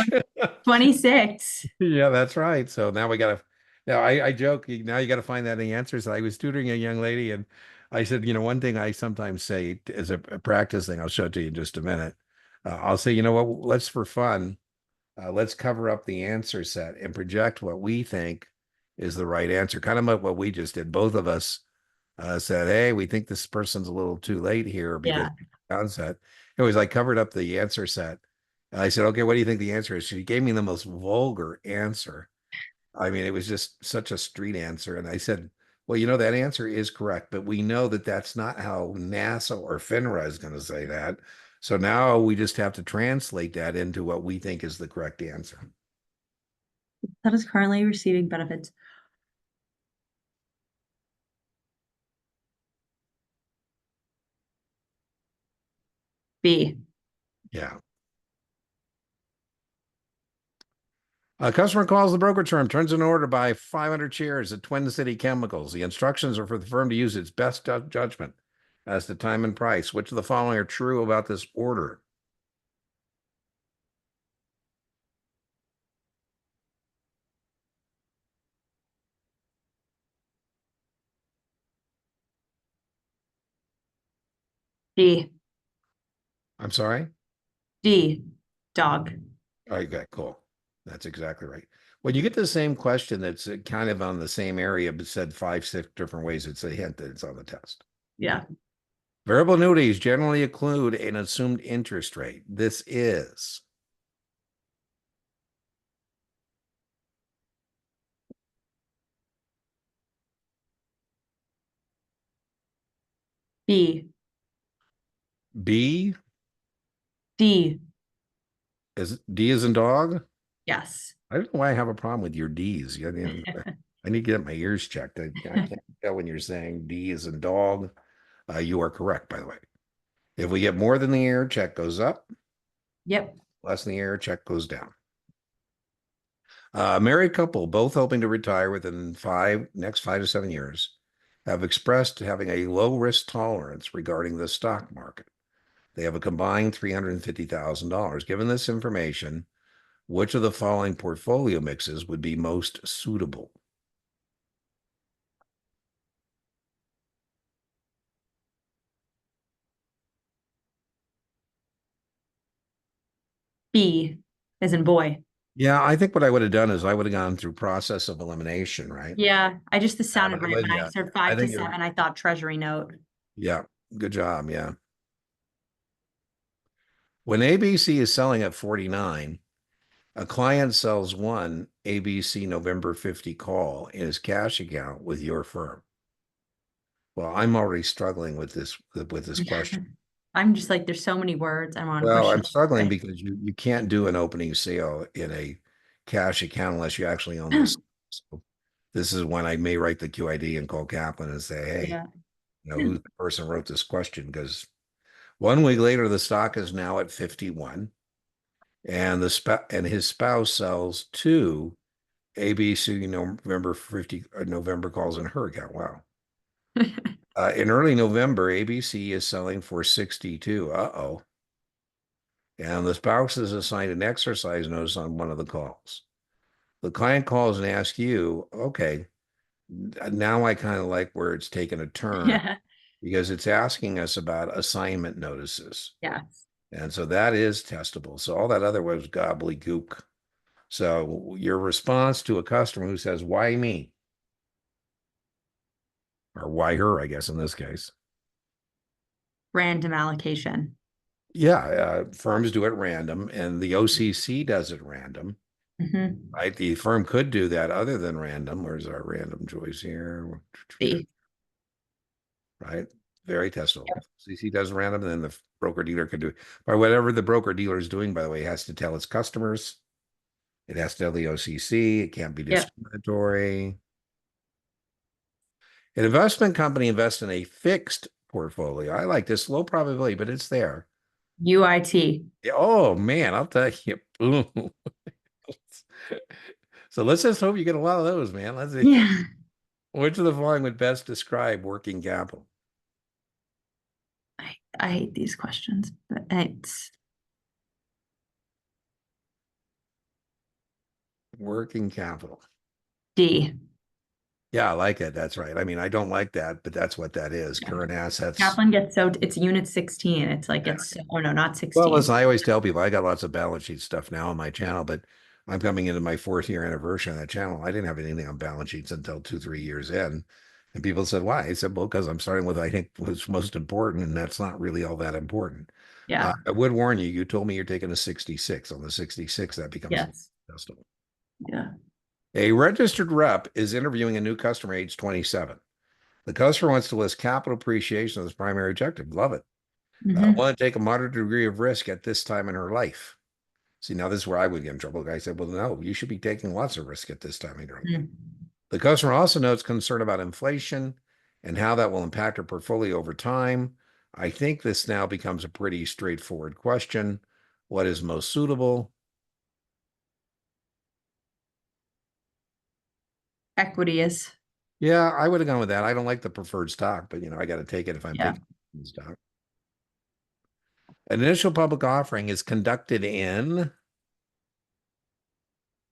26. Yeah, that's right. So now we gotta. Now I joke. Now you got to find that in the answers. I was tutoring a young lady, and I said, one thing I sometimes say as a practice thing. I'll show it to you in just a minute. I'll say, you know what? Let's for fun. Let's cover up the answer set and project what we think is the right answer. Kind of like what we just did. Both of us said, "Hey, we think this person's a little too late here because Yeah, onset." It was like covered up the answer set. And I said, "Okay, what do you think the answer is?" She gave me the most vulgar answer. I mean, it was just such a street answer. And I said, "Well, that answer is correct, but we know that that's not how NASA or FINRA is going to say that. So now we just have to translate that into what we think is the correct answer." that is currently receiving benefits. B, Yeah. A customer calls the brokerage firm, turns in an order to buy 500 shares at Twin City Chemicals. The instructions are for the firm to use its best judgment as to time and price. Which of the following are true about this order? D, I'm sorry? D, dog. Okay, cool. That's exactly right. When you get the same question that's kind of on the same area, but said 5, 6 different ways, it's a hint that it's on the test. Yeah, Variable annuities generally include an assumed interest rate. This is B, B. D, Is D is in dog? yes. I don't know why I have a problem with your D's. I need to get my ears checked. I can't tell when you're saying D is in dog. You are correct, by the way. If we get more than the ear, check goes up. Yep, Less than the ear, check goes down. Married couple, both hoping to retire within next 5 to 7 years, have expressed having a low risk tolerance regarding the stock market. They have a combined $350,000. Given this information, which of the following portfolio mixes would be most suitable? B, as in boy. Yeah, I think what I would have done is I would have gone through process of elimination, right? Yeah, this And sounded I right. would, When I yeah, said I 5 to think it, 7, I thought treasury note. yeah, good job. Yeah. When ABC is selling at 49, a client sells one ABC November 50 call in his cash account with your firm. Well, I'm already struggling with this question. I'm just like, there's so many words. I want to Well, push I'm it. struggling Okay. because you can't do an opening sale in a cash account unless you actually own this. So this is when I may write the QID and call Kaplan and say, hey, Yeah. who the person wrote this question? Because 1 week later, the stock is now at 51, and his spouse sells two ABC November 50 November calls in her account. Wow. In early November, ABC is selling for 62. Uh-oh. And the spouse is assigned an exercise notice on one of the calls. The client calls and asks you, okay, now I kind of like where it's taken a turn Yeah. because it's asking us about assignment notices. Yes. And so that is testable. So all that other was gobbledygook. So your response to a customer who says, why me? Or why her, I guess, in this case. Random allocation. Yeah, firms do it random, and the OCC does it random. Mm-hmm. Right? The firm could do that other than random. Where's our random choice here? See. Right? Very testable. CC does random, and then the broker dealer could do it. By whatever the broker dealer is doing, by the way, it has to tell its customers. It has to tell the OCC. It can't be Yep. discriminatory. An investment company invests in a fixed portfolio. I like this low probability, but it's there. UIT. Oh man, I'll tell you. Boom. So let's just hope you get a lot of those, man. Let's see. Yeah. Which of the following would best describe working capital? I hate these questions, but it's Working capital. D. Yeah, I like it. That's right. I mean, I don't like that, but that's what that is. Yeah. Current assets. Kaplan gets it's unit 16. It's like oh no, not Well, 16. listen, I always tell people I got lots of balance sheet stuff now on my channel, but I'm coming into my 4th year anniversary on that channel. I didn't have anything on balance sheets until 2, 3 years in. And people said, why? I said, well, because I'm starting with, I think, what's most important, and that's not really all that important. Yeah. I would warn you, you told me you're taking a 66. On the 66, that becomes Yes. adjustable. Yeah. A registered rep is interviewing a new customer age 27. The customer wants to list capital appreciation as primary objective. Love it. Mm-hmm. Want to take a moderate degree of risk at this time in her life. See, now this is where I would get in trouble. The guy said, well, no, you should be taking lots of risk at this time in your life. Mm-hmm. The customer also notes concern about inflation and how that will impact her portfolio over time. I think this now becomes a pretty straightforward question. What is most suitable? Equity is. Yeah, I would have gone with that. I don't like the preferred stock, but I got to take it if I'm Yeah. taking stock. An initial public offering is conducted in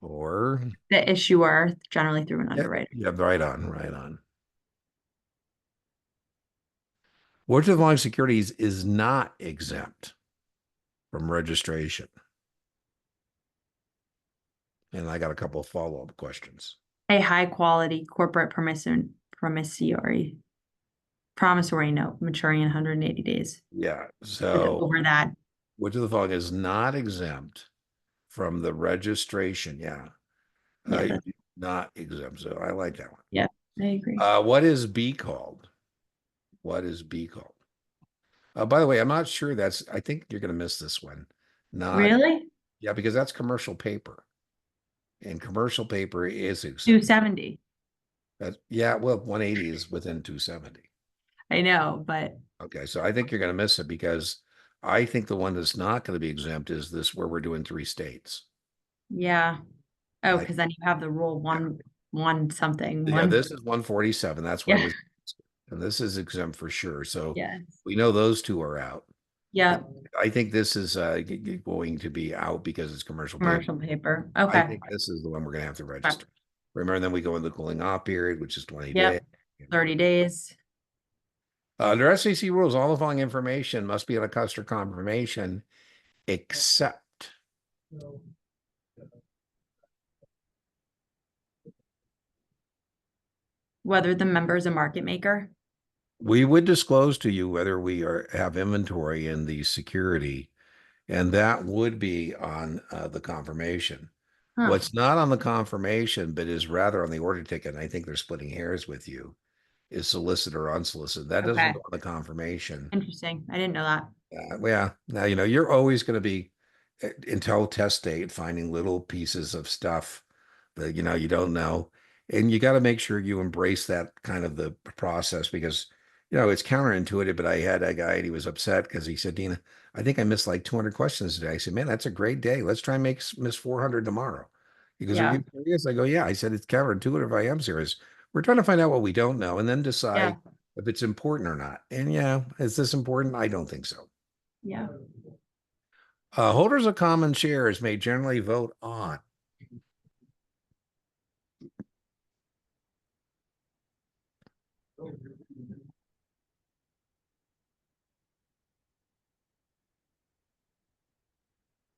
or The issuer, generally through an yeah, underwriter. yeah, right on, right on. Which of the following securities is not exempt from registration? And I got a couple of follow-up questions. A high quality corporate promissory note maturing in 180 days. Yeah. Is it So over that? which of the following is not exempt from the registration? Yeah. Yeah. Not exempt. So I like that one. Yeah. I agree. What is B called? What is B called? By the way, I'm not sure I think you're going to miss this one. Not, Really? yeah, because that's commercial paper. And commercial paper is exempt. 270. Yeah, well, 180 is within 270. I know, but Okay, so I think you're going to miss it because I think the one that's not going to be exempt is this where we're doing 3 states. yeah. Oh, I, because then you have the rule one something. yeah, One. this is 147. That's why Yeah. it was, and this is exempt for sure. So Yes. we know those two are out. Yeah. I think this is going to be out because it's commercial paper. Commercial paper. I Okay. think this is the one we're going to have to register. Remember, then we go in the cooling off period, which is 20 days. Yep. 30 days. Under SEC rules, all the following information must be on a customer confirmation, except Whether the member is a market maker. We would disclose to you whether we have inventory in the security, and that would be on the confirmation. Huh, What's not on the confirmation, but is rather on the order ticket, and I think they're splitting hairs with you, is solicited or unsolicited. That doesn't okay, go on the confirmation. interesting. I didn't know that. Yeah. Now, you're always going to be until test date finding little pieces of stuff that, you don't know. And you got to make sure you embrace that kind of the process because, it's counterintuitive. But I had a guy and he was upset because he said, Dina, I think I missed like 200 questions today. I said, man, that's a great day. Let's try and miss 400 tomorrow. He goes, are Yeah, you serious? I go, yeah. I said, it's counterintuitive. I am serious. We're trying to find out what we don't know and then yeah, decide if it's important or not. And yeah, is this important? I don't think so. yeah. Holders of common shares may generally vote on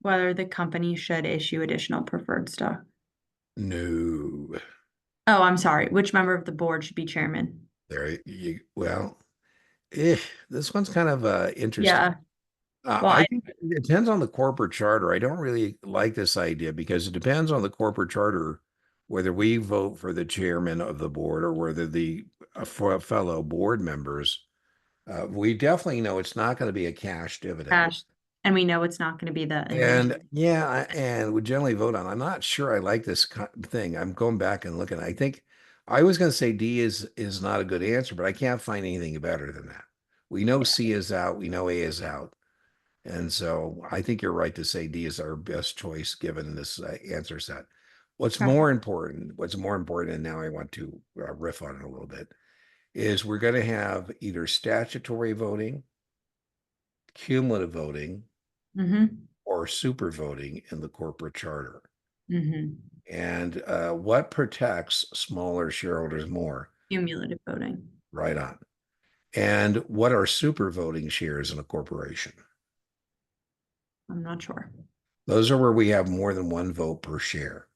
Whether the company should issue additional preferred stock. no. Oh, I'm sorry. Which member of the board should be chairman? Well, this one's kind of interesting. Yeah, well, I think it depends on the corporate charter. I don't really like this idea because it depends on the corporate charter whether we vote for the chairman of the board or whether the for fellow board members. We definitely know it's not going to be a cash dividend. cash, and we know it's not going to be the And administration. yeah, and we generally vote on. I'm not sure I like this thing. I'm going back and looking. I think I was going to say D is not a good answer, but I can't find anything better than that. We know C is out. We know A is out. And so I think you're right to say D is our best choice given this answer set. What's Okay. more important, and now I want to riff on it a little bit, is we're going to have either statutory voting, cumulative voting, Mm-hmm, or super voting in the corporate charter. mm-hmm. And what protects smaller shareholders more? Cumulative voting. Right on. And what are super voting shares in a corporation? I'm not sure. Those are where we have more than one vote per share.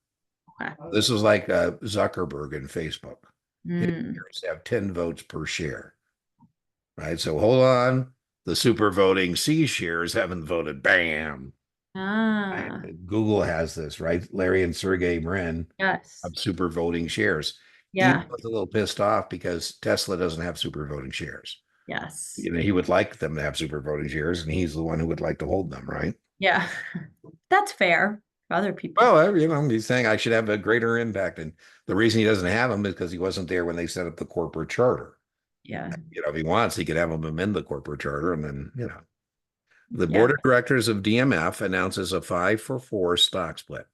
Okay. This is like Zuckerberg and Facebook. His Mm. shares have 10 votes per share. Right. So hold on. The super voting C shares haven't voted. Bam. Ah, Google has this, right? Larry and Sergey Brin yes. have super voting shares. Elon Yeah, was a little pissed off because Tesla doesn't have super voting shares. yes. He would like them to have super voting shares, and he's the one who would like to hold them, right? Yeah. That's fair for other people. Well, he's saying I should have a greater impact, and the reason he doesn't have them is because he wasn't there when they set up the corporate charter. Yeah. If he wants, he could have them amend the corporate charter, and then the Yeah. board of directors of DMF announces a 5-for-4 stock split.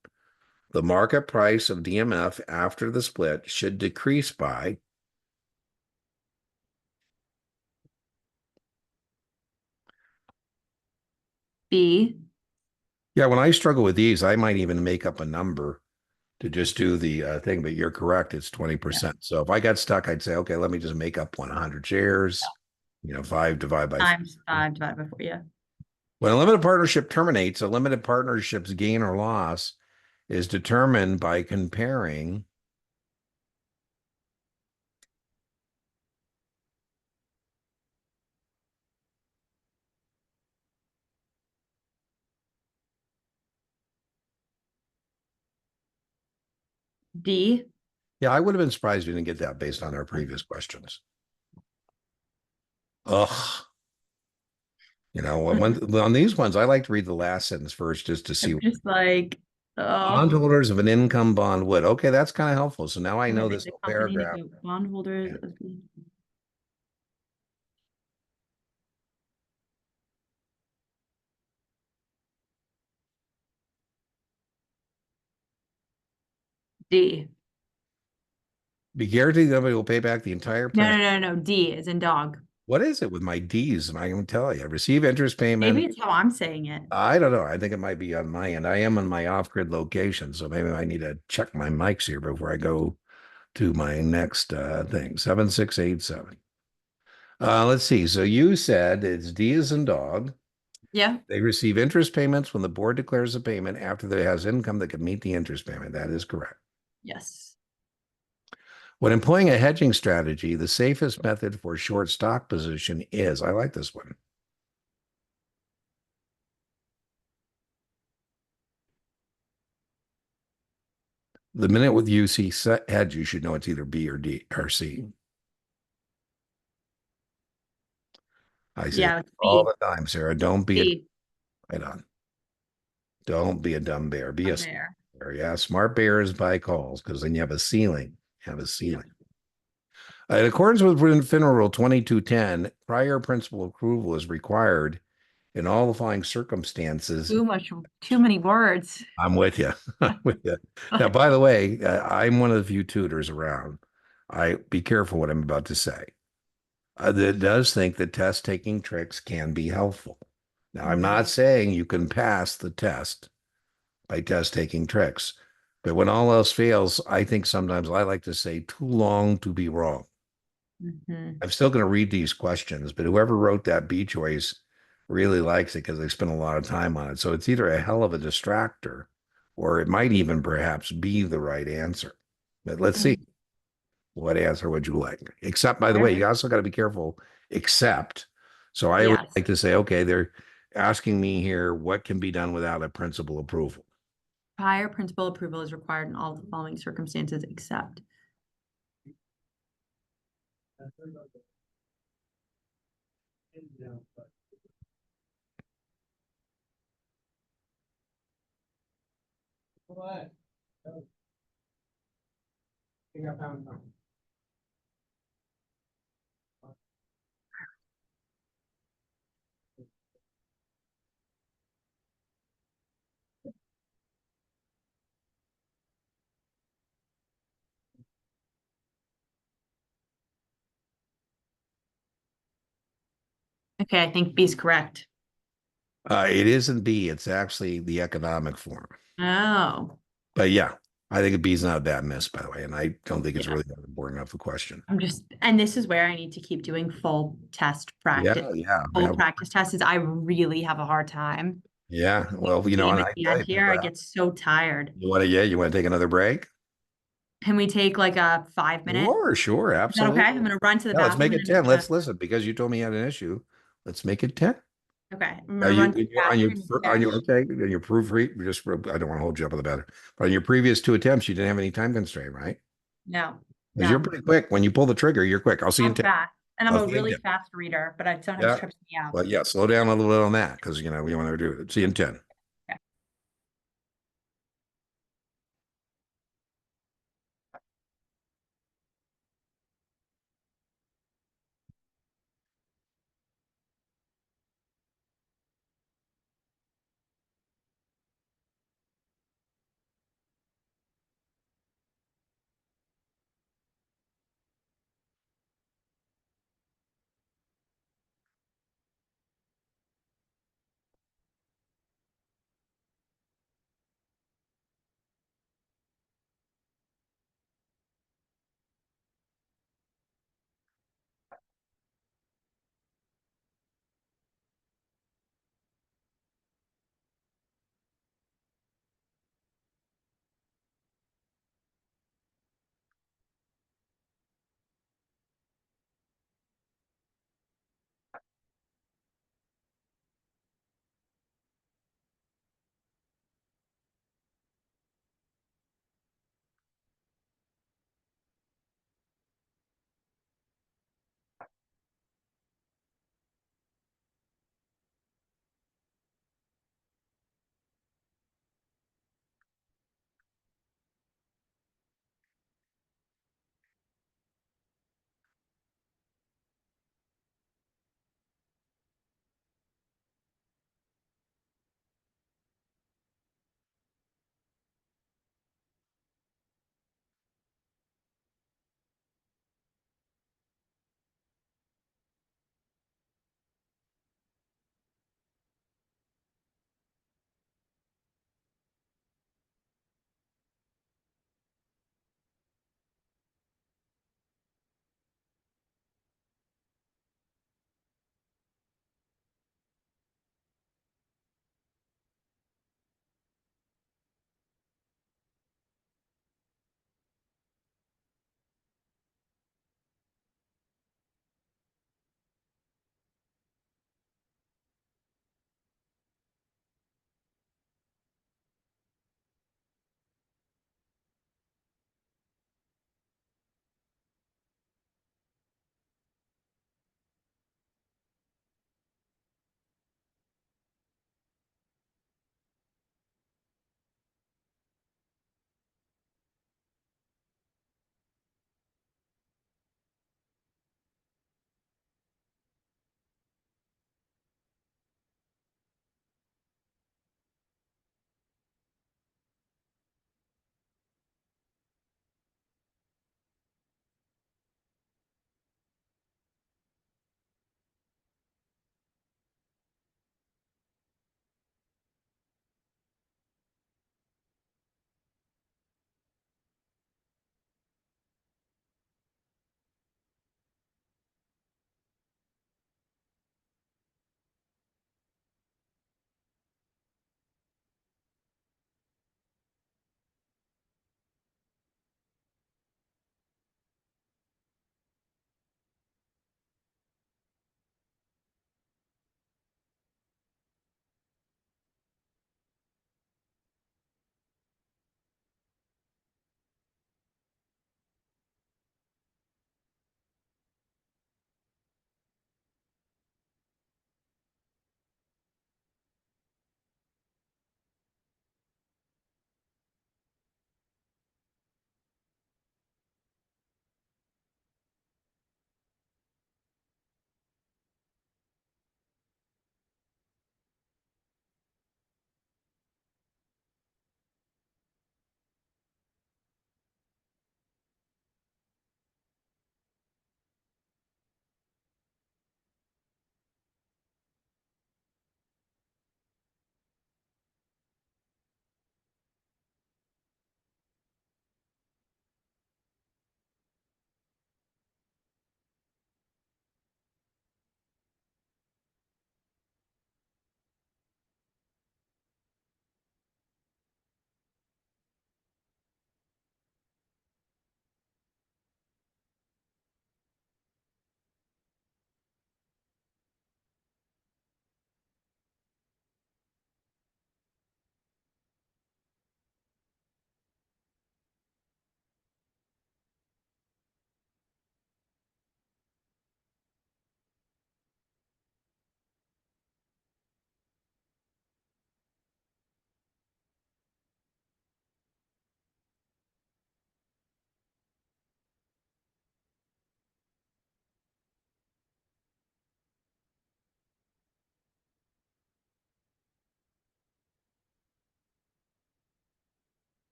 The market price of DMF after the split should decrease by B. Yeah, when I struggle with these, I might even make up a number to just do the thing, but you're correct. It's 20%. So if I got stuck, I'd say, okay, let me just make up 100 shares, 5 divided by 4. Times 5 divided by 4. Yeah. When a limited partnership terminates, a limited partnership's gain or loss is determined by comparing D. Yeah, I would have been surprised if you didn't get that based on our previous questions. Ugh. On these ones, I like to read the last sentence first just to see. I'm just like, oh. Bondholders of an income bond would. Okay, that's kind of helpful. So now I know The this whole company paragraph. bondholders Yeah. of the D. Be guaranteed that somebody will pay back the entire No, principal. no, no, no. D is in dog. What is it with my D's? And I can tell you, receive interest payment. Maybe it's how I'm saying it. I don't know. I think it might be on my end. I am on my off-grid location, so maybe I need to check my mics here before I go to my next thing. 7687. Let's see. So you said it's D as in dog. Yeah. They receive interest payments when the board declares a payment after there has income that can meet the interest payment. That is correct. Yes. When employing a hedging strategy, the safest method for short stock position is, I like this one. The minute with you see hedge, you should know it's either B or D or C. I say Yeah, it's all B. the time, Sarah, don't be a, B. right on. Don't be a dumb bear. Be a Up smart there. bear. Yeah, smart bears buy calls because then you have a ceiling. You have a ceiling. In accordance with FINRA Rule 2210, prior principal approval is required in all the following circumstances. Too many words. I'm with you. I'm with you. Now, by the way, I'm one of the few tutors around. I be careful what I'm about to say. That does think that test taking tricks can be helpful. Now, I'm not saying you can pass the test by test taking tricks, but when all else fails, I think sometimes I like to say too long to be wrong. Mhm. I'm still going to read these questions, but whoever wrote that B choice really likes it because they spent a lot of time on it. So it's either a hell of a distractor or it might even perhaps be the right answer. But let's see. What answer would you like? Except, by the way, you also got to be careful. Except, so I always Yes. like to say, okay, they're asking me here what can be done without a principal approval. Prior principal approval is required in all the following circumstances except. Okay, I think B is correct. It isn't B, it's actually the economic form. Oh, But yeah, I think a B is not that miss, by the way, and I don't think it's yeah. really that important enough a question. And this is where I need to keep doing full test practice. Yeah. Full practice tests is I really have a hard time. Yeah. Well, Game and at I the tell end you, here, I get so tired. you want to take another break? Can we take like a 5 minute? Sure, Is that okay? absolutely. I'm gonna run to the Yeah, let's make bathroom it and 10. Let's listen because you told me you had an issue. Let's make it 10. okay, I'm Now gonna run to the bathroom and on your finish. okay, on your proofread, I don't want to hold you up on the matter, but on your previous two attempts, you didn't have any time constraint, right? No, Because you're no, pretty quick. When you pull the trigger, you're quick. I'll see you in I'm 10. fast. And I'm I'll a see you in really 10. fast reader, but it sometimes Yeah. trips me out. Well, yeah, slow down a little bit on that because we want to do it. See you in 10. Okay.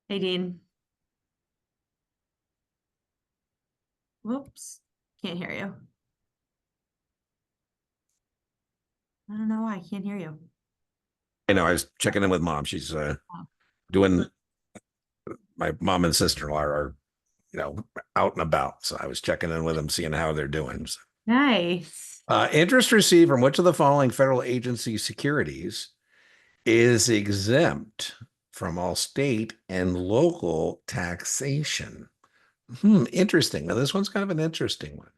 Hey, Dean. Whoops. Can't hear you. I don't know why I can't hear you. I know I was checking in with mom. She's doing my mom and sister-in-law are, out and about. So I was checking in with them, seeing how they're doing. So, Nice. interest received from which of the following federal agency securities is exempt from all state and local taxation? Interesting. Now, this one's kind of an interesting one.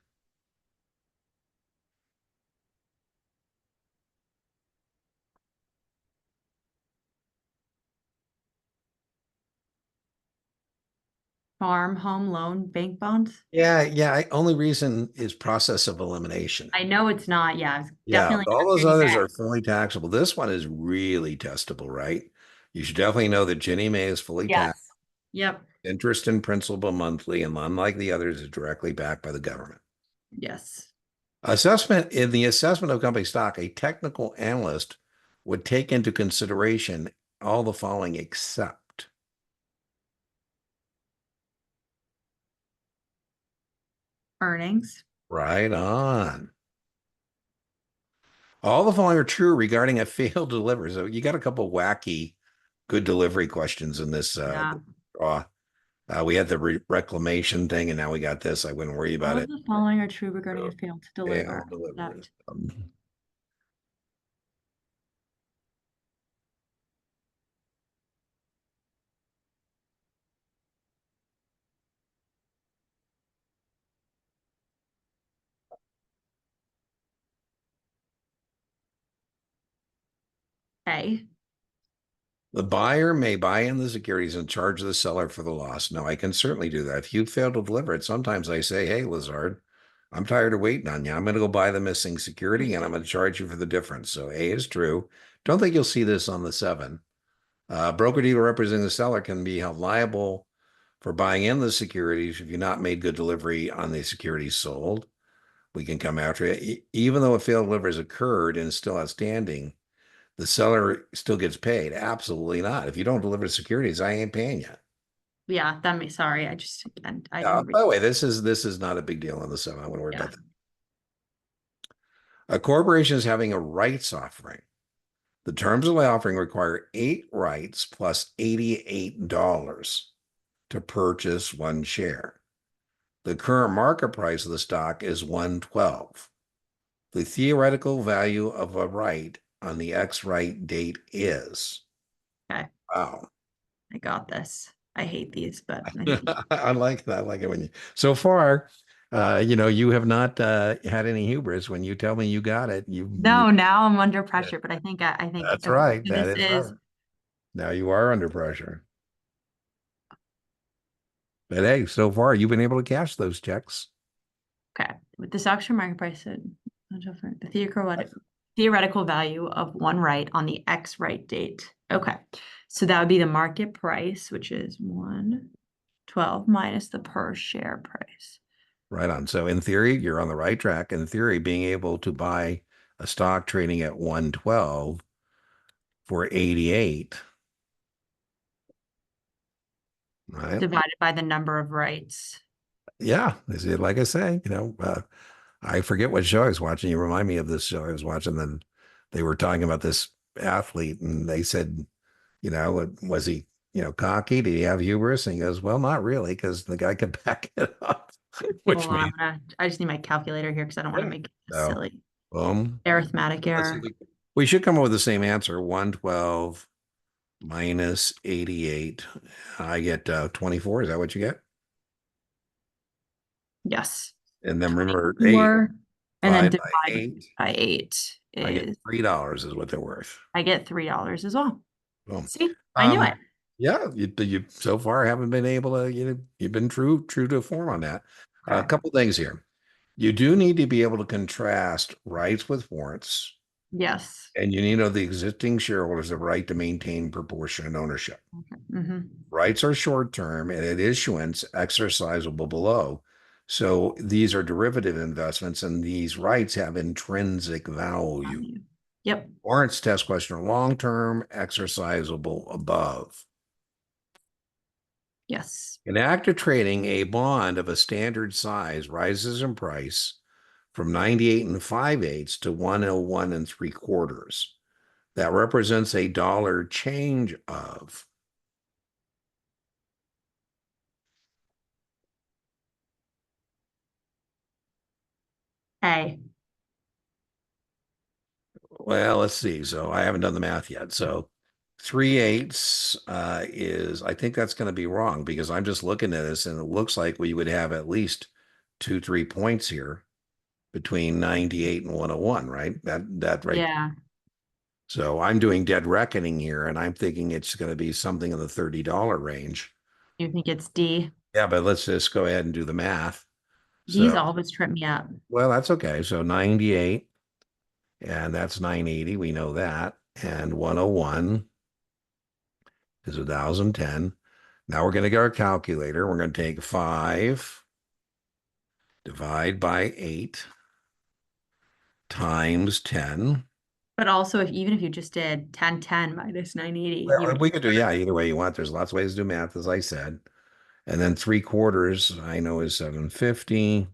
Farm, home loan, bank bonds. Yeah. Only reason is process of elimination. I know it's not. Yeah, I was Yeah, definitely all not those Jenny others May. are fully taxable. This one is really testable, right? You should definitely know that Ginnie Mae is fully taxed, Yes. Yep. interest and principal monthly, and unlike the others, is directly backed by the government. Yes. Assessment in the assessment of company stock, a technical analyst would take into consideration all the following except Earnings. right on. All the following are true regarding a failed delivery. So you got a couple wacky good delivery questions in this Yeah. draw. We had the reclamation thing, and now we got this. I wouldn't worry about All it. of the following are true regarding a failed to deliver. Failed delivery. Except A. The buyer may buy in the securities and charge the seller for the loss. No, I can certainly do that. If you fail to deliver it, sometimes I say, hey, Lazard, I'm tired of waiting on you. I'm going to go buy the missing security and I'm going to charge you for the difference. So A is true. Don't think you'll see this on the 7. Broker dealer representing the seller can be held liable for buying in the securities if you've not made good delivery on the securities sold. We can come after it. Even though a failed delivery has occurred and is still outstanding, the seller still gets paid. Absolutely not. If you don't deliver securities, I ain't paying you. Yeah, that may sorry. I Yeah, didn't read. by the way, this is not a big deal on the 7. I wouldn't worry Yeah. about that. A corporation is having a rights offering. The terms of the offering require 8 rights plus $88 to purchase 1 share. The current market price of the stock is $112. The theoretical value of a right on the X right date is. Okay. Wow. I got this. I hate these, but I think I like that. I like it when you so far, you have not had any hubris when you tell me you got it. You no, now I'm under pressure, but I think that's okay. right. So That this is is right. Now you are under pressure. But hey, so far you've been able to cash those checks. okay. With this auction market price, the theoretical value of one right on the X right date. Okay. So that would be the market price, which is 112 minus the per share price. Right on. So in theory, you're on the right track. In theory, being able to buy a stock trading at 112 for 88, right? Divided by the number of rights. Yeah, like I say, I forget what show I was watching. You remind me of this show I was watching. Then they were talking about this athlete, and they said, was he, cocky? Did he have hubris? And he goes, well, not really, because the guy could back it up, which Hold on, means, I just need my calculator here because I don't want to yeah. make a So, silly boom. arithmetic Let's see. error. We should come up with the same answer. 112 minus 88. I get 24. Is that what you get? Yes. And then remember, 8 4 and then divided by divide 8. by 8 I get is $3 is what they're worth. I get $3 as well. Boom. See, I knew it. Yeah, you so far haven't been able to, you've been true to form on that. A Okay. couple things here. You do need to be able to contrast rights with warrants, Yes. and you need to know the existing shareholders have right to maintain proportionate ownership. Okay. Mm-hmm. Rights are short term and at issuance exercisable below. So these are derivative investments, and these rights have intrinsic value. Yep. Warrants test question are long term, exercisable above. Yes. In act of trading, a bond of a standard size rises in price from 98 and 5/8 to 101 and 3/4. That represents a dollar change of. A. Well, let's see. So I haven't done the math yet. So 3/8 is, I think that's going to be wrong because I'm just looking at this and it looks like we would have at least 2, 3 points here between 98 and 101, right? That right. Yeah. So I'm doing dead reckoning here and I'm thinking it's going to be something in the $30 range. You think it's D? Yeah, but let's just go ahead and do the math. These So, always trip me up. well, that's okay. So 98 and that's 980. We know that. And 101 is 1010. Now we're going to get our calculator. We're going to take 5, divide by 8 times 10. But also, if even if you just did 1010 minus 980, you Well, would we could do, yeah, either way you want. There's lots of ways to do math, as I said. And then 3/4 I know is 750.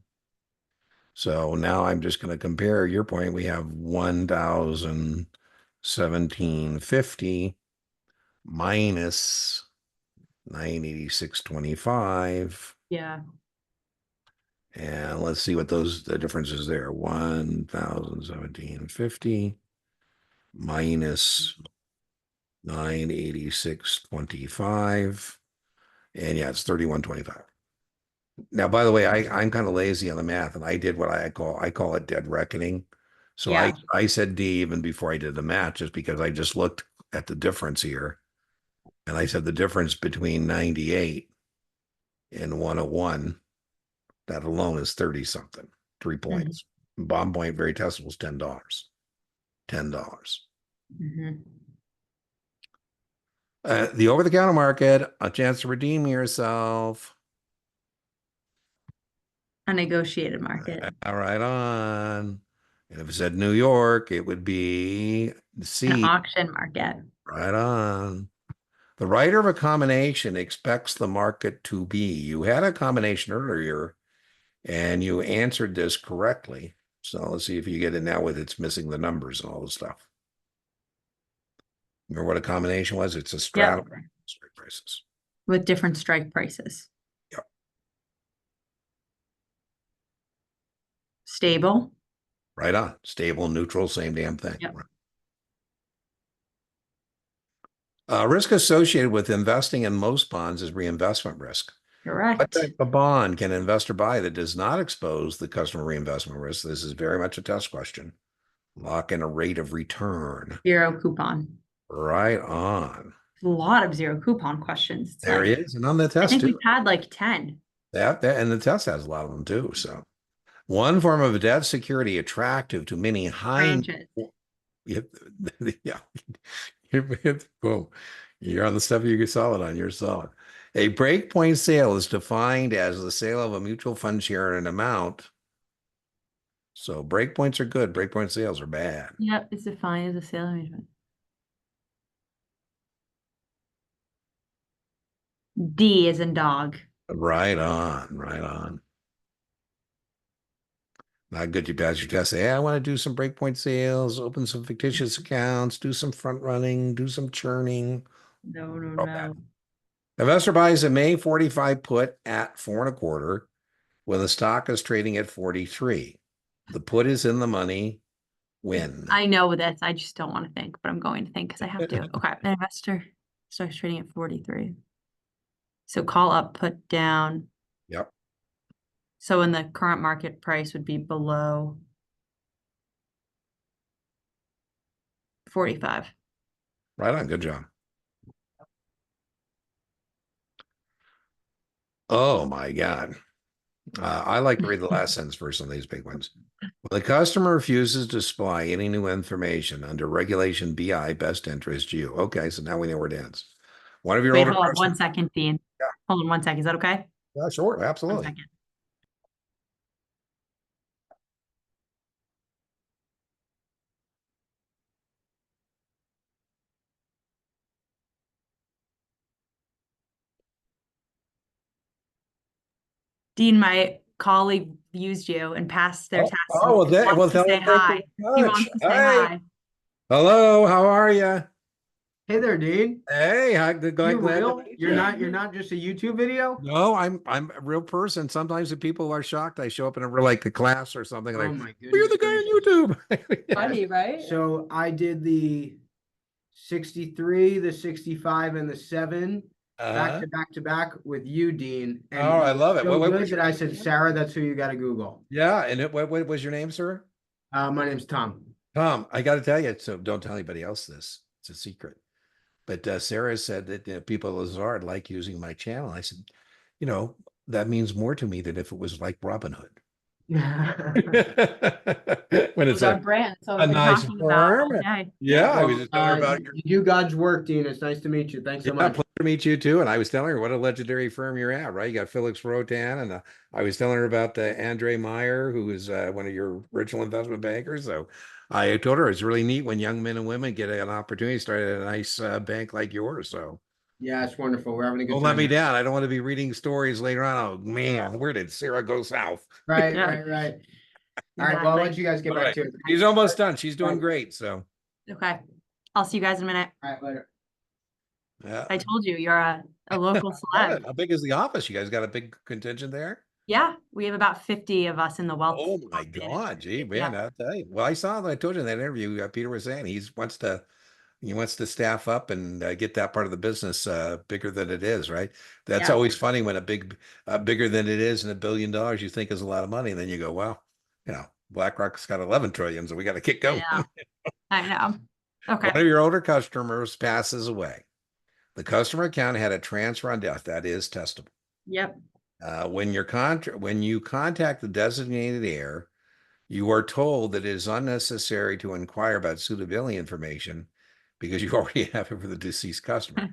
So now I'm just going to compare your point. We have 1,017.50 minus 986.25. Yeah. And let's see what the differences there. 1,017.50 minus 986.25. And yeah, it's 31.25. Now, by the way, I'm kind of lazy on the math, and I did what I call it dead reckoning. So Yeah. I said D even before I did the math, just because I just looked at the difference here. And I said the difference between 98 and 101, that alone is 30 something, 3 points. Bond point Veritas was $10. $10. Mm-hmm. The over-the-counter market, a chance to redeem yourself. A negotiated market. All right, on. And if it said New York, it would be An C. auction market. Right on. The writer of a combination expects the market to be. You had a combination earlier and you answered this correctly. So let's see if you get it now with it's missing the numbers and all the stuff. Remember what a combination was? It's a straddle Yep. strike prices. With different strike prices. Yep. Stable. Right on. Stable, neutral, same damn thing. Yep. Risk associated with investing in most bonds is reinvestment risk. What Correct. type of bond can an investor buy that does not expose the customer reinvestment risk? This is very much a test question. Lock in a rate of return. Zero coupon. Right on. A lot of zero coupon questions. It's There like, is, and on the I test think we've too. had like 10. That and the test has a lot of them too. So one form of debt security attractive to many high. Branches. Yeah, yeah. Boom. You're on the stuff you get solid on. You're solid. A breakpoint sale is defined as the sale of a mutual fund share at an amount. So breakpoints are good. Breakpoint sales are bad. Yep, it's defined as a sale arrangement. D is in dog. Right on. Right on. Not good. You pass your test. Say, hey, I want to do some breakpoint sales, open some fictitious accounts, do some front running, do some churning. No, no, Oh, bad. no. Investor buys a May 45 put at 4.25 when the stock is trading at 43. The put is in the money when. I know this. I just don't want to think, but I'm going to think because I have to. Okay. An investor starts trading at 43. So call up, put down. Yep. So in the current market price would be below 45. Right on. Good job. Oh my God. I like to read the last sentence first on these big ones. When the customer refuses to supply any new information under Regulation BI best interest you. Okay, so now we know where it ends. One of your Wait, older hold on customers. 1 second, Dean. Yeah. Hold on 1 second. Is that okay? Yeah, sure, 1 absolutely. second. Dean, my colleague used you and passed their test. and Oh, well, he wants to tell say them thank hi. you He very wants much. to say Hey, hi. hello, how are you? Hey there, Dean. Hey, You glad to real? meet You're you. not just a YouTube video? No, I'm a real person. Sometimes the people are shocked. I show up in a like the class or something, Oh like, my well, you're goodness the guy gracious. on YouTube. Funny, right? So I did the 63, the 65, and the 7 back to back to back with you, Dean. And Oh, I it was love it. so What good was that I said, Sarah, that's who you got to Google. Yeah, and what was your name, sir? My name's Tom. Tom. I got to tell you, so don't tell anybody else this. It's a secret. But Sarah said that people at Lazard like using my channel. I said, you know, that means more to me than if it was like Robin Hood. When it's Those are brands. So a we've been nice talking about all firm. day. Yeah, I was Well, just telling her about your. you do God's work, Dean. It's nice to meet you. Thanks so Yeah, much. pleasure to meet you too. And I was telling her what a legendary firm you're at, right? You got Felix Rotan, and I was telling her about Andre Meyer, who is one of your original investment bankers. So I told her it's really neat when young men and women get an opportunity to start at a nice bank like yours. So Yeah, it's wonderful. We're having a good don't time let me here. down. I don't want to be reading stories later on. Oh man, where did Sarah go south? Right, Yeah. right. All right, well, I'll let you guys get All back right. to it. She's almost done. She's doing great. So Okay. I'll see you guys in a minute. All right, later. yeah. I told you, you're a local Love it. celeb. How big is the office? You guys got a big contingent there? Yeah, we have about 50 of us in the wealth. Oh my management God, gee, industry. man, Yeah. I'll tell you. Well, I saw, I told you in that interview, Peter was saying he wants to staff up and get that part of the business bigger than it is, right? That's Yeah. always funny when bigger than it is and $1 billion you think is a lot of money, and then you go, well, BlackRock's got 11 trillion, so we got to keep going. I know. Okay. One of your older customers passes away. The customer account had a transfer on death. That is testable. Yep. When you contact the designated heir, you are told that it is unnecessary to inquire about suitability information because you already have it for the deceased customer.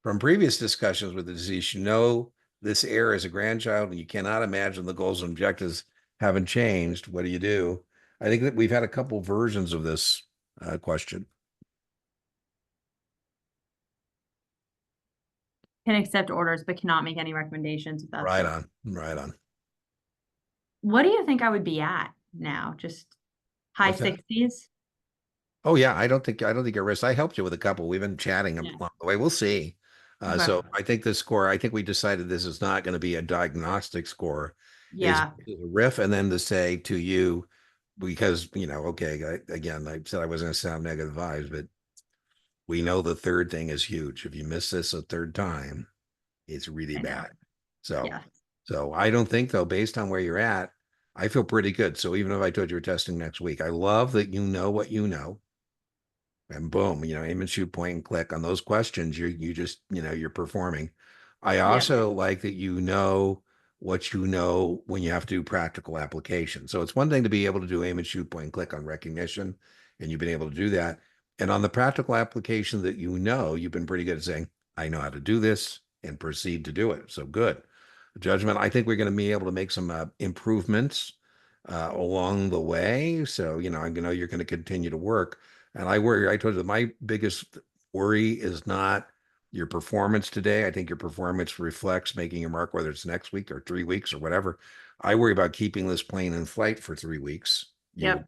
From previous discussions with the deceased, you know this heir is a grandchild and you cannot imagine the goals and objectives haven't changed. What do you do? I think that we've had a couple versions of this question. Can accept orders, but cannot make any recommendations. If that's Right on, right on. What do you think I would be at now? Just high What's that? 60s? Oh yeah, I don't think your risk. I helped you with a couple. We've been chatting Yeah. along the way. We'll see. Okay. So I think the score. I think we decided this is not going to be a diagnostic score. Yeah. Is a riff, and then to say to you, because okay, again, I said I wasn't going to sound negative vibes, but we know the third thing is huge. If you miss this a third time, it's really I know. bad. So, Yeah. so I don't think though, based on where you're at, I feel pretty good. So even if I told you we're testing next week, I love that you know what you know. And boom, aim and shoot, point and click on those questions. You just, you're performing. I also like that what you know when you have to do practical application. So it's one thing to be able to do aim and shoot, point and click on recognition, and you've been able to do that. And on the practical application that you've been pretty good at saying, I know how to do this and proceed to do it. So good. Judgment, I think we're going to be able to make some improvements along the way. So, I know you're going to continue to work. And I told you my biggest worry is not your performance today. I think your performance reflects making your mark, whether it's next week or 3 weeks or whatever. I worry about keeping this plane in flight for 3 weeks. Yep.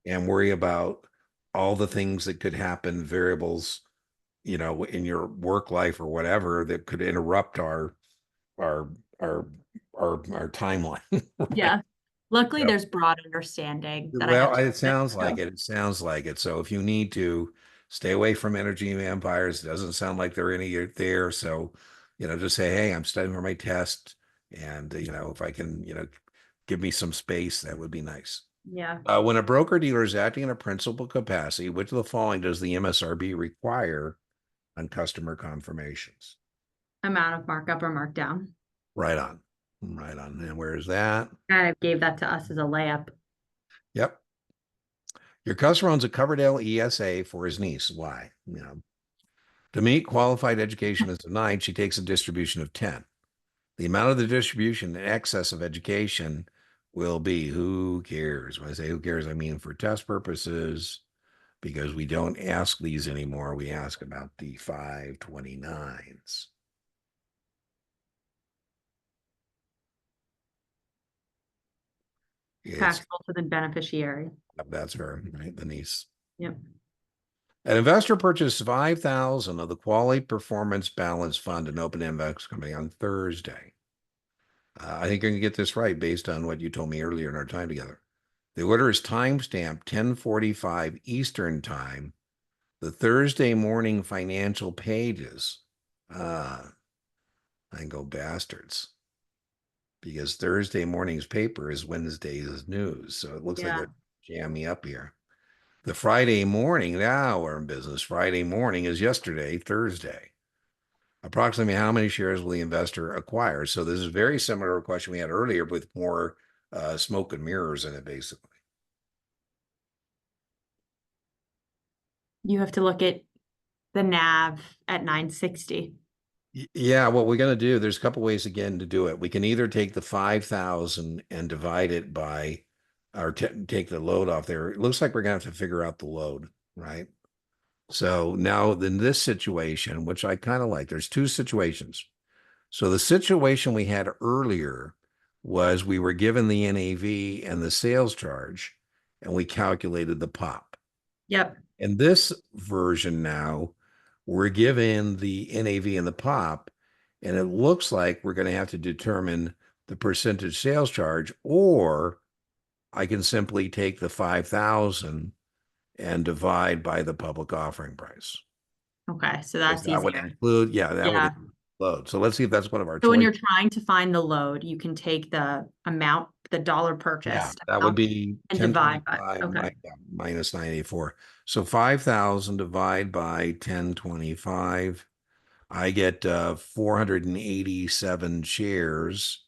And worry about all the things that could happen, variables, in your work life or whatever that could interrupt our timeline. Right? Yeah. Luckily, Yep. there's broad understanding that Well, I have. it sounds like it. It sounds like it. So if you need to stay away from energy vampires, it doesn't sound like there are any there. So, just say, hey, I'm studying for my test. And, if I can, give me some space, that would be nice. Yeah. When a broker dealer is acting in a principal capacity, which of the following does the MSRB require on customer confirmations? Amount of markup or markdown. Right on. Right on. And where is that? I gave that to us as a layup. Yep. Your customer owns a Coverdale ESA for his niece. Why? To meet qualified education is denied, she takes a distribution of 10. The amount of the distribution in excess of education will be, who cares? When I say who cares, I mean for test purposes, because we don't ask these anymore. We ask about the 529s. It's Taxable to the beneficiary. that's her, right? The niece. Yep. An investor purchased 5,000 of the Quality Performance Balance Fund, an open index company, on Thursday. I think I can get this right based on what you told me earlier in our time together. The order is timestamped 10:45 Eastern time. The Thursday morning financial pages. I go bastards. Because Thursday morning's paper is Wednesday's news. So it looks like Yeah. they're jamming me up here. The Friday morning, now we're in business. Friday morning is yesterday, Thursday. Approximately how many shares will the investor acquire? So this is very similar to a question we had earlier with more smoke and mirrors in it, basically. You have to look at the NAV at 960. Yeah, what we're going to do, there's a couple ways again to do it. We can either take the 5,000 and divide it by, or take the load off there. It looks like we're going to have to figure out the load, right? So now in this situation, which I kind of like, there's two situations. So the situation we had earlier was we were given the NAV and the sales charge, and we calculated the pop. Yep. In this version now, we're given the NAV and the pop, and it looks like we're going to have to determine the percentage sales charge, or I can simply take the 5,000 and divide by the public offering price. Okay, so Because that's that would easier. include, that would Yeah. load. So let's see if that's one of our So when choices. you're trying to find the load, you can take the amount, the dollar Yeah, purchased. that would be And divide by, 1025 okay. minus 984. So 5,000 divide by 1025. I get 487 shares.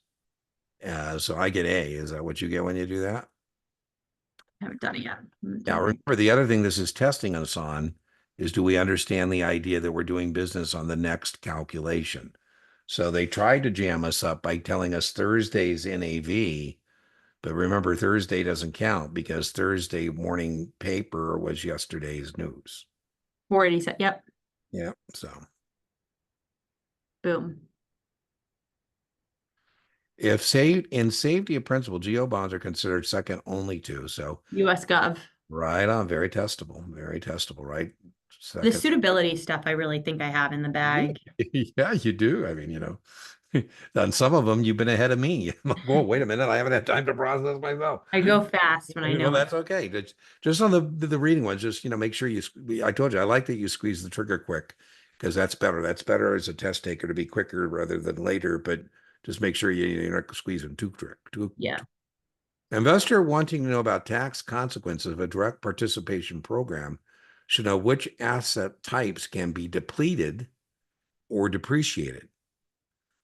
So I get A. Is that what you get when you do that? Haven't done it yet. Now, remember, the other thing this is testing us on is, do we understand the idea that we're doing business on the next calculation? So they tried to jam us up by telling us Thursday's NAV, but remember, Thursday doesn't count because Thursday morning paper was yesterday's news. 487, yep, Yeah. So boom. if in safety of principle, GO bonds are considered second only to. So US Gov. right on, very testable, right? The Second. suitability stuff, I really think I have in the bag. Yeah, you do. I mean, on some of them, you've been ahead of me. I'm like, whoa, wait a minute. I haven't had time to process myself. I go fast when I know Well, it. that's okay. Just on the reading ones, just, make sure I told you, I like that you squeeze the trigger quick, because that's better. That's better as a test taker to be quicker rather than later, but just make sure you're not squeezing too quick. Yeah. Investor wanting to know about tax consequences of a direct participation program should know which asset types can be depleted or depreciated.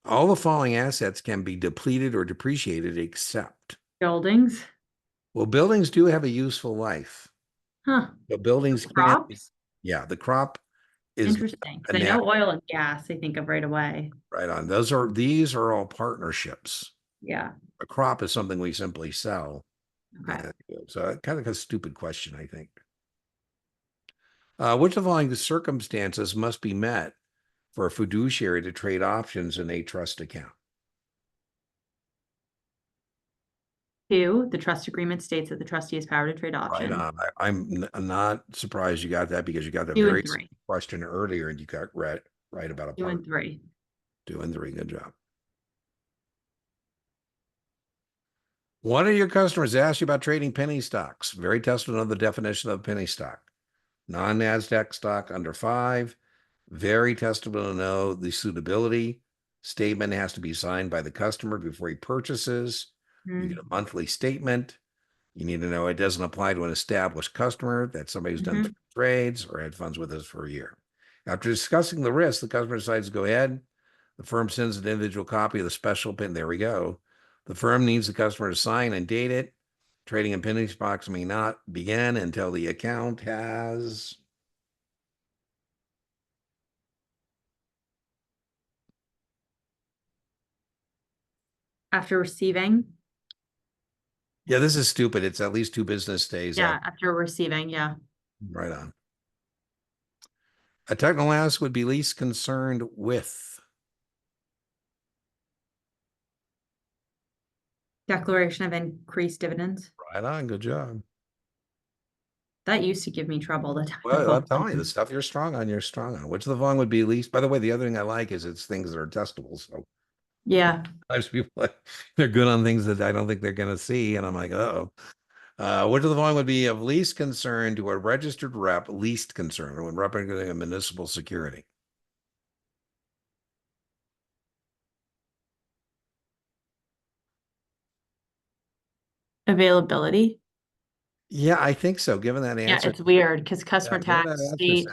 All the following assets can be depleted or depreciated except, Buildings. well, buildings do have a useful life. Huh. The buildings can, Crops. the crop is Interesting. a Because I know oil and gas, I think of right away. right on. These are all partnerships. Yeah. A crop is something we simply sell. Okay. So kind of a stupid question, I think. Which of the following circumstances must be met for a fiduciary to trade options in a trust account? 2, the trust agreement states that the trustee has power to trade Right options. on. I'm not surprised you got that, because you got the 2 and very 3. same question earlier and you got right about a 2 part. and 3. 2 and 3. Good job. One of your customers asked you about trading penny stocks. Very testament of the definition of penny stock. Non-NASDAQ stock under 5. Very testable to know the suitability statement has to be signed by the customer before he purchases. You get a monthly statement. You need to know it doesn't apply to an established customer, that somebody who's done 3 trades or had funds with us for a year. After discussing the risk, the customer decides to go ahead. The firm sends an individual copy of the special pin. There we go. The firm needs the customer to sign and date it. Trading in penny stocks may not begin until the account has. After receiving. Yeah, this is stupid. It's at least 2 business days. Yeah, after receiving, yeah. Right on. A technical analyst would be least concerned with. Declaration of increased dividends. Right on, good job. That used to give me trouble. Well, I'm telling you, the stuff you're strong on, you're strong on. Which of the following would be least? By the way, the other thing I like is it's things that are testable. So Yeah. sometimes people they're good on things that I don't think they're going to see, and I'm like, oh. Which of the following would be of least concern to a registered rep, least concern when representing a municipal security? Availability. Yeah, I think so. Given that Yeah, answer, it's weird because yeah, customer given tax, that answer, state.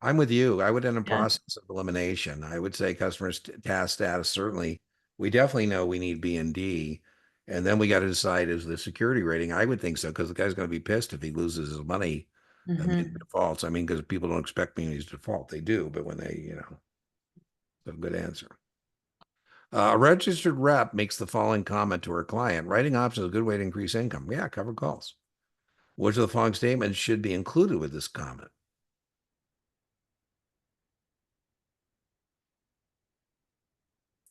I'm with you. I would end a Yeah. process of elimination. I would say customers task status, certainly. We definitely know we need B and D. And then we got to decide is the security rating. I would think so, because the guy's going to be pissed if he loses his money and he Mhm. defaults. I mean, because people don't expect munis to default. They do, but when they, a good answer. A registered rep makes the following comment to her client. Writing options is a good way to increase income. Yeah, covered calls. Which of the following statements should be included with this comment?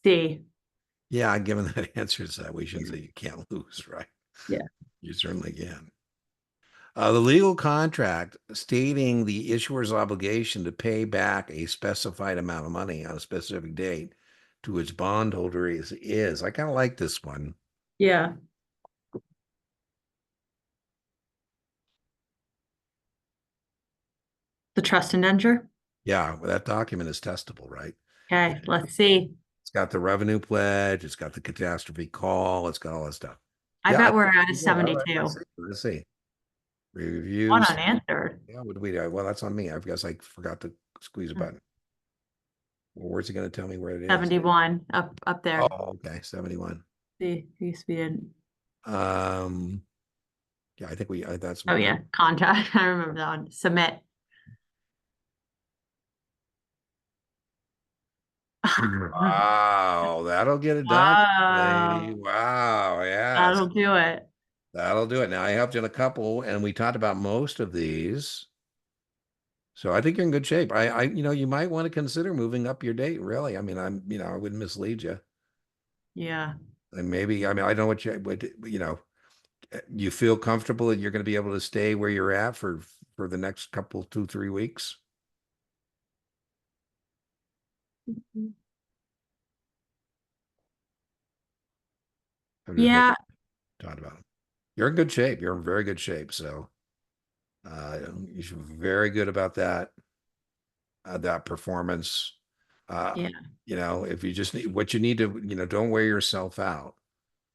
C. Yeah, given that answer is that we shouldn't say you can't lose, right? Yeah. You certainly can. The legal contract stating the issuer's obligation to pay back a specified amount of money on a specific date to its bondholder is. I kind of like this one. Yeah. The trust indenture. Yeah, well, that document is testable, right? Okay, let's see. It's got the revenue pledge, it's got the catastrophe call, it's got all that stuff. I Yeah, bet we're at a think we're good. All right, 72. let's see. One Reviews. unanswered. Yeah, would we? Well, that's on me. I guess I forgot to squeeze a button. Well, where's he going to tell me where it is? 71 up there. Oh, okay, 71. See, we didn't. Yeah, I think that's. Oh yeah, contact. I remember that one. Submit. Wow, that'll get it done, lady. Wow, yes, That'll do it. that'll do it. Now I helped you in a couple, and we talked about most of these. So I think you're in good shape. You might want to consider moving up your date, really. I mean, I wouldn't mislead you. Yeah. And maybe, I mean, I don't know what you feel comfortable that you're going to be able to stay where you're at for the next couple, 2-3 weeks. Yeah. Talked about it. You're in good shape. You're in very good shape. So, you should be very good about that performance. Yeah. If you just need what you need to, don't wear yourself out.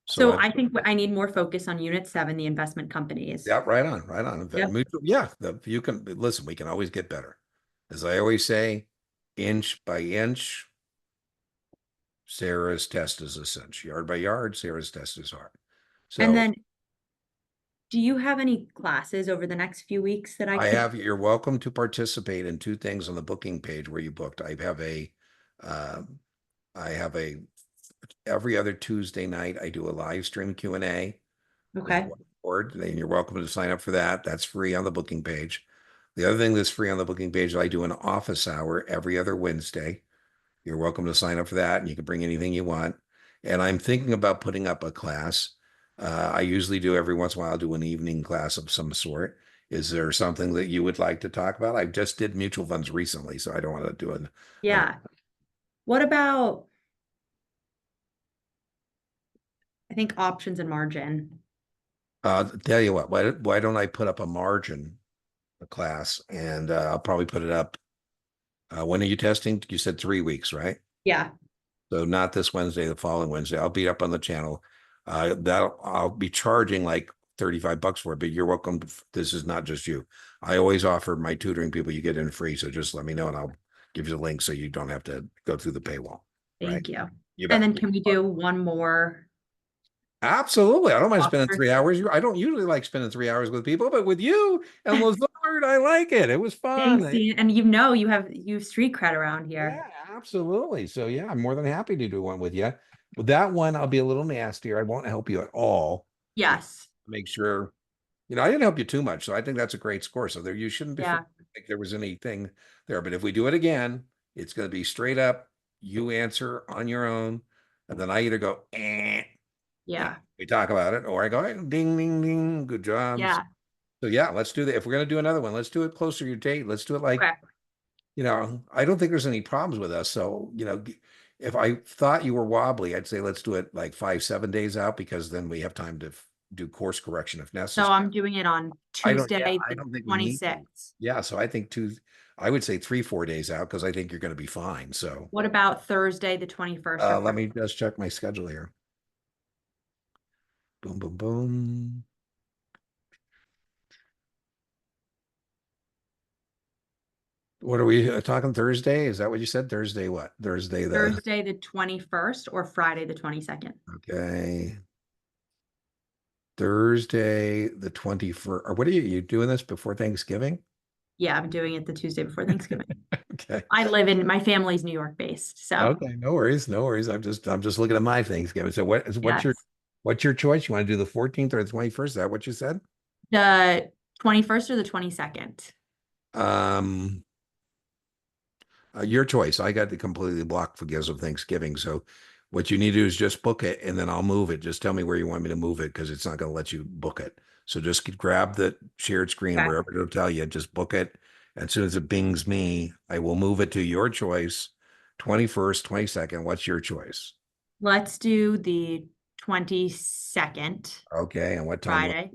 So I think I need more focus on unit 7, the investment companies. Yeah, right on, right on. Yep. Yeah, you can listen. We can always get better, as I always say, inch by inch. Sarah's test is a cinch. Yard by yard, Sarah's test is hard. So, And then, do you have any classes over the next few weeks that I can? you're welcome to participate in 2 things on the booking page where you booked. I have a every other Tuesday night, I do a live stream Q&A. Okay. Board, and you're welcome to sign up for that. That's free on the booking page. The other thing that's free on the booking page, I do an office hour every other Wednesday. You're welcome to sign up for that, and you can bring anything you want. And I'm thinking about putting up a class. I usually do every once in a while, I'll do an evening class of some sort. Is there something that you would like to talk about? I just did mutual funds recently, so I don't want to do it. Yeah. What about, I think options and margin? Tell you what, why don't I put up a margin class, and I'll probably put it up. When are you testing? You said 3 weeks, right? Yeah. So not this Wednesday, the following Wednesday. I'll be up on the channel. I'll be charging like $35 for it, but you're welcome. This is not just you. I always offer my tutoring people, you get in free. So just let me know and I'll give you the link so you don't have to go through the paywall. Right? Thank you. You bet. And then can we do one more? Absolutely. I don't mind spending Offer. 3 hours. I don't usually like spending 3 hours with people, but with you and Lazard, I like it. It was fun. Thanks, Dean. And you have street cred around here. Yeah, absolutely. So yeah, I'm more than happy to do one with you. With that one, I'll be a little nastier. I won't help you at all. Yes. Make sure, I didn't help you too much. So I think that's a great score. So there, you shouldn't be Yeah. think there was anything there. But if we do it again, it's going to be straight up. You answer on your own, and then I either go, Yeah, We talk about it, or I go, "Hey, ding, ding, ding, good job." yeah, So yeah, let's do that. If we're gonna do another one, let's do it closer to your date. Let's do it like, okay, I don't think there's any problems with us. So, if I thought you were wobbly, I'd say let's do it like 5, 7 days out because then we have time to do course correction if so necessary. I'm doing it on Tuesday, I the don't think we need to. 26th. Yeah, so I think I would say 3, 4 days out because I think you're going to be fine. So What about Thursday, the 21st? let me just check my schedule here. Boom, boom, boom. What are we talking Thursday? Is that what you said? Thursday what? Thursday Thursday, the 21st or Friday, the 22nd? okay. Thursday the 21st. Or what are you doing this before Thanksgiving? Yeah, I'm doing it the Tuesday before Thanksgiving. Okay. My family's New York based, so Okay, no worries, no worries. I'm just looking at my Thanksgiving. So what's yes. your choice? You want to do the 14th or the 21st? Is that what you said? The 21st or the 22nd? Um your choice. I got the completely blocked because of Thanksgiving. So what you need to do is just book it and then I'll move it. Just tell me where you want me to move it because it's not going to let you book it. So just grab the shared screen, Okay. wherever it'll tell you, just book it. As soon as it bings me, I will move it to your choice. 21st, 22nd. What's your choice? Let's do the 22nd, Okay. And what time? Friday.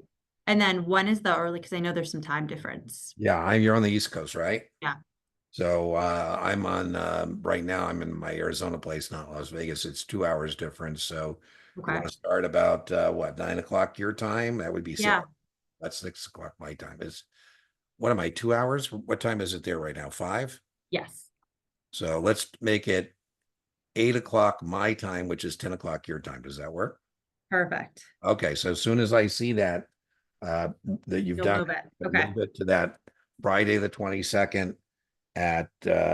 And then when is the early? Because I know there's some time difference. Yeah, you're on the East Coast, right? Yeah. So I'm on right now. I'm in my Arizona place, not Las Vegas. It's 2 hours difference. So you Okay. want to start about what, 9 o'clock your time? That would be Yeah. 6. That's 6 o'clock my time. What am I, 2 hours? What time is it there right now? 5? Yes. So let's make it 8 o'clock my time, which is 10 o'clock your time. Does that work? Perfect. Okay, so as soon as I see that that you've You'll done move it. it, Okay. move it to that Friday the 22nd at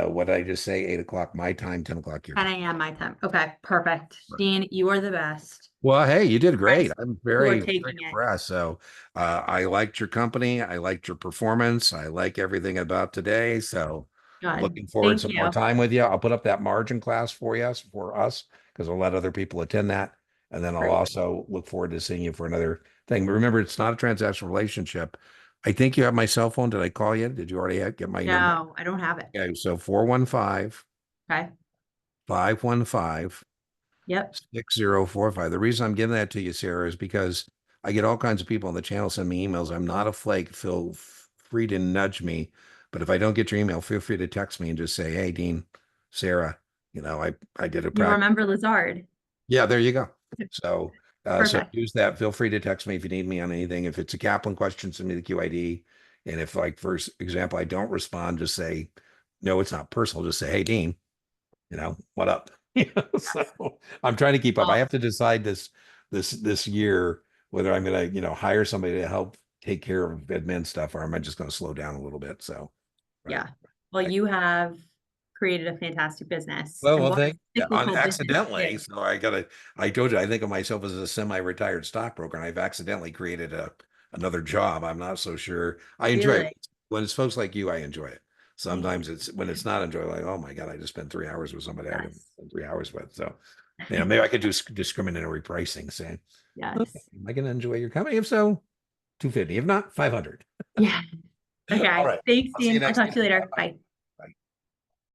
what did I just say? 8 o'clock my time, 10 o'clock your 10 time. a.m. my time. Okay. Perfect. Dean, you are the best. Well, hey, you did great. Guys I'm who are very, very taking it. impressed. So I liked your company. I liked your performance. I like everything about today. So Good. looking forward to Thank some more you. time with you. I'll put up that margin class for us, because I'll let other people attend that. And then I'll Great. also look forward to seeing you for another thing. But remember, it's not a transactional relationship. I think you have my cell phone. Did I call you? Did you already get my number? No, I don't have it. Okay, so 415 Okay. 515 Yep. 6045. The reason I'm giving that to you, Sarah, is because I get all kinds of people on the channel send me emails. I'm not a flake. Feel free to nudge me. But if I don't get your email, feel free to text me and just say, "Hey, Dean, Sarah, I did a You practice." remember Lazard. Yeah, there you go. So Perfect. use that. Feel free to text me if you need me on anything. If it's a Kaplan question, send me the QID. And if, like, for example, I don't respond, just say, "No, it's not personal." Just say, "Hey, Dean, what up?" So I'm trying to keep up. I Well, have to decide this year whether I'm gonna, hire somebody to help take care of admin stuff, or am I just gonna slow down a little bit? So right. yeah. Well, you have created a fantastic business. Well, And well, what a thank you. cyclical business it Accidentally. is. So I told you, I think of myself as a semi-retired stockbroker, and I've accidentally created another job. I'm not so sure. I enjoy Really? it. When it's folks like you, I enjoy it. Sometimes when it's not enjoyable, like, oh my God, I just spent 3 hours with somebody I didn't Yes. spend 3 hours with. So, maybe I could do discriminatory pricing, saying, okay, Yes. am I going to enjoy your company? If so, 250. If not, 500. Yeah. All Okay. right. Thanks, I'll see you Dean. I'll next talk to you time. later. Bye-bye. Bye.